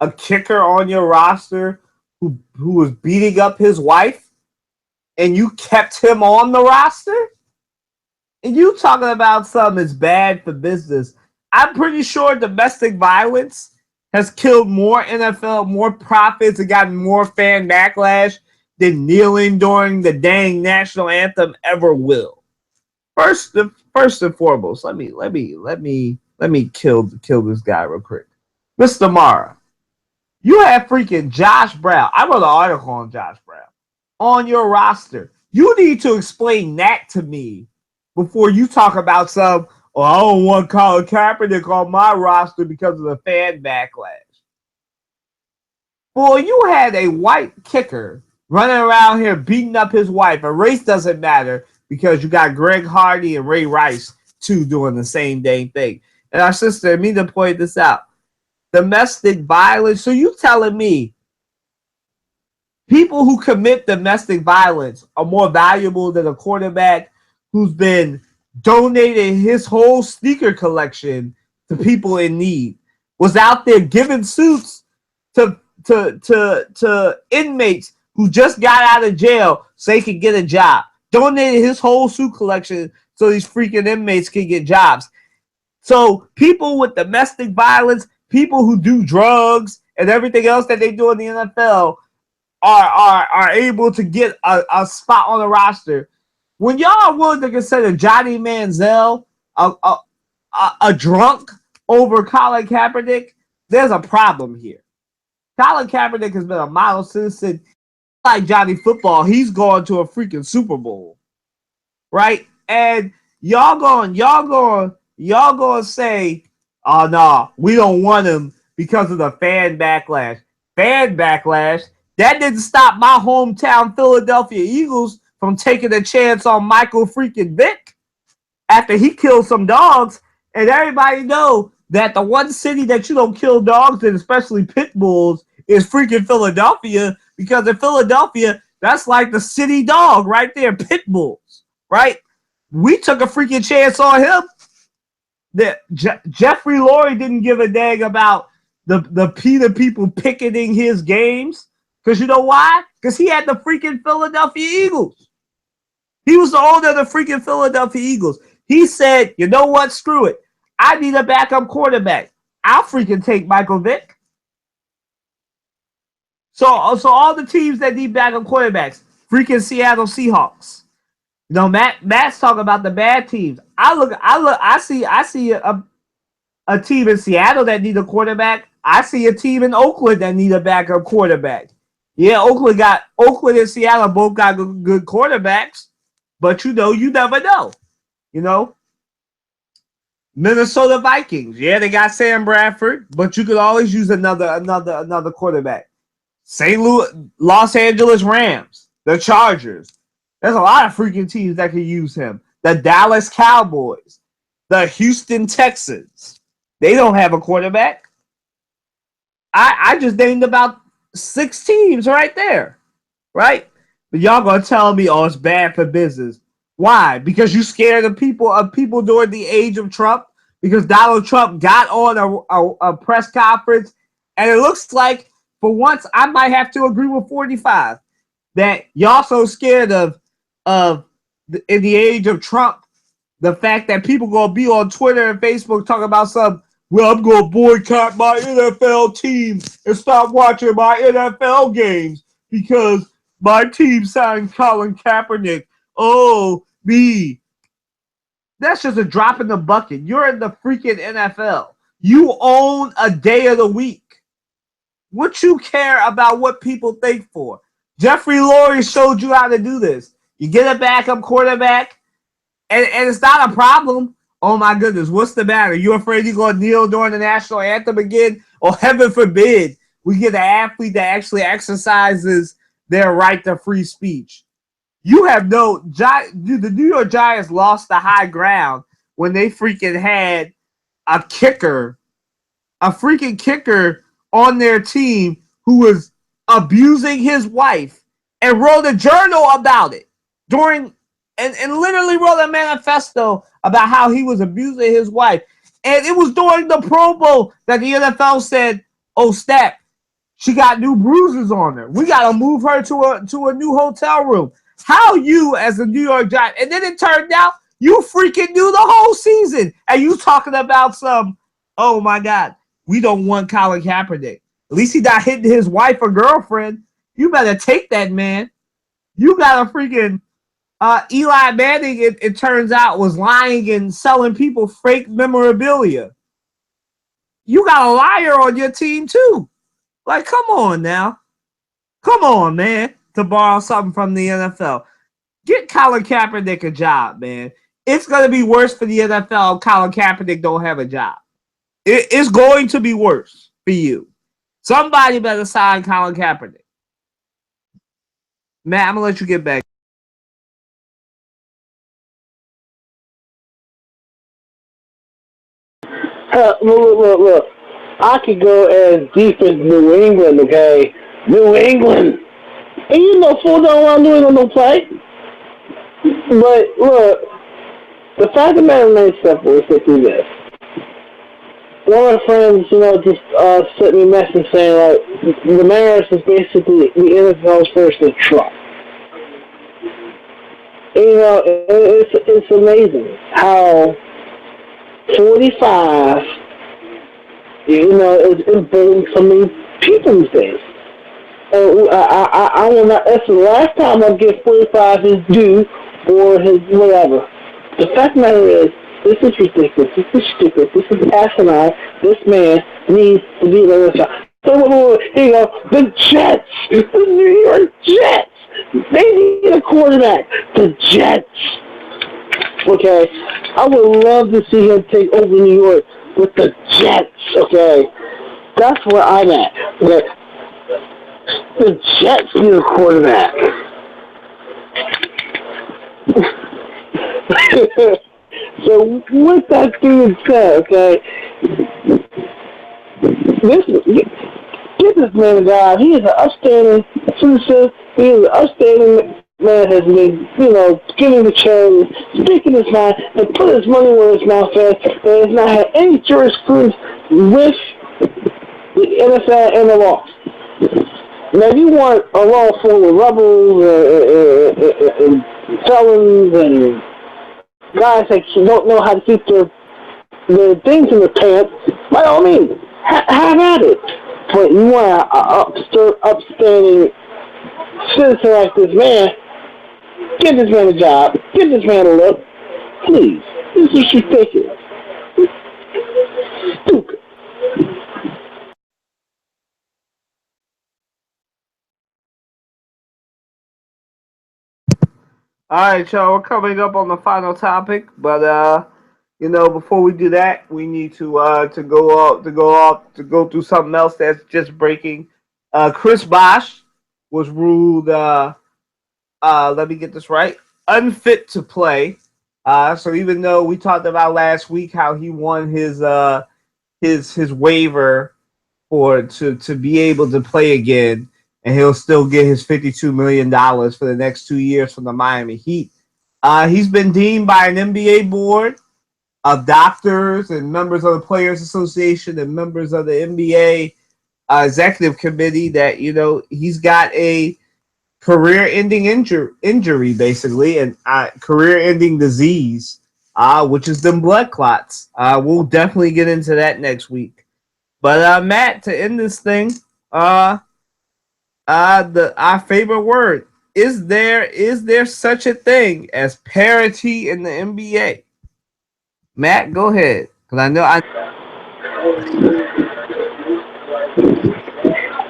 a kicker on your roster who was beating up his wife, and you kept him on the roster? And you talking about something that's bad for business. I'm pretty sure domestic violence has killed more NFL, more profits, and gotten more fan backlash than kneeling during the dang national anthem ever will. First and foremost, let me kill this guy real quick. Mr. Mara, you have freaking Josh Brown. I wrote an article on Josh Brown on your roster. You need to explain that to me before you talk about I don't want Colin Kaepernick on my roster because of the fan backlash. Boy, you had a white kicker running around here beating up his wife, and race doesn't matter because you got Greg Hardy and Ray Rice, too, doing the same dang thing. And our sister Amina pointed this out. Domestic violence. So you telling me people who commit domestic violence are more valuable than a quarterback who's been donating his whole sneaker collection to people in need, was out there giving suits to inmates who just got out of jail so they could get a job, donated his whole suit collection so these freaking inmates can get jobs. So people with domestic violence, people who do drugs and everything else that they do in the NFL are able to get a spot on the roster. When y'all are willing to consider Johnny Manziel a drunk over Colin Kaepernick, there's a problem here. Colin Kaepernick has been a model citizen. Like Johnny Football, he's gone to a freaking Super Bowl, right? And y'all going say, oh no, we don't want him because of the fan backlash. Fan backlash? That didn't stop my hometown Philadelphia Eagles from taking a chance on Michael freaking Vick after he killed some dogs. And everybody know that the one city that you don't kill dogs in, especially pit bulls, is freaking Philadelphia, because in Philadelphia, that's like the city dog right there, pit bulls, right? We took a freaking chance on him. That Jeffrey Lurie didn't give a dang about the PETA people picketing his games. Because you know why? Because he had the freaking Philadelphia Eagles. He was the owner of the freaking Philadelphia Eagles. He said, you know what? Screw it. I need a backup quarterback. I'll freaking take Michael Vick. So all the teams that need backup quarterbacks, freaking Seattle Seahawks, You know, Matt's talking about the bad teams. I see a team in Seattle that need a quarterback. I see a team in Oakland that need a backup quarterback. Yeah, Oakland and Seattle both got good quarterbacks, but you never know. You know, Minnesota Vikings. Yeah, they got Sam Bradford, but you could always use another quarterback. St. Louis, Los Angeles Rams, the Chargers. There's a lot of freaking teams that could use him. The Dallas Cowboys, the Houston Texans. They don't have a quarterback. I just named about 6 teams right there, right? But y'all gonna tell me, oh, it's bad for business. Why? Because you scared of people during the age of Trump? Because Donald Trump got on a press conference, and it looks like, for once, I might have to agree with 45 that y'all so scared of in the age of Trump, the fact that people gonna be on Twitter and Facebook talking about well, I'm gonna boycott my NFL team and stop watching my NFL games because my team signed Colin Kaepernick. Oh, me. That's just a drop in the bucket. You're in the freaking NFL. You own a day of the week. What you care about what people think for? Jeffrey Lurie showed you how to do this. You get a backup quarterback, and it's not a problem. Oh my goodness, what's the matter? You afraid you're going to kneel during the national anthem again? Or heaven forbid, we get an athlete that actually exercises their right to free speech. You have the New York Giants lost the high ground when they freaking had a freaking kicker on their team who was abusing his wife and wrote a journal about it and literally wrote a manifesto about how he was abusing his wife. And it was during the Pro Bowl that the NFL said, oh, snap, she got new bruises on her. We got to move her to a new hotel room. How you, as a New York Giant, and then it turned out you freaking knew the whole season. And you talking about oh, my God, we don't want Colin Kaepernick. At least he not hitting his wife or girlfriend. You better take that, man. You got a freaking... Eli Manning, it turns out, was lying and selling people fake memorabilia. You got a liar on your team, too. Like, come on now. Come on, man, to borrow something from the NFL. Get Colin Kaepernick a job, man. It's going to be worse for the NFL if Colin Kaepernick don't have a job. It's going to be worse for you. Somebody better sign Colin Kaepernick. Matt, I'm going to let you get back. Look. I could go as deep as New England, okay? New England. And you know full down well New England don't play. But, look, the fact of the matter remains simple is simply this. One of my friends, just sent me a message saying, like, the Mariners is basically the NFL's version of Trump. And, it's amazing how 45, is invading so many people these days. I will not. That's the last time I'll give 45 his due or his whatever. The fact of the matter is, this is ridiculous. This is stupid. This is asinine. This man needs to be the other side. So, the Jets, the New York Jets, they need a quarterback. The Jets. Okay, I would love to see him take over New York with the Jets, okay? That's where I'm at. Okay? The Jets need a quarterback. So, with that being said, okay, get this man a job. He is an upstanding citizen. He is an upstanding man, has been, giving the charity, speaking his mind, and put his money where his mouth is, and has not had any jurisprudence with the NFL and the law. Now, you want a law full of rebels and felons and guys that don't know how to keep their things in their pants, by all means, have at it. But you want an upstanding citizen like this man, give this man a job, Give this man a look. Please. This is ridiculous. Stupid. All right, y'all. We're coming up on the final topic, but before we do that, we need to go through something else that's just breaking. Chris Bosh was ruled. Let me get this right. Unfit to play. So even though we talked about last week how he won his waiver to be able to play again, and he'll still get his $52 million for the next 2 years from the Miami Heat. He's been deemed by an NBA board of doctors and members of the Players Association and members of the NBA executive committee that he's got a career-ending injury basically, and career-ending disease, which is them blood clots. We'll definitely get into that next week. But Matt, to end this thing, our favorite word, is there such a thing as parity in the NBA? Matt, go ahead, because I know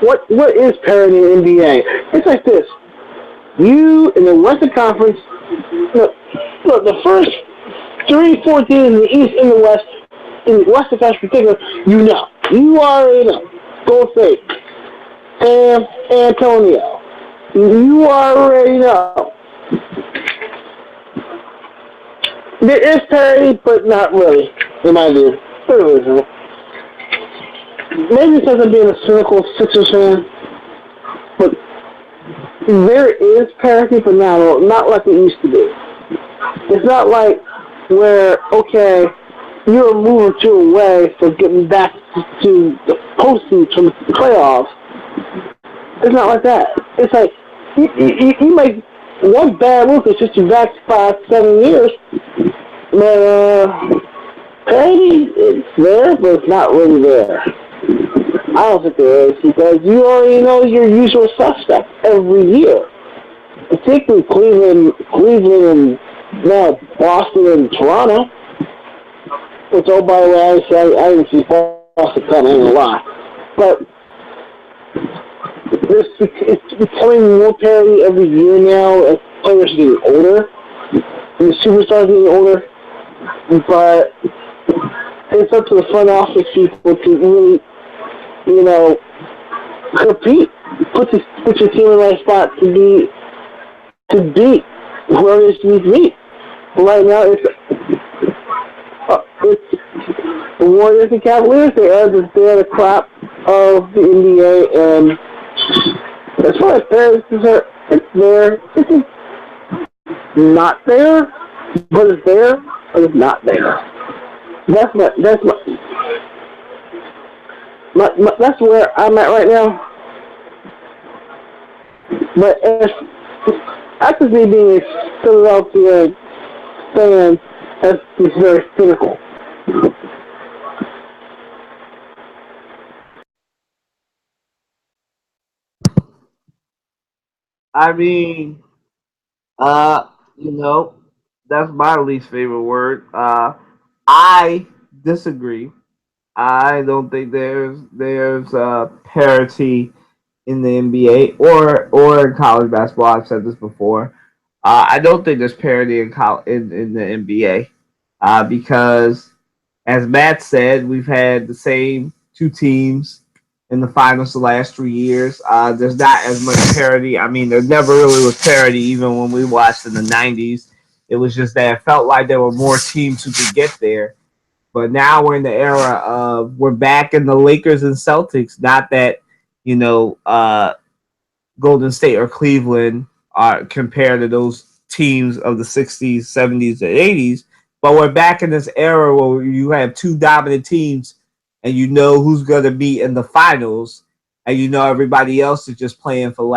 What is parity in the NBA? It's like this. You in the Western Conference, look, the first 3-4 teams in the East and the West, in the Western Conference in particular, you already know. Golden State, San Antonio, you already know. There is parity, but not really, in my view. Maybe it's because I'm being a cynical Sixers fan, but there is parity, but not like it used to be. It's not like where, okay, you're a move or two away from getting back to the postseason from the playoffs. It's not like that. It's like you make one bad move that's just you back 5-7 years. Parity, it's there, but it's not really there. I don't think there is, because you already know your usual suspects every year. Particularly Cleveland and now Boston and Toronto. Which, oh, by the way, I didn't see Boston coming, I ain't gonna lie. But it's becoming more parity every year now as players are getting older. And the superstars are getting older. But it's up to the front office people to really, compete. Put your team in the right spot to beat whoever it is you need to beat. But right now, it's the Warriors and Cavaliers. They are the crop of the NBA, and as far as parity is concerned, it's there. It's not there, but it's there, but it's not there. That's where I'm at right now. But that's just me being a Philadelphia fan. That's just very cynical. I mean, that's my least favorite word. I disagree. I don't think there's parity in the NBA or in college basketball. I've said this before. I don't think there's parity in the NBA because, as Matt said, we've had the same two teams in the finals the last 3 years. There's not as much parity. I mean, there never really was parity, even when we watched in the '90s. It was just that it felt like there were more teams who could get there. But now we're in the era of we're back in the Lakers and Celtics. Not that Golden State or Cleveland are compared to those teams of the '60s, '70s, and '80s. But we're back in this era where you have two dominant teams, and you know who's going to be in the finals, and everybody else is just playing for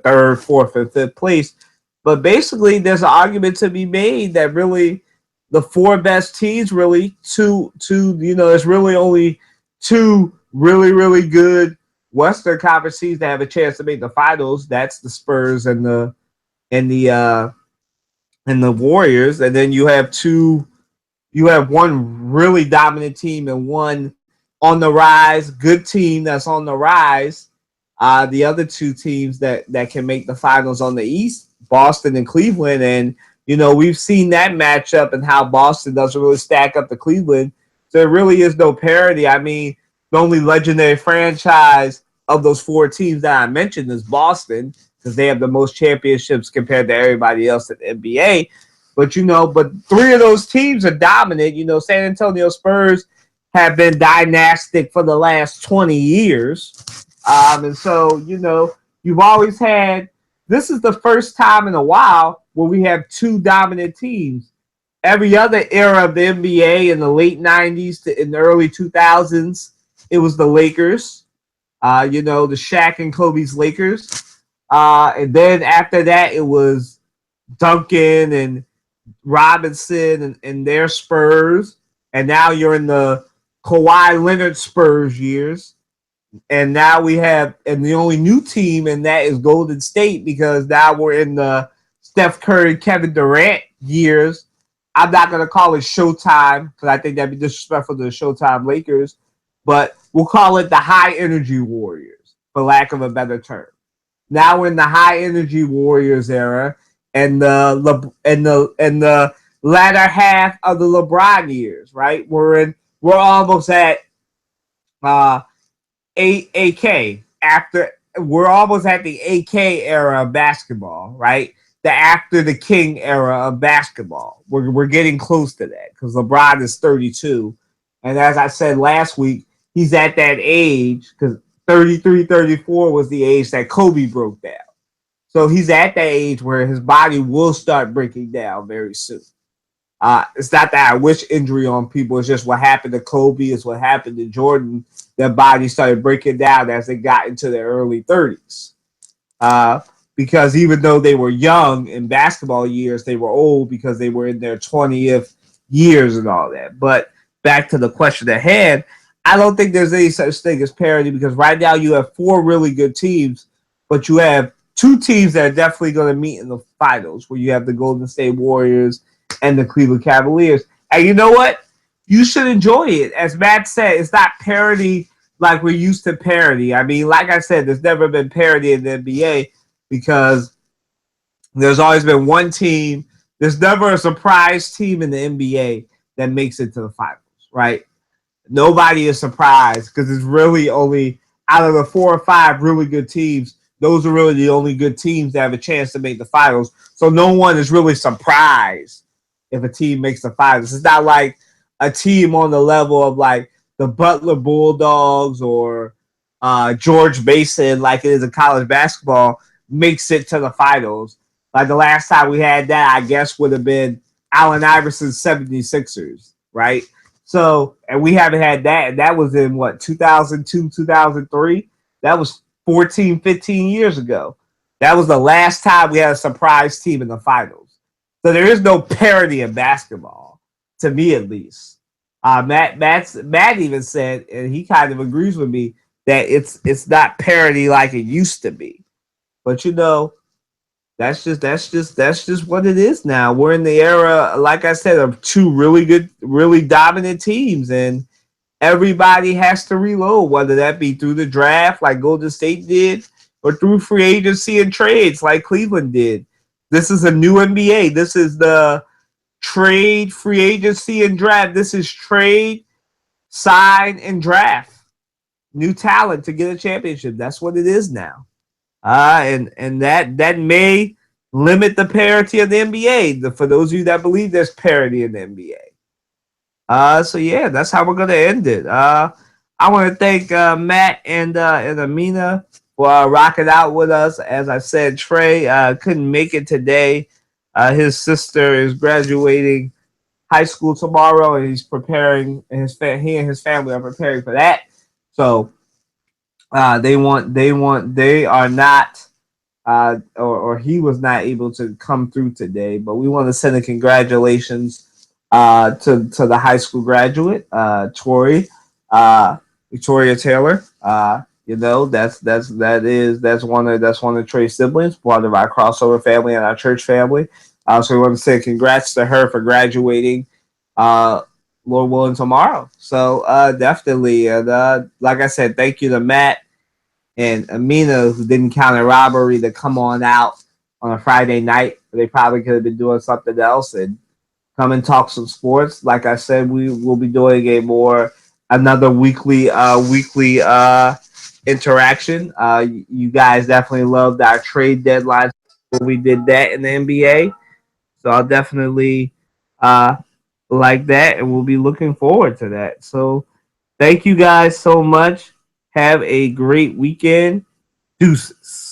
third, fourth, and fifth place. But basically, there's an argument to be made that really the four best teams, really there's really only two really, really good Western Conference teams that have a chance to make the finals. That's the Spurs and the and the Warriors, and then you have one really dominant team and one on the rise, good team that's on the rise. The other two teams that can make the finals on the East, Boston and Cleveland, and we've seen that matchup and how Boston doesn't really stack up to Cleveland. So there really is no parity. I mean, the only legendary franchise of those four teams that I mentioned is Boston, because they have the most championships compared to everybody else in the NBA. But three of those teams are dominant. San Antonio Spurs have been dynastic for the last 20 years. And so, you've always had, this is the first time in a while where we have two dominant teams. Every other era of the NBA in the late 90s to in the early 2000s, it was the Lakers, the Shaq and Kobe's Lakers. And then after that, it was Duncan and Robinson and their Spurs. And now you're in the Kawhi Leonard Spurs years. And now we have, and the only new team in that is Golden State, because now we're in the Steph Curry, Kevin Durant years. I'm not going to call it Showtime, because I think that'd be disrespectful to the Showtime Lakers, but we'll call it the High Energy Warriors, for lack of a better term. Now we're in the High Energy Warriors era, and the latter half of the LeBron years, right? We're almost at AK after. We're almost at the AK era of basketball, right? The after the King era of basketball. We're getting close to that, because LeBron is 32. And as I said last week, he's at that age, because 33, 34 was the age that Kobe broke down. So he's at that age where his body will start breaking down very soon. It's not that I wish injury on people. It's just what happened to Kobe is what happened to Jordan. Their body started breaking down as they got into their early 30s. Because even though they were young in basketball years, they were old because they were in their 20th years and all that. But back to the question at hand, I don't think there's any such thing as parity, because right now you have four really good teams, but you have two teams that are definitely going to meet in the finals, where you have the Golden State Warriors and the Cleveland Cavaliers. And you know what? You should enjoy it. As Matt said, it's not parity like we're used to parity. I mean, like I said, there's never been parity in the NBA, because there's always been one team. There's never a surprise team in the NBA that makes it to the finals, right? Nobody is surprised, because it's really only out of the 4 or 5 really good teams, those are really the only good teams that have a chance to make the finals. So no one is really surprised if a team makes the finals. It's not like a team on the level of like the Butler Bulldogs or George Mason, like it is in college basketball, makes it to the finals. Like the last time we had that, I guess, would have been Allen Iverson's 76ers, right? So, and we haven't had that. And that was in, 2002, 2003? That was 14, 15 years ago. That was the last time we had a surprise team in the finals. So there is no parity in basketball, to me at least. Matt even said, and he kind of agrees with me, that it's not parity like it used to be. But that's just what it is now. We're in the era, like I said, of two really good, really dominant teams, and everybody has to reload, whether that be through the draft like Golden State did, or through free agency and trades like Cleveland did. This is a new NBA. This is the trade, free agency, and draft. This is trade, sign, and draft. New talent to get a championship. That's what it is now. And that may limit the parity of the NBA. For those of you that believe there's parity in the NBA. So yeah, that's how we're gonna end it. I want to thank Matt and Amina for rocking out with us. As I said, Trey couldn't make it today. His sister is graduating high school tomorrow, and he's preparing. And he and his family are preparing for that. So they are not. Or he was not able to come through today, but we want to send a congratulations to the high school graduate, Tori, Victoria Taylor. That's one of Trey's siblings, part of our crossover family and our church family. So we want to say congrats to her for graduating, Lord willing, tomorrow. So definitely, and like I said, thank you to Matt and Amina, who didn't count a robbery, to come on out on a Friday night. They probably could have been doing something else and come and talk some sports. Like I said, we will be doing another weekly interaction. You guys definitely loved our trade deadline when we did that in the NBA. So I'll definitely like that, and we'll be looking forward to that. So thank you guys so much. Have a great weekend. Deuces.